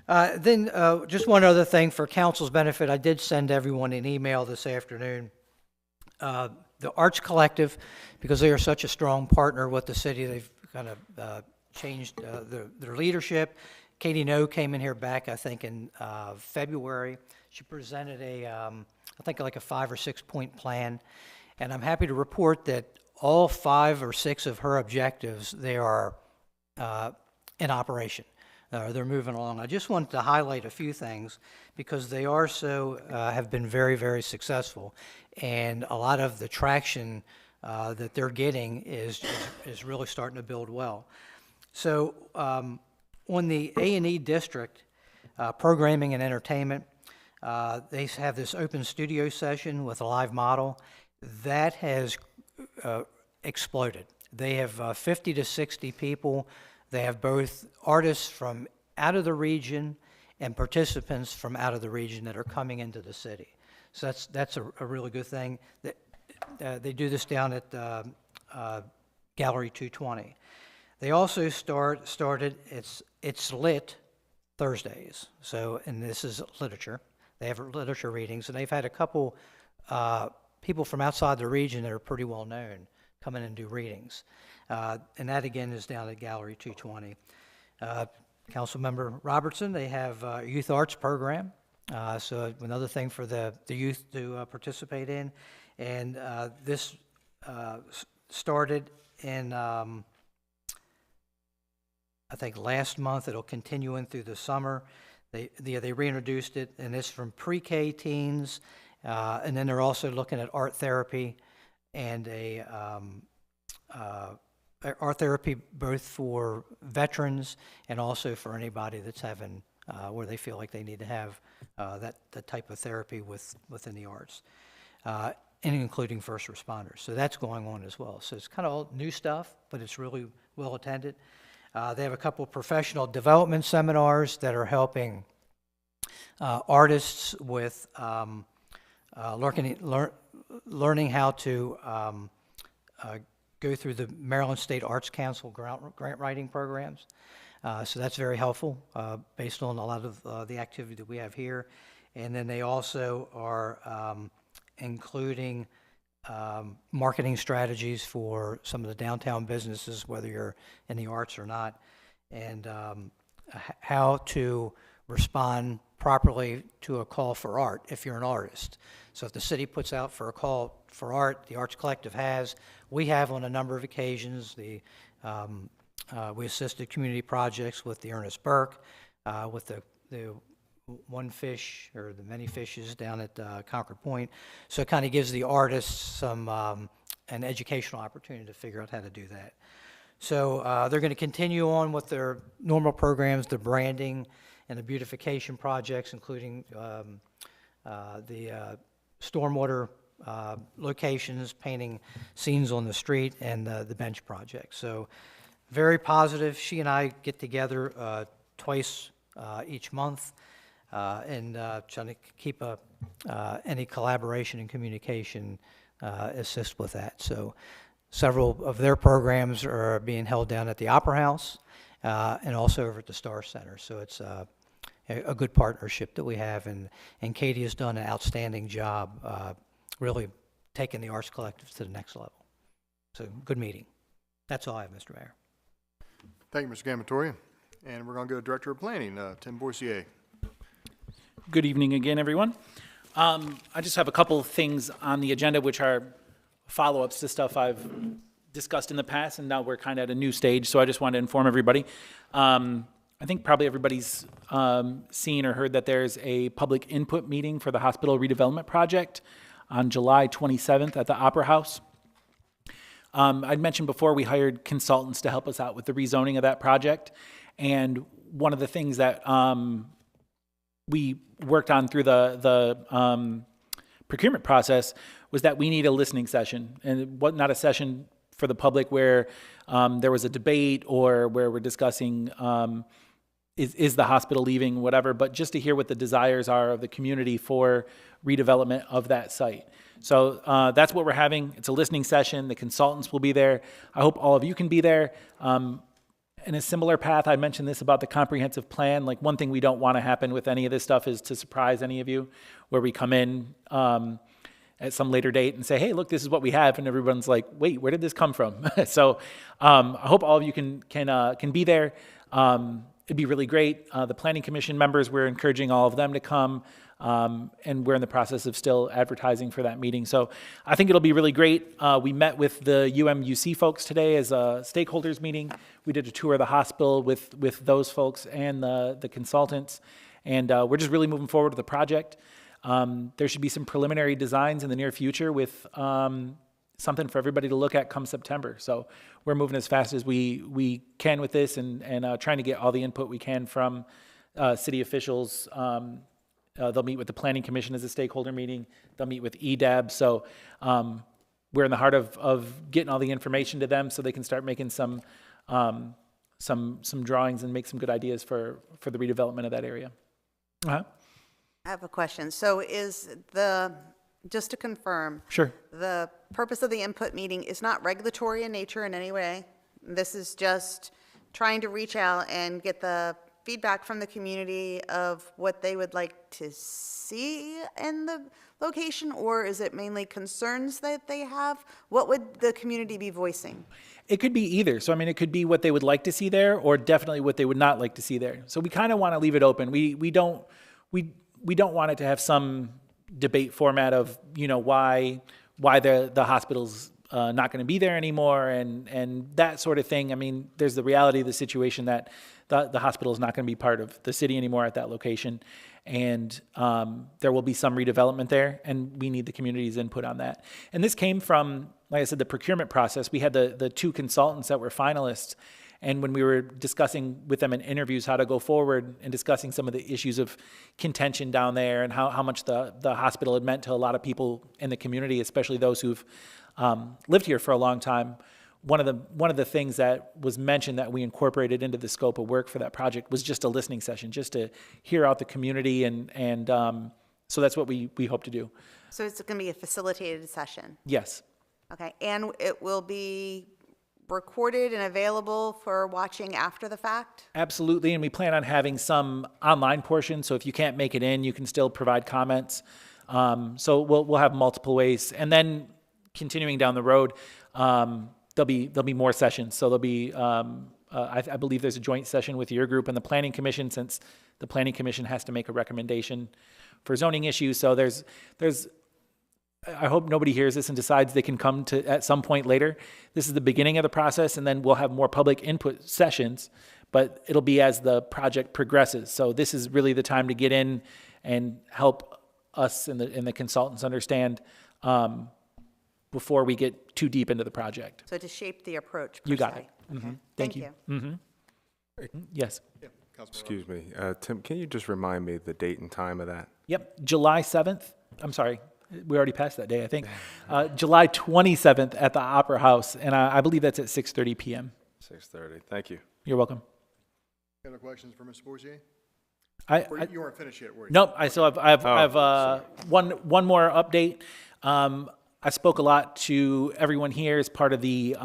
Then just one other thing for council's benefit, I did send everyone an email this afternoon. The Arts Collective, because they are such a strong partner with the city, they've kind of changed their leadership. Katie No came in here back, I think, in February. She presented I think like a 5 or 6 point plan, and I'm happy to report that all 5 or 6 of her objectives, they are in operation. They're moving along. I just wanted to highlight a few things because they are have been very, very successful, and a lot of the traction that they're getting is really starting to build well. So on the A&E district, programming and entertainment, they have this open studio session with a live model. That has exploded. They have 50 to 60 people. They have both artists from out of the region and participants from out of the region that are coming into the city. So that's a really good thing. They do this down at Gallery 220. They also started, it's lit Thursdays. So, and this is literature. They have literature readings, and they've had a couple people from outside the region that are pretty well known come in and do readings. And that, again, is down at Gallery 220. Councilmember Robertson, they have a youth arts program. So another thing for the youth to participate in. And this started in, I think, last month. It'll continue in through the summer. They reintroduced it, and it's from pre-K teens. And then they're also looking at art therapy and art therapy both for veterans and also for anybody that's having where they feel like they need to have that type of therapy within the arts, and including first responders. So that's going on as well. So it's kind of all new stuff, but it's really well attended. They have a couple of professional development seminars that are helping artists with learning how to go through the Maryland State Arts Council grant writing programs. So that's very helpful based on a lot of the activity that we have here. And then they also are including marketing strategies for some of the downtown businesses, whether you're in the arts or not, and how to respond properly to a call for art if you're an artist. So if the city puts out for a call for art, the Arts Collective has, we have on a number of occasions. We assisted community projects with the Ernest Burke, with the one fish or the many fishes down at Concord Point. So it kind of gives the artists some an educational opportunity to figure out how to do that. So they're going to continue on with their normal programs, the branding and the beautification projects, including the stormwater locations, painting scenes on the street, and the bench project. So very positive. She and I get together twice each month and trying to keep any collaboration and communication assist with that. So several of their programs are being held down at the Opera House and also over at the Star Center. So it's a good partnership that we have, and Katie has done an outstanding job really taking the Arts Collective to the next level. So good meeting. That's all I have, Mr. Mayor. Thank you, Mr. Gamatoria. And we're going to go to Director of Planning, Tim Boissier. Good evening again, everyone. I just have a couple of things on the agenda which are follow-ups to stuff I've discussed in the past, and now we're kind of at a new stage, so I just wanted to inform everybody. I think probably everybody's seen or heard that there's a public input meeting for the hospital redevelopment project on July 27th at the Opera House. I'd mentioned before we hired consultants to help us out with the rezoning of that project, and one of the things that we worked on through the procurement process was that we need a listening session, and not a session for the public where there was a debate or where we're discussing is the hospital leaving, whatever, but just to hear what the desires are of the community for redevelopment of that site. So that's what we're having. It's a listening session. The consultants will be there. I hope all of you can be there. In a similar path, I mentioned this about the comprehensive plan. Like, one thing we don't want to happen with any of this stuff is to surprise any of you, where we come in at some later date and say, hey, look, this is what we have, and everyone's like, wait, where did this come from? So I hope all of you can be there. It'd be really great. The Planning Commission members, we're encouraging all of them to come, and we're in the process of still advertising for that meeting. So I think it'll be really great. We met with the UMUC folks today as a stakeholders meeting. We did a tour of the hospital with those folks and the consultants, and we're just really moving forward with the project. There should be some preliminary designs in the near future with something for everybody to look at come September. So we're moving as fast as we can with this, and trying to get all the input we can from city officials. They'll meet with the Planning Commission as a stakeholder meeting. They'll meet with EDAB. So we're in the heart of getting all the information to them so they can start making some drawings and make some good ideas for the redevelopment of that area. Uh-huh. I have a question. So just to confirm. Sure. The purpose of the input meeting is not regulatory in nature in any way. This is just trying to reach out and get the feedback from the community of what they would like to see in the location, or is it mainly concerns that they have? What would the community be voicing? It could be either. So, I mean, it could be what they would like to see there, or definitely what they would not like to see there. So we kind of want to leave it open. We don't want it to have some debate format of, why the hospital's not going to be there anymore and that sort of thing. I mean, there's the reality of the situation that the hospital is not going to be part of the city anymore at that location, and there will be some redevelopment there, and we need the community's input on that. And this came from, like I said, the procurement process. We had the two consultants that were finalists, and when we were discussing with them in interviews how to go forward and discussing some of the issues of contention down there and how much the hospital had meant to a lot of people in the community, especially those who've lived here for a long time, one of the things that was mentioned that we incorporated into the scope of work for that project was just a listening session, just to hear out the community, and so that's what we hope to do. So it's going to be a facilitated session? Yes. Okay, and it will be recorded and available for watching after the fact? Absolutely, and we plan on having some online portion, so if you can't make it in, you can still provide comments. So we'll have multiple ways, and then continuing down the road, there'll be more sessions. So there'll be I believe there's a joint session with your group and the Planning Commission, since the Planning Commission has to make a recommendation for zoning issues. So there's I hope nobody hears this and decides they can come to at some point later. This is the beginning of the process, and then we'll have more public input sessions, but it'll be as the project progresses. So this is really the time to get in and help us and the consultants understand before we get too deep into the project. So to shape the approach, per You got se. it. Okay. Mhm. Thank you. Yes. Excuse me, Tim, can you just remind me the date and time of that? Yep, July 7th. I'm sorry, we already passed that day, I think. July 27th at the Opera House, and I believe that's at 6:30 p.m. 6:30, thank you. You're welcome. Any other questions for Mr. Boursier? You weren't finished yet, were you? Nope, I still have one more update. I spoke a lot to everyone here as part of the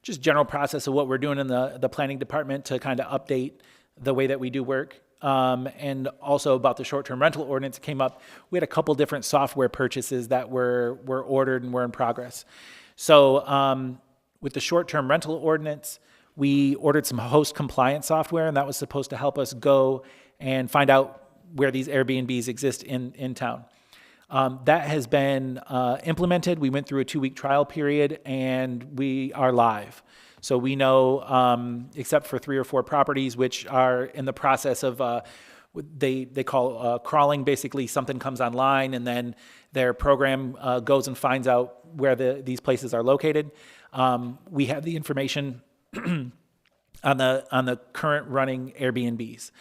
just general process of what we're doing in the planning department to kind of update the way that we do work. And also about the short-term rental ordinance came up. We had a couple different software purchases that were ordered and were in progress. So with the short-term rental ordinance, we ordered some host compliance software, and that was supposed to help us go and find out where these Airbnbs exist in town. That has been implemented. We went through a 2-week trial period, and we are live. So we know, except for 3 or 4 properties, which are in the process of, they call crawling. Basically, something comes online, and then their program goes and finds out where these places are located. We have the information on the current running Airbnbs.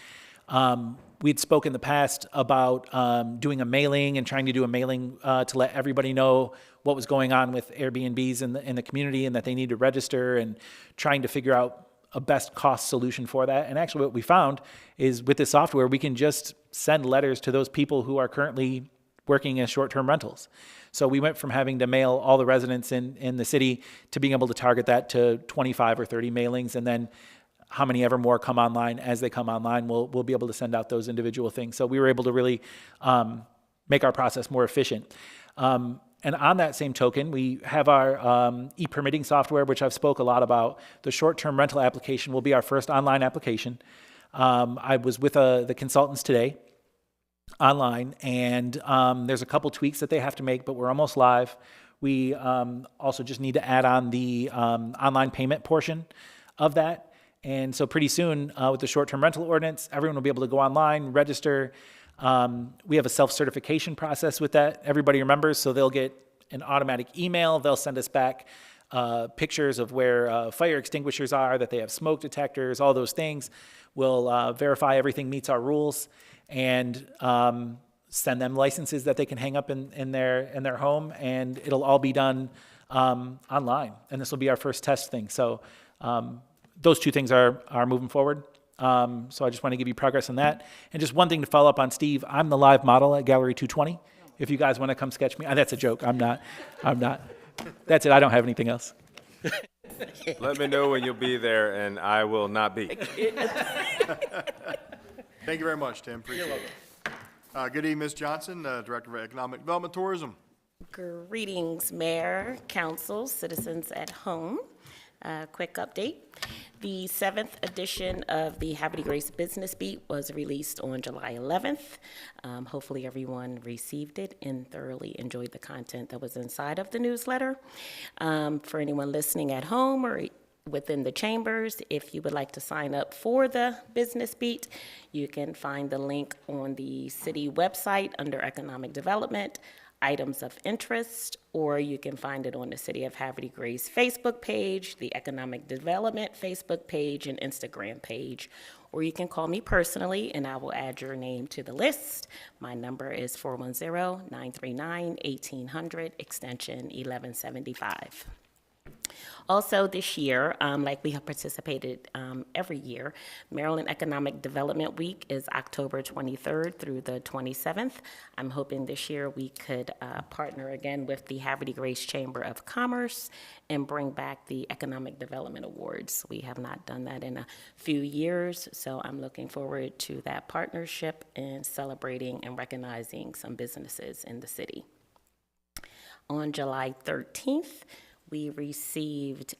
We'd spoken in the past about doing a mailing and trying to do a mailing to let everybody know what was going on with Airbnbs in the community and that they need to register, and trying to figure out a best cost solution for that. And actually what we found is with this software, we can just send letters to those people who are currently working as short-term rentals. So we went from having to mail all the residents in the city to being able to target that to 25 or 30 mailings, and then how many ever more come online. As they come online, we'll be able to send out those individual things. So we were able to really make our process more efficient. And on that same token, we have our e-permitting software, which I've spoke a lot about. The short-term rental application will be our first online application. I was with the consultants today online, and there's a couple tweaks that they have to make, but we're almost live. We also just need to add on the online payment portion of that. And so pretty soon, with the short-term rental ordinance, everyone will be able to go online, register. We have a self-certification process with that. Everybody remembers, so they'll get an automatic email. They'll send us back pictures of where fire extinguishers are, that they have smoke detectors, all those things. We'll verify everything meets our rules, and send them licenses that they can hang up in their home, and it'll all be done online. And this will be our first test thing. So those 2 things are moving forward. So I just want to give you progress on that. And just one thing to follow up on, Steve, I'm the live model at Gallery 220. If you guys want to come sketch me, that's a joke. I'm not. That's it. I don't have anything else. Let me know when you'll be there, and I will not be. Thank you very much, Tim. Appreciate it. Good evening, Ms. Johnson, Director of Economic Development Tourism. Greetings, Mayor, Council, citizens at home. Quick update. The 7th edition of the Havre Grace Business Beat was released on July 11th. Hopefully everyone received it and thoroughly enjoyed the content that was inside of the newsletter. For anyone listening at home or within the chambers, if you would like to sign up for the Business Beat, you can find the link on the city website under Economic Development, Items of Interest, or you can find it on the City of Havre de Grace Facebook page, the Economic Development Facebook page, and Instagram page. Or you can call me personally, and I will add your name to the list. My number is 410-939-1800, extension 1175. Also this year, like we have participated every year, Maryland Economic Development Week is October 23rd through the 27th. I'm hoping this year we could partner again with the Havre de Grace Chamber of Commerce and bring back the Economic Development Awards. We have not done that in a few years, so I'm looking forward to that partnership and celebrating and recognizing some businesses in the city. On July 13th, we received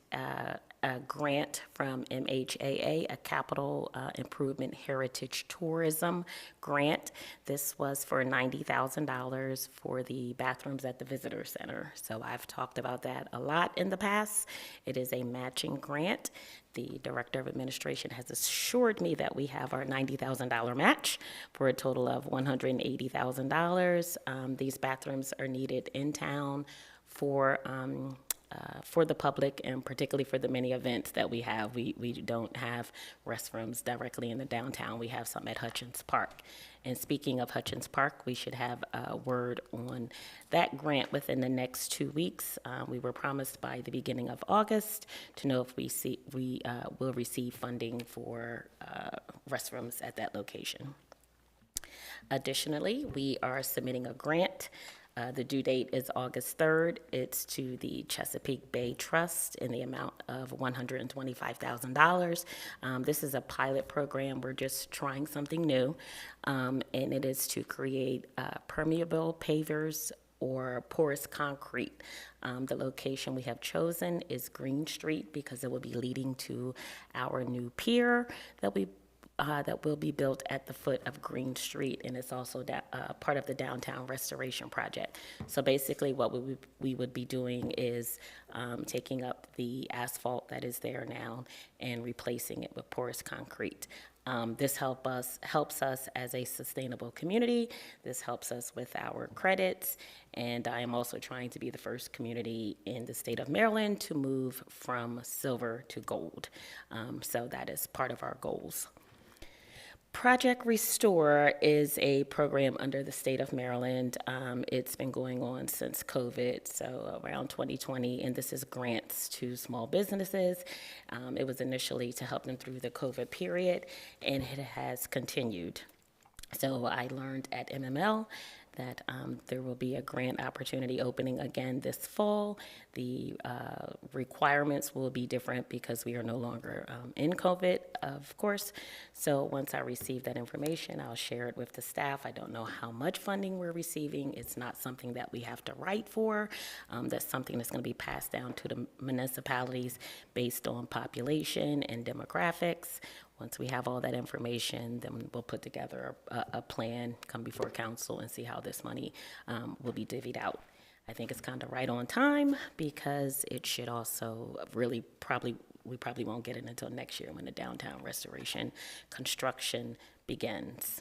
a grant from MHAA, a Capital Improvement Heritage Tourism grant. This was for $90,000 for the bathrooms at the Visitor Center. So I've talked about that a lot in the past. It is a matching grant. The Director of Administration has assured me that we have our $90,000 match for a total of $180,000. These bathrooms are needed in town for the public, and particularly for the many events that we have. We don't have restrooms directly in the downtown. We have some at Hutchins Park. And speaking of Hutchins Park, we should have a word on that grant within the next 2 weeks. We were promised by the beginning of August to know if we will receive funding for restrooms at that location. Additionally, we are submitting a grant. The due date is August 3rd. It's to the Chesapeake Bay Trust in the amount of $125,000. This is a pilot program. We're just trying something new, and it is to create permeable pavers or porous concrete. The location we have chosen is Green Street because it will be leading to our new pier that will be built at the foot of Green Street, and it's also part of the downtown restoration project. So basically what we would be doing is taking up the asphalt that is there now and replacing it with porous concrete. This helps us as a sustainable community. This helps us with our credits, and I am also trying to be the first community in the state of Maryland to move from silver to gold. So that is part of our goals. Project Restore is a program under the state of Maryland. It's been going on since COVID, so around 2020, and this is grants to small businesses. It was initially to help them through the COVID period, and it has continued. So I learned at MML that there will be a grant opportunity opening again this fall. The requirements will be different because we are no longer in COVID, of course. So once I receive that information, I'll share it with the staff. I don't know how much funding we're receiving. It's not something that we have to write for. That's something that's going to be passed down to the municipalities based on population and demographics. Once we have all that information, then we'll put together a plan, come before council, and see how this money will be divvied out. I think it's kind of right on time because it should also we probably won't get it until next year when the downtown restoration construction begins.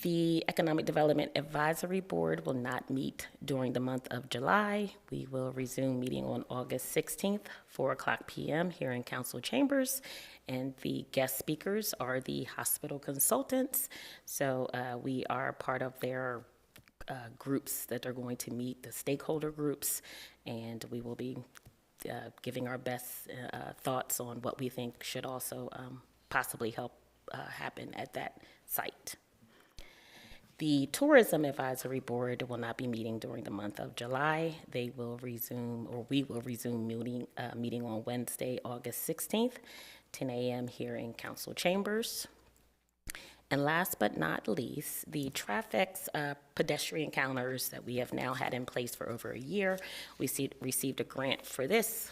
The Economic Development Advisory Board will not meet during the month of July. We will resume meeting on August 16th, 4:00 p.m. here in council chambers. And the guest speakers are the hospital consultants. So we are part of their groups that are going to meet, the stakeholder groups, and we will be giving our best thoughts on what we think should also possibly help happen at that site. The Tourism Advisory Board will not be meeting during the month of July. They will resume, or we will resume meeting on Wednesday, August 16th, 10 a.m. here in council chambers. And last but not least, the Traffic's pedestrian counters that we have now had in place for over a year. We received a grant for this.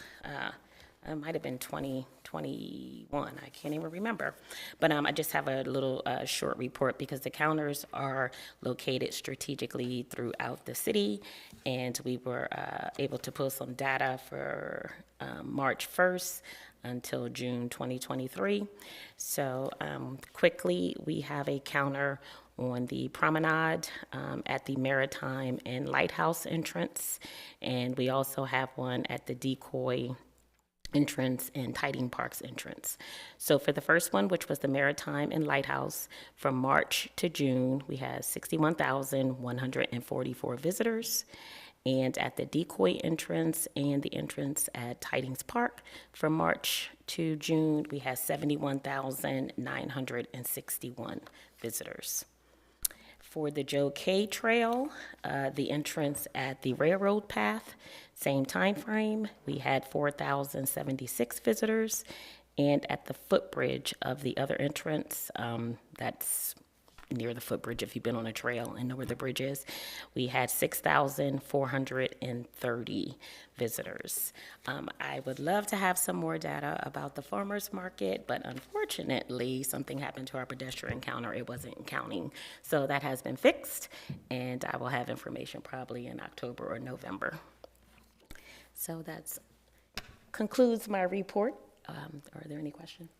It might have been 2021, I can't even remember. But I just have a little short report because the counters are located strategically throughout the city, and we were able to pull some data for March 1st until June 2023. So quickly, we have a counter on the promenade at the Maritime and Lighthouse entrance, and we also have one at the Decoy entrance and Tiding Parks entrance. So for the first one, which was the Maritime and Lighthouse, from March to June, we had 61,144 visitors. And at the Decoy entrance and the entrance at Tidings Park, from March to June, we had 71,961 visitors. For the Joe K Trail, the entrance at the railroad path, same time frame, we had 4,076 visitors. And at the footbridge of the other entrance, that's near the footbridge, if you've been on a trail and know where the bridge is. We had 6,430 visitors. I would love to have some more data about the farmers market, but unfortunately, something happened to our pedestrian counter. It wasn't counting. So that has been fixed, and I will have information probably in October or November. So that concludes my report. Are there any questions?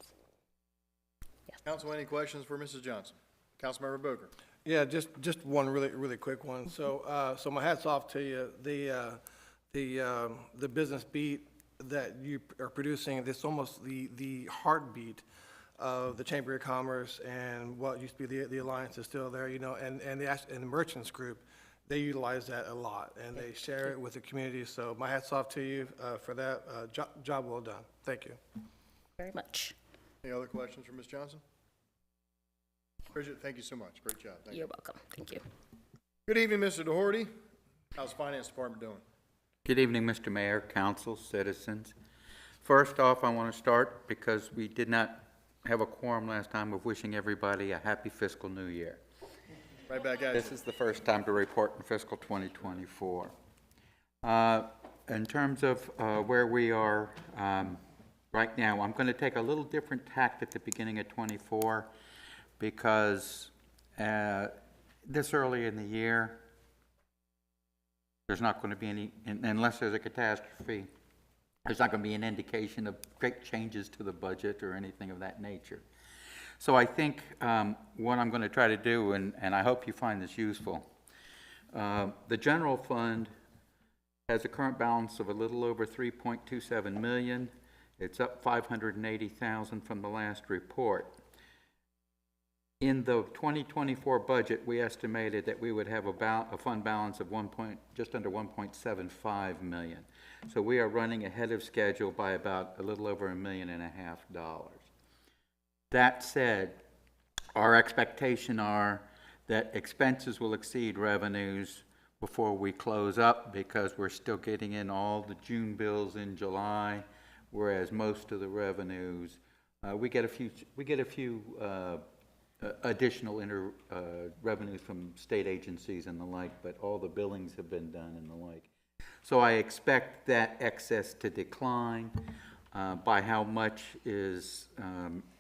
Council, any questions for Mrs. Johnson? Councilmember Booker. Yeah, just one really quick one. So, so my hat's off to you. The business beat that you are producing, it's almost the heartbeat of the Chamber of Commerce and what used to be the Alliance is still there, you know, and the Merchants Group, they utilize that a lot, and they share it with the community. So my hat's off to you for that. Job well done. Thank you. Very much. Any other questions for Ms. Johnson? Bridget, thank you so much. Great job. Thank You're welcome. Thank you. Good evening, Mr. Doherty. How's the Finance Department doing? Good evening, Mr. Mayor, council, citizens. First off, I want to start, because we did not have a quorum last time, of wishing everybody a happy fiscal new year. Right back at you. This is the first time to report in fiscal 2024. In terms of where we are right now, I'm going to take a little different tact at the beginning of 24, because this early in the year, there's not going to be any, unless there's a catastrophe, there's not going to be an indication of great changes to the budget or anything of that nature. So I think what I'm going to try to do, and I hope you find this useful, the general fund has a current balance of a little over $3.27 million. It's up $580,000 from the last report. In the 2024 budget, we estimated that we would have about a fund balance of just under $1.75 million. So we are running ahead of schedule by about a little over $1.5 million. That said, our expectation are that expenses will exceed revenues before we close up, because we're still getting in all the June bills in July, whereas most of the revenues, we get a few additional revenues from state agencies and the like, but all the billings have been done and the like. So I expect that excess to decline. By how much is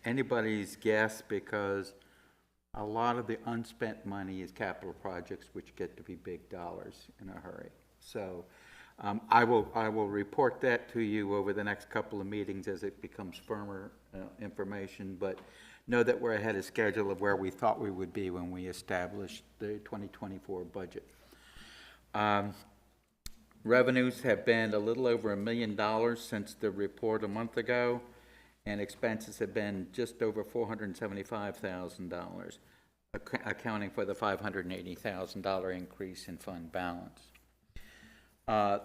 anybody's guess, because a lot of the unspent money is capital projects, which get to be big dollars in a hurry. So I will report that to you over the next couple of meetings as it becomes firmer information, but know that we're ahead of schedule of where we thought we would be when we established the 2024 budget. Revenues have been a little over $1 million since the report a month ago, and expenses have been just over $475,000, accounting for the $580,000 increase in fund balance.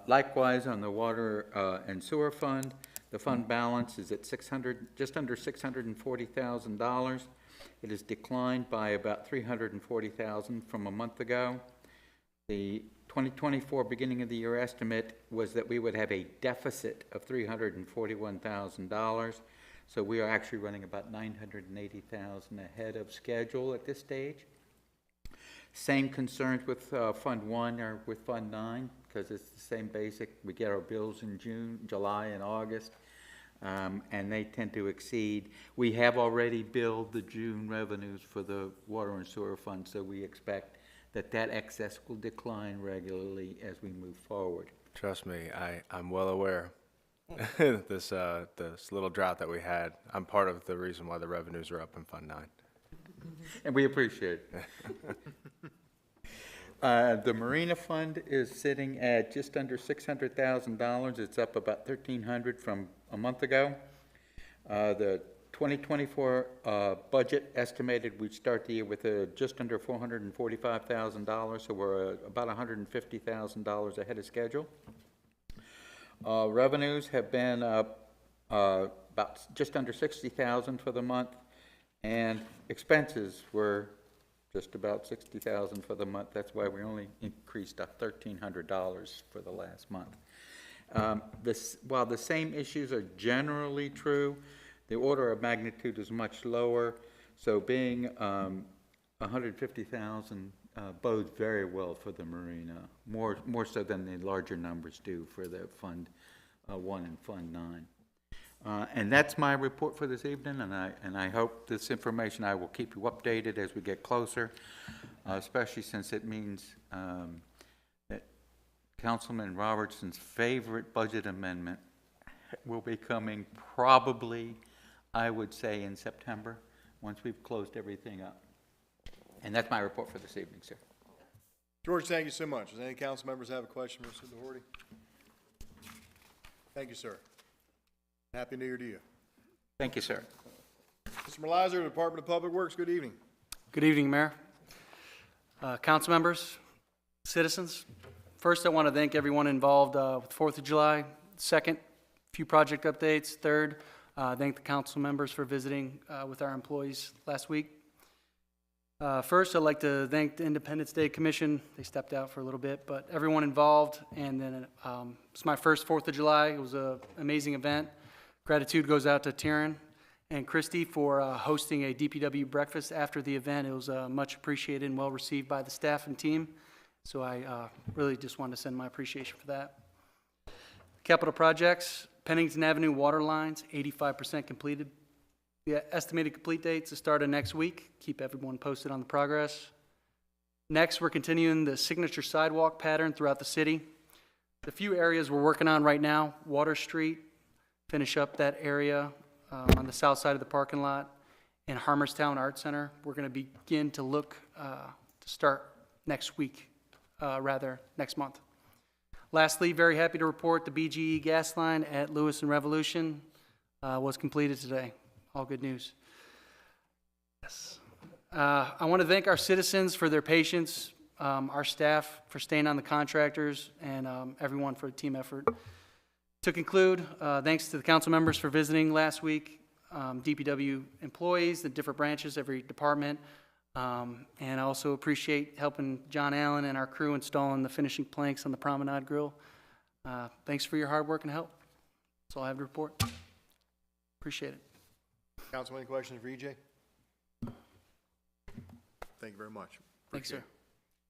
Likewise, on the water and sewer fund, the fund balance is at just under $640,000. It has declined by about $340,000 from a month ago. The 2024 beginning of the year estimate was that we would have a deficit of $341,000. So we are actually running about $980,000 ahead of schedule at this stage. Same concerns with Fund 1 or with Fund 9, because it's the same basic. We get our bills in June, July, and August, and they tend to exceed. We have already billed the June revenues for the water and sewer fund, so we expect that excess will decline regularly as we move forward. Trust me, I'm well aware. This little drought that we had, I'm part of the reason why the revenues are up in Fund 9. And we appreciate it. The Marina Fund is sitting at just under $600,000. It's up about $1,300 from a month ago. The 2024 budget estimated we'd start the year with just under $445,000, so we're about $150,000 ahead of schedule. Revenues have been up about just under $60,000 for the month, and expenses were just about $60,000 for the month. That's why we only increased up $1,300 for the last month. While the same issues are generally true, the order of magnitude is much lower. So being 150,000 bodes very well for the marina, more so than the larger numbers do for the Fund 1 and Fund 9. And that's my report for this evening, and I hope this information, I will keep you updated as we get closer, especially since it means that Councilman Robertson's favorite budget amendment will be coming probably, I would say, in September, once we've closed everything up. And that's my report for this evening, sir. George, thank you so much. Does any council members have a question for Mr. Doherty? Thank you, sir. Happy New Year to you. Thank you, sir. Mr. Merlizer, Department of Public Works, good evening. Good evening, Mayor. Council members, citizens. First, I want to thank everyone involved with 4th of July. Second, a few project updates. Third, thank the council members for visiting with our employees last week. First, I'd like to thank the Independence Day Commission. They stepped out for a little bit, but everyone involved. And then it's my first 4th of July. It was an amazing event. Gratitude goes out to Taryn and Christy for hosting a DPW breakfast after the event. It was much appreciated and well received by the staff and team. So I really just wanted to send my appreciation for that. Capital projects, Pennington Avenue water lines, 85% completed. The estimated complete date's the start of next week. Keep everyone posted on the progress. Next, we're continuing the signature sidewalk pattern throughout the city. The few areas we're working on right now, Water Street, finish up that area on the south side of the parking lot, and Harmerstown Art Center. We're going to begin to look to start next week, rather next month. Lastly, very happy to report the BGE gas line at Lewis and Revolution was completed today. All good news. Yes. I want to thank our citizens for their patience, our staff for staying on the contractors, and everyone for a team effort. To conclude, thanks to the council members for visiting last week, DPW employees, the different branches, every department, and I also appreciate helping John Allen and our crew installing the finishing planks on the Promenade Grill. Thanks for your hard work and help. That's all I have to report. Appreciate it. Council, any questions for EJ? Thank you very much. Thanks, sir.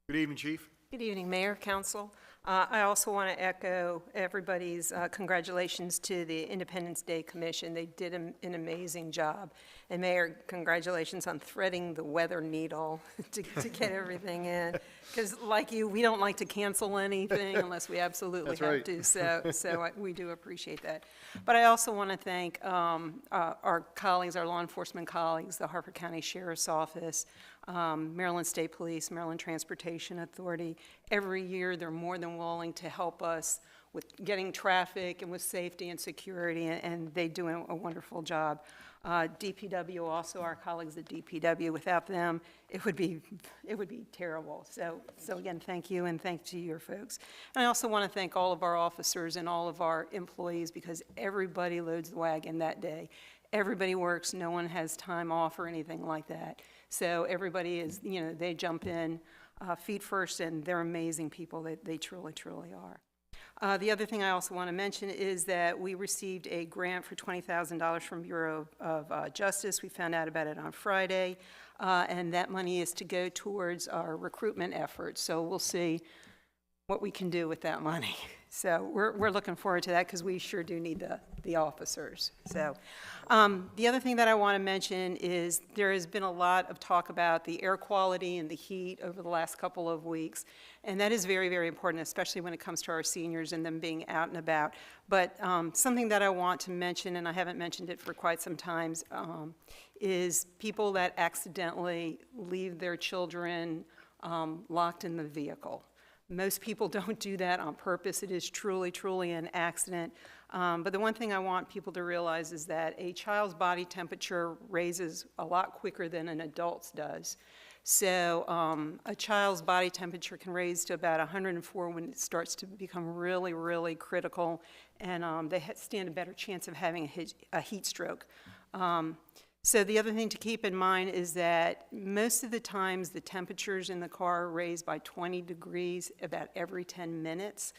Good evening, Chief. Good evening, Mayor, Council. I also want to echo everybody's congratulations to the Independence Day Commission. They did an amazing job. And Mayor, congratulations on threading the weather needle to get everything in. Because like you, we don't like to cancel anything unless we absolutely have to. So we do appreciate that. But I also want to thank our colleagues, our law enforcement colleagues, the Harford County Sheriff's Office, Maryland State Police, Maryland Transportation Authority. Every year they're more than willing to help us with getting traffic and with safety and security, and they do a wonderful job. DPW, also our colleagues at DPW, without them, it would be terrible. So again, thank you, and thanks to your folks. And I also want to thank all of our officers and all of our employees, because everybody loads the wagon that day. Everybody works, no one has time off or anything like that. So everybody is, they jump in feet first, and they're amazing people. They truly, truly are. The other thing I also want to mention is that we received a grant for $20,000 from Bureau of Justice. We found out about it on Friday, and that money is to go towards our recruitment efforts. So we'll see what we can do with that money. So we're looking forward to that, because we sure do need the officers. So the other thing that I want to mention is there has been a lot of talk about the air quality and the heat over the last couple of weeks, and that is very, very important, especially when it comes to our seniors and them being out and about. But something that I want to mention, and I haven't mentioned it for quite some time, is people that accidentally leave their children locked in the vehicle. Most people don't do that on purpose. It is truly, truly an accident. But the one thing I want people to realize is that a child's body temperature raises a lot quicker than an adult's does. So a child's body temperature can raise to about 104 when it starts to become really, really critical, and they stand a better chance of having a heat stroke. So the other thing to keep in mind is that most of the times the temperatures in the car are raised by 20 degrees about every 10 minutes.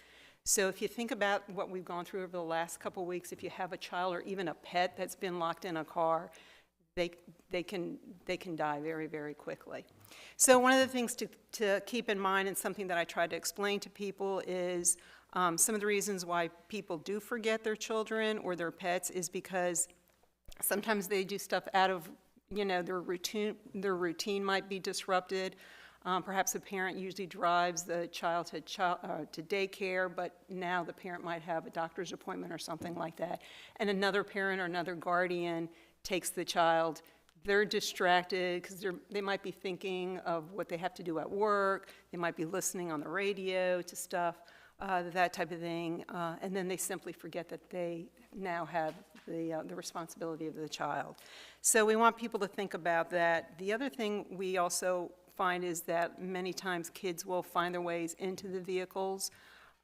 So if you think about what we've gone through over the last couple of weeks, if you have a child or even a pet that's been locked in a car, they can die very, very quickly. So one of the things to keep in mind, and something that I try to explain to people, is some of the reasons why people do forget their children or their pets is because sometimes they do stuff out of, their routine might be disrupted. Perhaps a parent usually drives the child to daycare, but now the parent might have a doctor's appointment or something like that. And another parent or another guardian takes the child. They're distracted because they might be thinking of what they have to do at work. They might be listening on the radio to stuff, that type of thing. And then they simply forget that they now have the responsibility of the child. So we want people to think about that. The other thing we also find is that many times kids will find their ways into the vehicles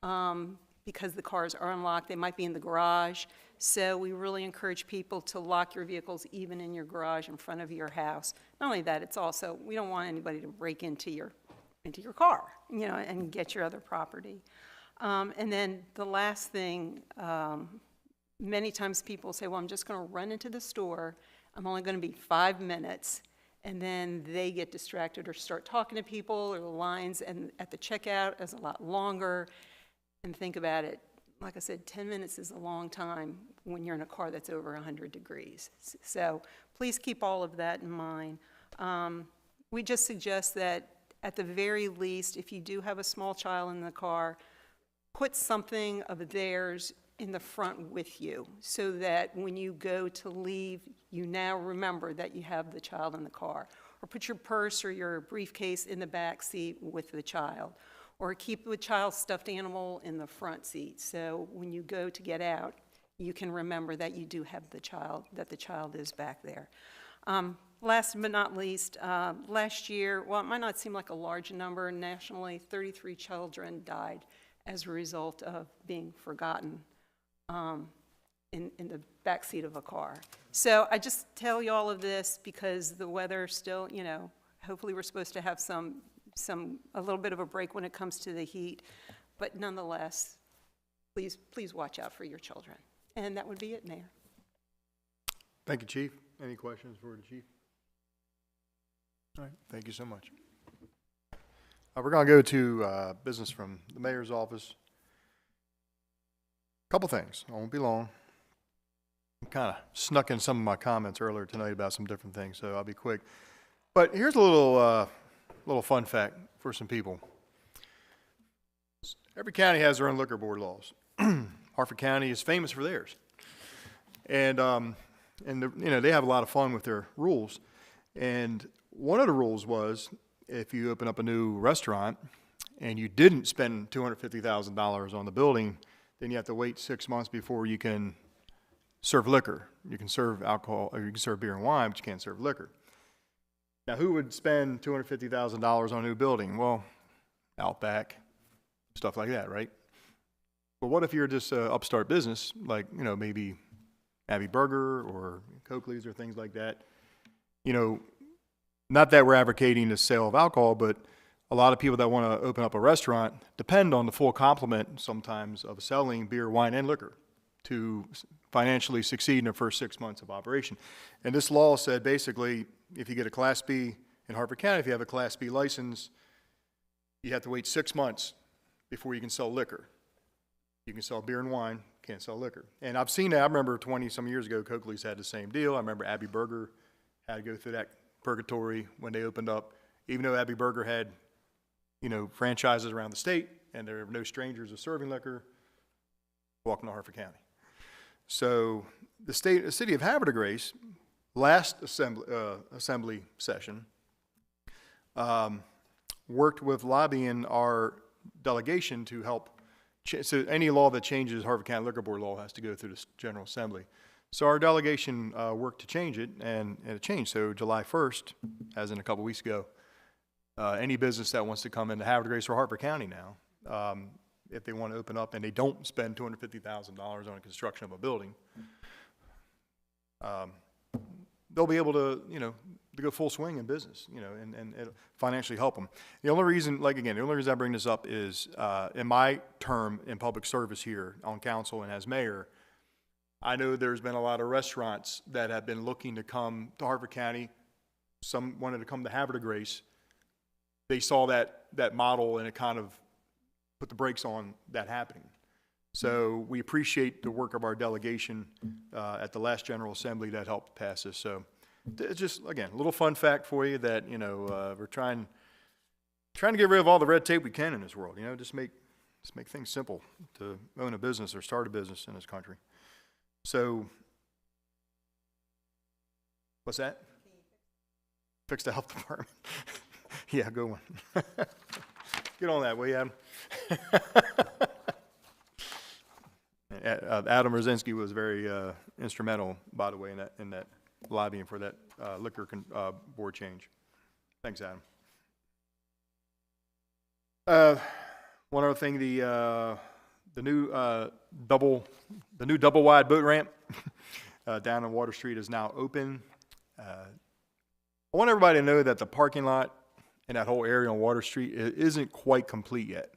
because the cars are unlocked. They might be in the garage. So we really encourage people to lock your vehicles even in your garage in front of your house. Not only that, it's also, we don't want anybody to break into your car, and get your other property. And then the last thing, many times people say, well, I'm just going to run into the store. I'm only going to be 5 minutes. And then they get distracted or start talking to people, or the lines at the checkout is a lot longer. And think about it, like I said, 10 minutes is a long time when you're in a car that's over 100 degrees. So please keep all of that in mind. We just suggest that at the very least, if you do have a small child in the car, put something of theirs in the front with you so that when you go to leave, you now remember that you have the child in the car. Or put your purse or your briefcase in the back seat with the child. Or keep the child's stuffed animal in the front seat so when you go to get out, you can remember that you do have the child, that the child is back there. Last but not least, last year, well, it might not seem like a large number, nationally, 33 children died as a result of being forgotten in the backseat of a car. So I just tell you all of this because the weather still, hopefully we're supposed to have a little bit of a break when it comes to the heat, but nonetheless, please watch out for your children. And that would be it, Mayor. Thank you, Chief. Any questions for the Chief? All right, thank you so much. We're going to go to business from the Mayor's office. Couple things. I won't be long. I kind of snuck in some of my comments earlier tonight about some different things, so I'll be quick. But here's a little fun fact for some people. Every county has their own liquor board laws. Harford County is famous for theirs, and they have a lot of fun with their rules. And one of the rules was if you open up a new restaurant and you didn't spend $250,000 on the building, then you have to wait 6 months before you can serve liquor. You can serve alcohol, or you can serve beer and wine, but you can't serve liquor. Now, who would spend $250,000 on a new building? Well, Outback, stuff like that, right? But what if you're just an upstart business, like, maybe Abbey Burger or Coakley's or things like that? Not that we're advocating the sale of alcohol, but a lot of people that want to open up a restaurant depend on the full complement sometimes of selling beer, wine, and liquor to financially succeed in their first 6 months of operation. And this law said basically, if you get a Class B in Harford County, if you have a Class B license, you have to wait 6 months before you can sell liquor. You can sell beer and wine, can't sell liquor. And I've seen that. I remember 20-some years ago, Coakley's had the same deal. I remember Abbey Burger had to go through that purgatory when they opened up, even though Abbey Burger had franchises around the state, and there are no strangers of serving liquor. Welcome to Harford County. So the city of Havre de Grace, last assembly session, worked with lobbying our delegation to help. So any law that changes Harford County Liquor Board law has to go through the General Assembly. So our delegation worked to change it, and it changed. So July 1st, as in a couple weeks ago, any business that wants to come into Havre de Grace or Harford County now, if they want to open up and they don't spend $250,000 on the construction of a building, they'll be able to, to go full swing in business, and it'll financially help them. The only reason, the only reason I bring this up is in my term in public service here on council and as mayor, I know there's been a lot of restaurants that have been looking to come to Harford County. Some wanted to come to Havre de Grace. They saw that model, and it kind of put the brakes on that happening. So we appreciate the work of our delegation at the last General Assembly that helped pass this. So it's just, again, a little fun fact for you that, you know, we're trying to get rid of all the red tape we can in this world. You know, just make things simple to own a business or start a business in this country. So, what's that? Fix the health department. Yeah, good one. Get on that, will you, Adam? Adam Rosinski was very instrumental, by the way, in that lobbying for that liquor board change. Thanks, Adam. One other thing, the new double wide boat ramp down on Water Street is now open. I want everybody to know that the parking lot and that whole area on Water Street isn't quite complete yet.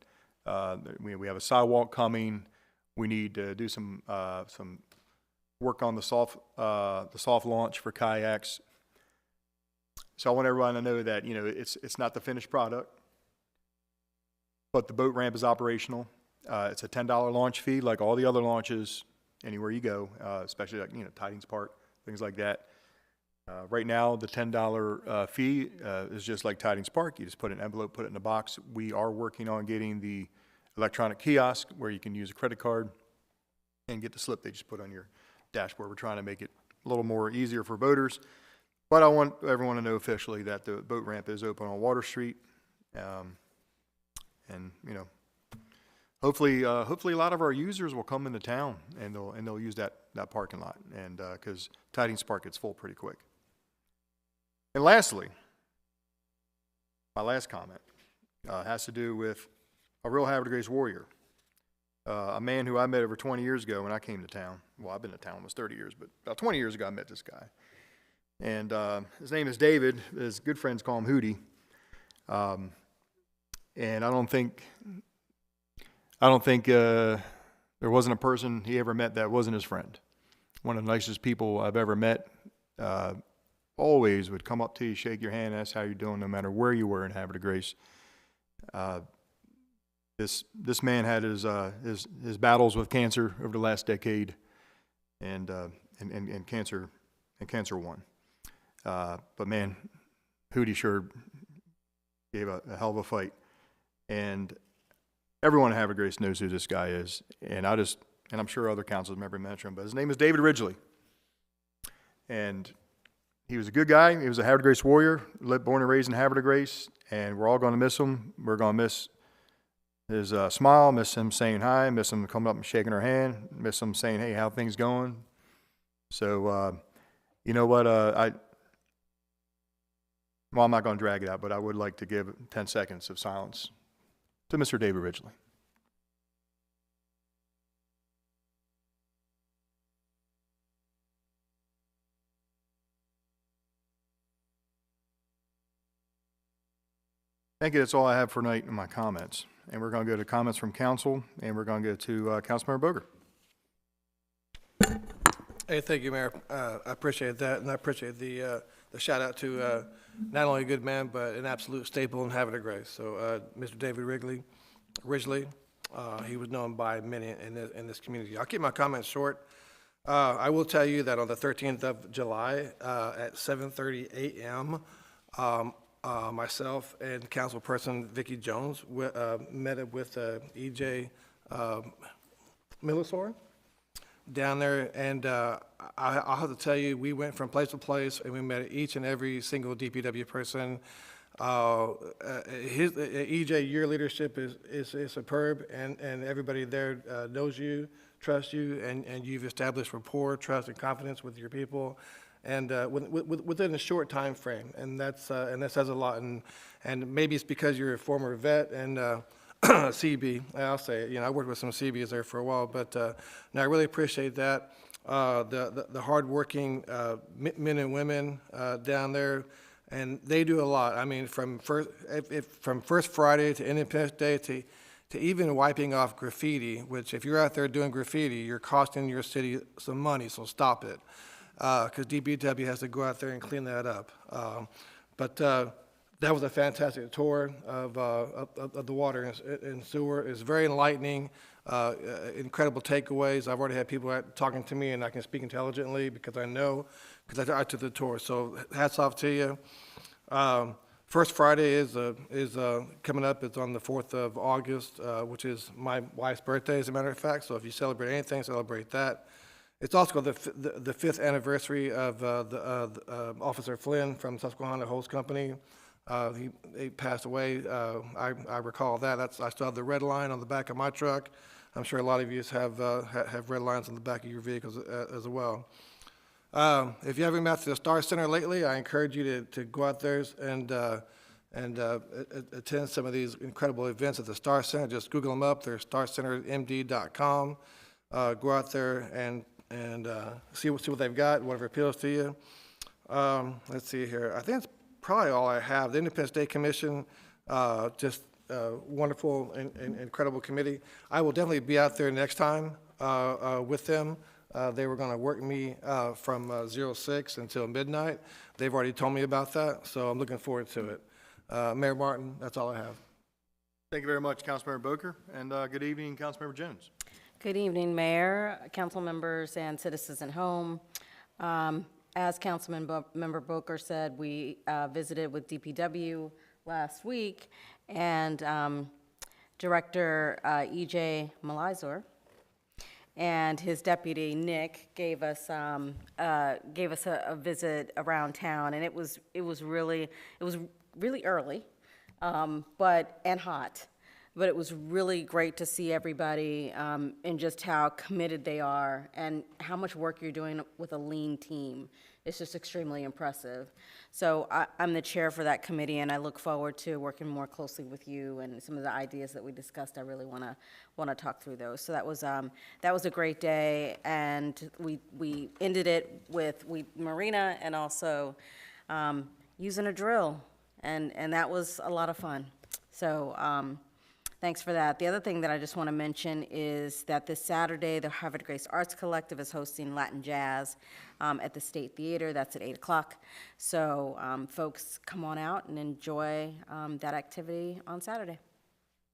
We have a sidewalk coming. We need to do some work on the soft launch for kayaks. So I want everyone to know that, you know, it's not the finished product, but the boat ramp is operational. It's a $10 launch fee, like all the other launches anywhere you go, especially like, you know, Tidings Park, things like that. Right now, the $10 fee is just like Tidings Park. You just put an envelope, put it in a box. We are working on getting the electronic kiosk where you can use a credit card and get the slip they just put on your dashboard. We're trying to make it a little more easier for boaters. But I want everyone to know officially that the boat ramp is open on Water Street. And, you know, hopefully a lot of our users will come into town and they'll use that parking lot, and because Tidings Park gets full pretty quick. And lastly, my last comment has to do with a real Havre de Grace warrior, a man who I met over 20 years ago when I came to town. Well, I've been to town almost 30 years, but about 20 years ago I met this guy. And his name is David. His good friends call him Hootie. And I don't think there wasn't a person he ever met that wasn't his friend. One of the nicest people I've ever met. Always would come up to you, shake your hand, ask how you're doing, no matter where you were in Havre de Grace. This man had his battles with cancer over the last decade, and cancer won. But man, Hootie sure gave a hell of a fight, and everyone in Havre de Grace knows who this guy is, and I'm sure other council members mentioned him, but his name is David Ridgely, and he was a good guy. He was a Havre de Grace warrior, born and raised in Havre de Grace, and we're all going to miss him. We're going to miss his smile, miss him saying hi, miss him coming up and shaking our hand, miss him saying, hey, how things going? So, you know what, I'm not going to drag it out, but I would like to give 10 seconds of silence to Mr. David Ridgely. Thank you. That's all I have for tonight in my comments. And we're going to go to comments from council, and we're going to go to Councilmember Boger. Hey, thank you, Mayor. I appreciate that, and I appreciate the shout out to not only a good man, but an absolute staple in Havre de Grace. So, Mr. David Ridgely, he was known by many in this community. I'll keep my comments short. I will tell you that on the 13th of July at 7:30 a.m., myself and councilperson Vicki Jones met with EJ Millisor down there, and I'll have to tell you, we went from place to place, and we met each and every single DPW person. EJ, your leadership is superb, and everybody there knows you, trusts you, and you've established rapport, trust, and confidence with your people, and within a short time frame, and that says a lot. And maybe it's because you're a former vet and CB. I'll say it. You know, I worked with some CBs there for a while, but no, I really appreciate that. The hardworking men and women down there, and they do a lot. I mean, from First Friday to Independence Day to even wiping off graffiti, which if you're out there doing graffiti, you're costing your city some money, so stop it. Because DPW has to go out there and clean that up. But that was a fantastic tour of the water and sewer. It's very enlightening, incredible takeaways. I've already had people talking to me, and I can speak intelligently because I know, because I took the tour. So hats off to you. First Friday is coming up. It's on the 4th of August, which is my wife's birthday, as a matter of fact. So if you celebrate anything, celebrate that. It's also the 5th anniversary of Officer Flynn from Susquehanna Hose Company. He passed away. I recall that. I still have the red line on the back of my truck. I'm sure a lot of you have red lines on the back of your vehicles as well. If you haven't been out to the Star Center lately, I encourage you to go out there and attend some of these incredible events at the Star Center. Just Google them up. They're starcentermd.com. Go out there and see what they've got, whatever appeals to you. Let's see here. I think that's probably all I have. The Independence Day Commission, just wonderful and incredible committee. I will definitely be out there next time with them. They were going to work me from 06 until midnight. They've already told me about that, so I'm looking forward to it. Mayor Martin, that's all I have. Thank you very much, Councilmember Boker, and good evening, Councilmember Jones. Good evening, Mayor, council members, and citizens at home. As Councilmember Boker said, we visited with DPW last week, and Director E.J. Malizor and his deputy Nick gave us a visit around town, and it was really early, and hot. But it was really great to see everybody and just how committed they are and how much work you're doing with a lean team. It's just extremely impressive. So I'm the chair for that committee, and I look forward to working more closely with you and some of the ideas that we discussed. I really want to talk through those. So that was a great day, and we ended it with Marina and also using a drill, and that was a lot of fun. So. Thanks for that. The other thing that I just want to mention is that this Saturday, the Havre Grace Arts Collective is hosting Latin Jazz at the State Theater. That's at 8 o'clock. So folks, come on out and enjoy that activity on Saturday.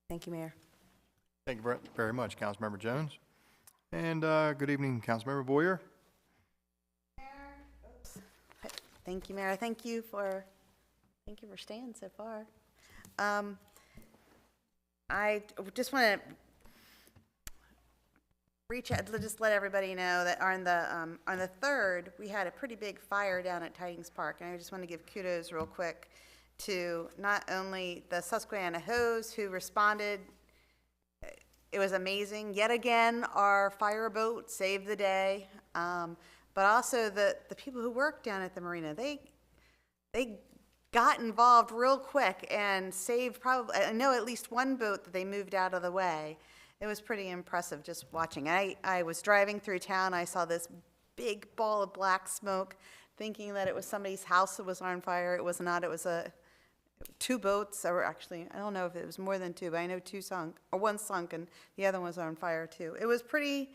Thank you, Mayor. Thank you very much, Councilmember Jones. And good evening, Councilmember Boyer. Thank you, Mayor. Thank you for staying so far. I just want to reach out, just let everybody know that on the 3rd, we had a pretty big fire down at Tidings Park, and I just want to give kudos real quick to not only the Susquehanna Hose who responded. It was amazing. Yet again, our fireboat saved the day, but also the people who work down at the marina. They got involved real quick and saved probably, I know at least one boat that they moved out of the way. It was pretty impressive just watching. I was driving through town, I saw this big ball of black smoke, thinking that it was somebody's house that was on fire. It was not, it was two boats, or actually, I don't know if it was more than two, but I know two sunk, or one sunk and the other one was on fire too. It was pretty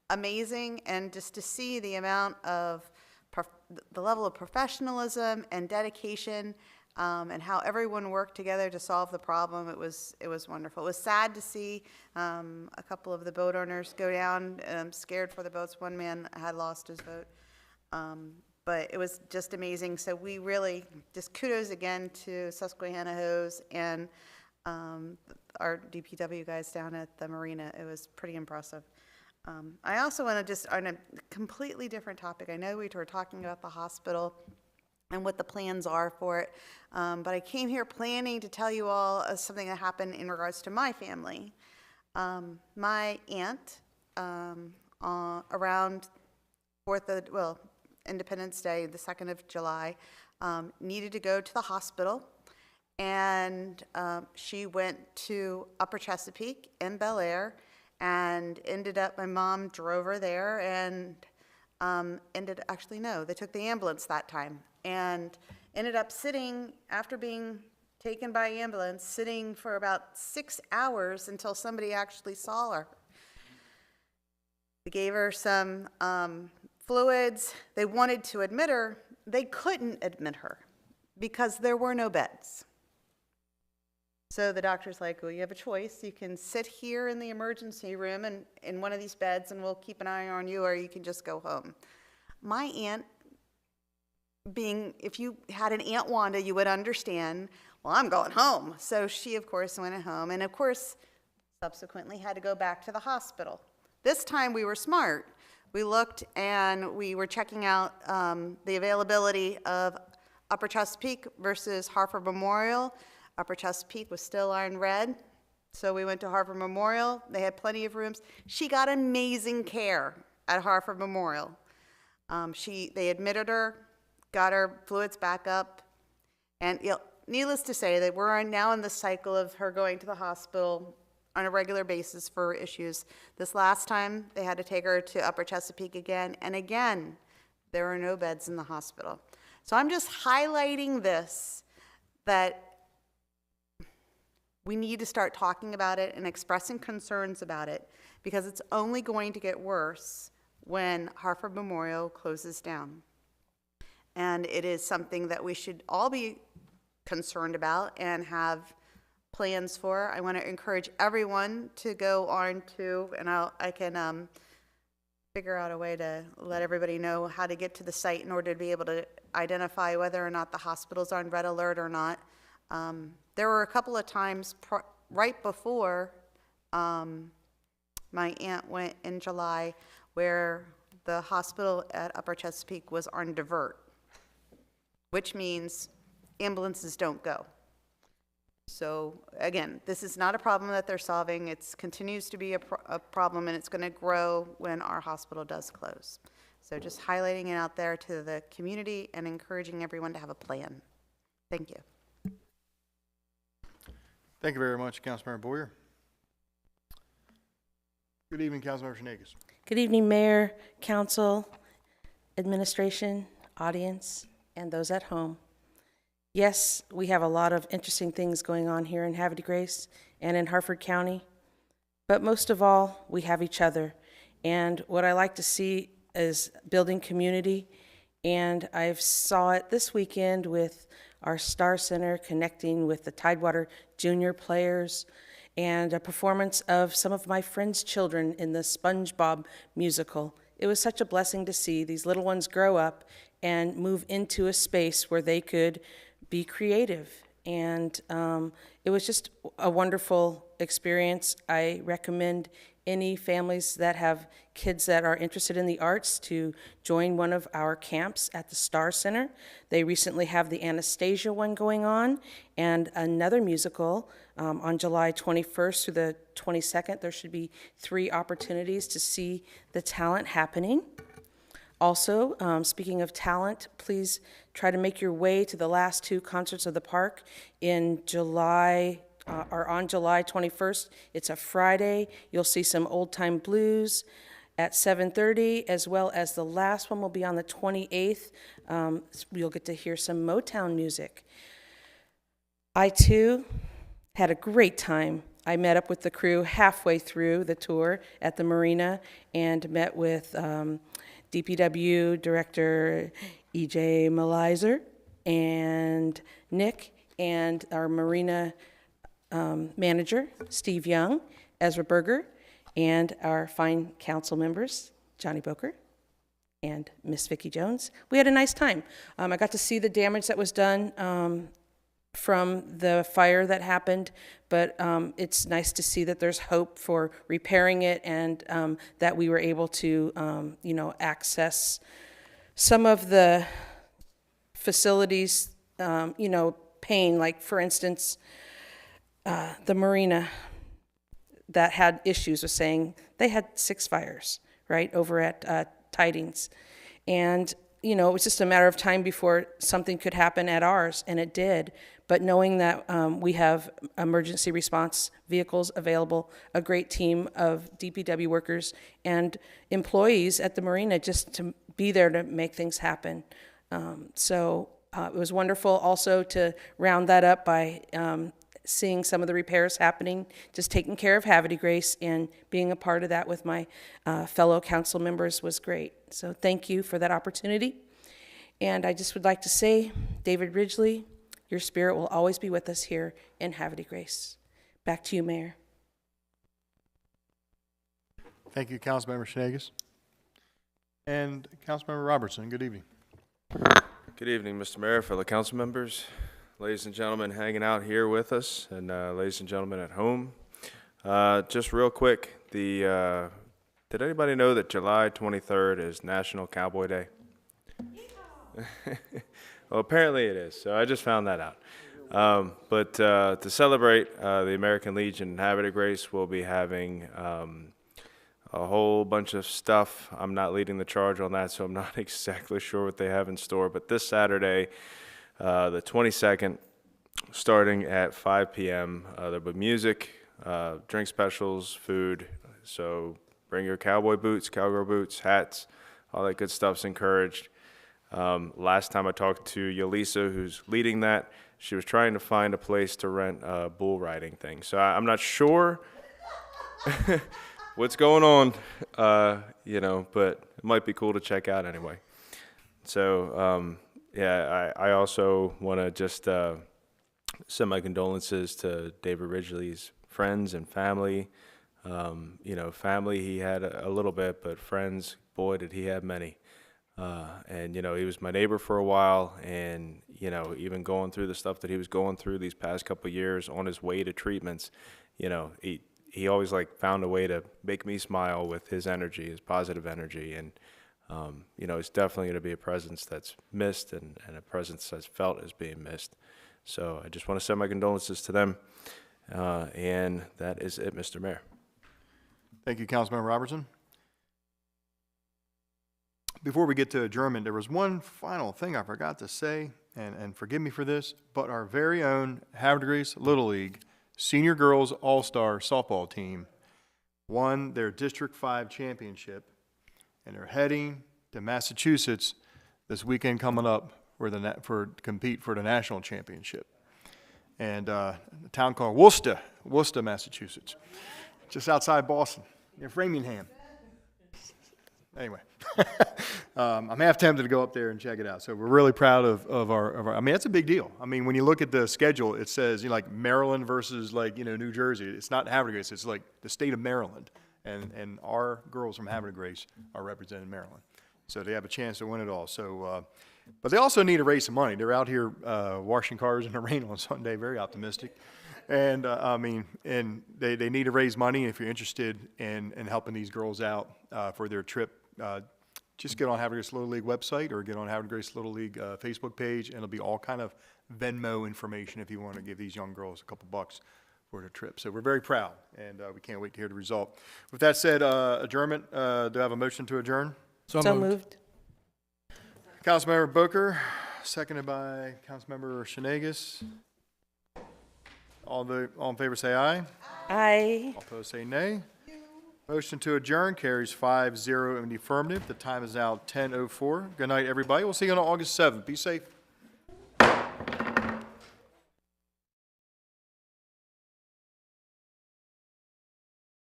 amazing, and just to see the amount of the level of professionalism and dedication, and how everyone worked together to solve the problem. It was wonderful. It was sad to see a couple of the boat owners go down, scared for the boats. One man had lost his boat, but it was just amazing. So we really just kudos again to Susquehanna Hose and our DPW guys down at the marina. It was pretty impressive. I also want to just, on a completely different topic, I know we were talking about the hospital and what the plans are for it, but I came here planning to tell you all something that happened in regards to my family. My aunt, around Independence Day, the 2nd of July, needed to go to the hospital, and she went to Upper Chesapeake and Bel Air, and my mom drove her there and they took the ambulance that time and ended up sitting, after being taken by ambulance, sitting for about 6 hours until somebody actually saw her. They gave her some fluids. They wanted to admit her. They couldn't admit her because there were no beds. So the doctor's like, well, you have a choice. You can sit here in the emergency room and in one of these beds and we'll keep an eye on you, or you can just go home. My aunt, if you had an Aunt Wanda, you would understand, well, I'm going home. So she, of course, went home and, of course, subsequently had to go back to the hospital. This time we were smart. We looked and we were checking out the availability of Upper Chesapeake versus Havre Memorial. Upper Chesapeake was still on red, so we went to Havre Memorial. They had plenty of rooms. She got amazing care at Havre Memorial. They admitted her, got her fluids back up, and needless to say that we're now in the cycle of her going to the hospital on a regular basis for issues. This last time, they had to take her to Upper Chesapeake again, and again, there were no beds in the hospital. So I'm just highlighting this, that we need to start talking about it and expressing concerns about it, because it's only going to get worse when Havre Memorial closes down. And it is something that we should all be concerned about and have plans for. I want to encourage everyone to go on to, and I can figure out a way to let everybody know how to get to the site in order to be able to identify whether or not the hospital's on red alert or not. There were a couple of times right before my aunt went in July where the hospital at Upper Chesapeake was on divert, which means ambulances don't go. So again, this is not a problem that they're solving. It continues to be a problem, and it's going to grow when our hospital does close. So just highlighting it out there to the community and encouraging everyone to have a plan. Thank you. Thank you very much, Councilmember Boyer. Good evening, Councilmember Shenakis. Good evening, Mayor, Council, Administration, audience, and those at home. Yes, we have a lot of interesting things going on here in Havre de Grace and in Harford County, but most of all, we have each other. And what I like to see is building community, and I saw it this weekend with our Star Center connecting with the Tidewater Junior players, and a performance of some of my friends' children in the SpongeBob musical. It was such a blessing to see these little ones grow up and move into a space where they could be creative. And it was just a wonderful experience. I recommend any families that have kids that are interested in the arts to join one of our camps at the Star Center. They recently have the Anastasia one going on and another musical on July 21st through the 22nd. There should be 3 opportunities to see the talent happening. Also, speaking of talent, please try to make your way to the last 2 concerts of the park in July, or on July 21st. It's a Friday. You'll see some old-time blues at 7:30, as well as the last one will be on the 28th. You'll get to hear some Motown music. I, too, had a great time. I met up with the crew halfway through the tour at the marina and met with DPW Director E.J. Malizer and Nick and our marina manager, Steve Young, Ezra Berger, and our fine council members, Johnny Boker and Miss Vicki Jones. We had a nice time. I got to see the damage that was done from the fire that happened, but it's nice to see that there's hope for repairing it, and that we were able to, access some of the facilities, paying, like, for instance, the marina that had issues with saying they had 6 fires, right, over at Tidings. And, it was just a matter of time before something could happen at ours, and it did. But knowing that we have emergency response vehicles available, a great team of DPW workers and employees at the marina just to be there to make things happen. So It was wonderful also to round that up by seeing some of the repairs happening, just taking care of Havre Grace, and being a part of that with my fellow council members was great. So thank you for that opportunity. And I just would like to say, David Ridgely, your spirit will always be with us here in Havre Grace. Back to you, Mayor. Thank you, Councilmember Schnegas. And Councilmember Robertson, good evening. Good evening, Mr. Mayor, fellow council members, ladies and gentlemen hanging out here with us, and ladies and gentlemen at home. Just real quick, did anybody know that July 23rd is National Cowboy Day? Well, apparently it is, so I just found that out. But to celebrate the American Legion and Havre Grace, we'll be having a whole bunch of stuff. I'm not leading the charge on that, so I'm not exactly sure what they have in store. But this Saturday, the 22nd, starting at 5 p.m., there'll be music, drink specials, food. So bring your cowboy boots, cowgirl boots, hats, all that good stuff's encouraged. Last time I talked to Yelisa, who's leading that, she was trying to find a place to rent a bull riding thing. So I'm not sure what's going on, you know, but it might be cool to check out anyway. So, yeah, I also want to just send my condolences to David Ridgely's friends and family. You know, family he had a little bit, but friends, boy, did he have many. And, you know, he was my neighbor for a while, and, you know, even going through the stuff that he was going through these past couple of years on his way to treatments, you know, he always like found a way to make me smile with his energy, his positive energy. And, you know, it's definitely going to be a presence that's missed and a presence that's felt as being missed. So I just want to send my condolences to them. And that is it, Mr. Mayor. Thank you, Councilmember Robertson. Before we get to adjournment, there was one final thing I forgot to say, and forgive me for this, but our very own Havre Grace Little League Senior Girls All-Star Softball Team won their District 5 championship, and they're heading to Massachusetts this weekend coming up for compete for the national championship. And a town called Worcester, Massachusetts, just outside Boston, near Framingham. Anyway, I'm half tempted to go up there and check it out. So we're really proud of our, I mean, that's a big deal. I mean, when you look at the schedule, it says, you know, like Maryland versus like, you know, New Jersey. It's not Havre Grace, it's like the state of Maryland. And our girls from Havre Grace are representing Maryland. So they have a chance to win it all. So, but they also need to raise some money. They're out here washing cars in the rain on Sunday, very optimistic. And I mean, and they need to raise money. If you're interested in helping these girls out for their trip, just get on Havre Grace Little League website or get on Havre Grace Little League Facebook page, and it'll be all kind of Venmo information if you want to give these young girls a couple bucks for their trip. So we're very proud, and we can't wait to hear the result. With that said, adjournment, do I have a motion to adjourn? So moved. Councilmember Booker, seconded by Councilmember Schnegas. All in favor say aye. Aye. All opposed say nay. Motion to adjourn carries 5-0 in the affirmative. The time is now 10:04. Good night, everybody. We'll see you on August 7th. Be safe.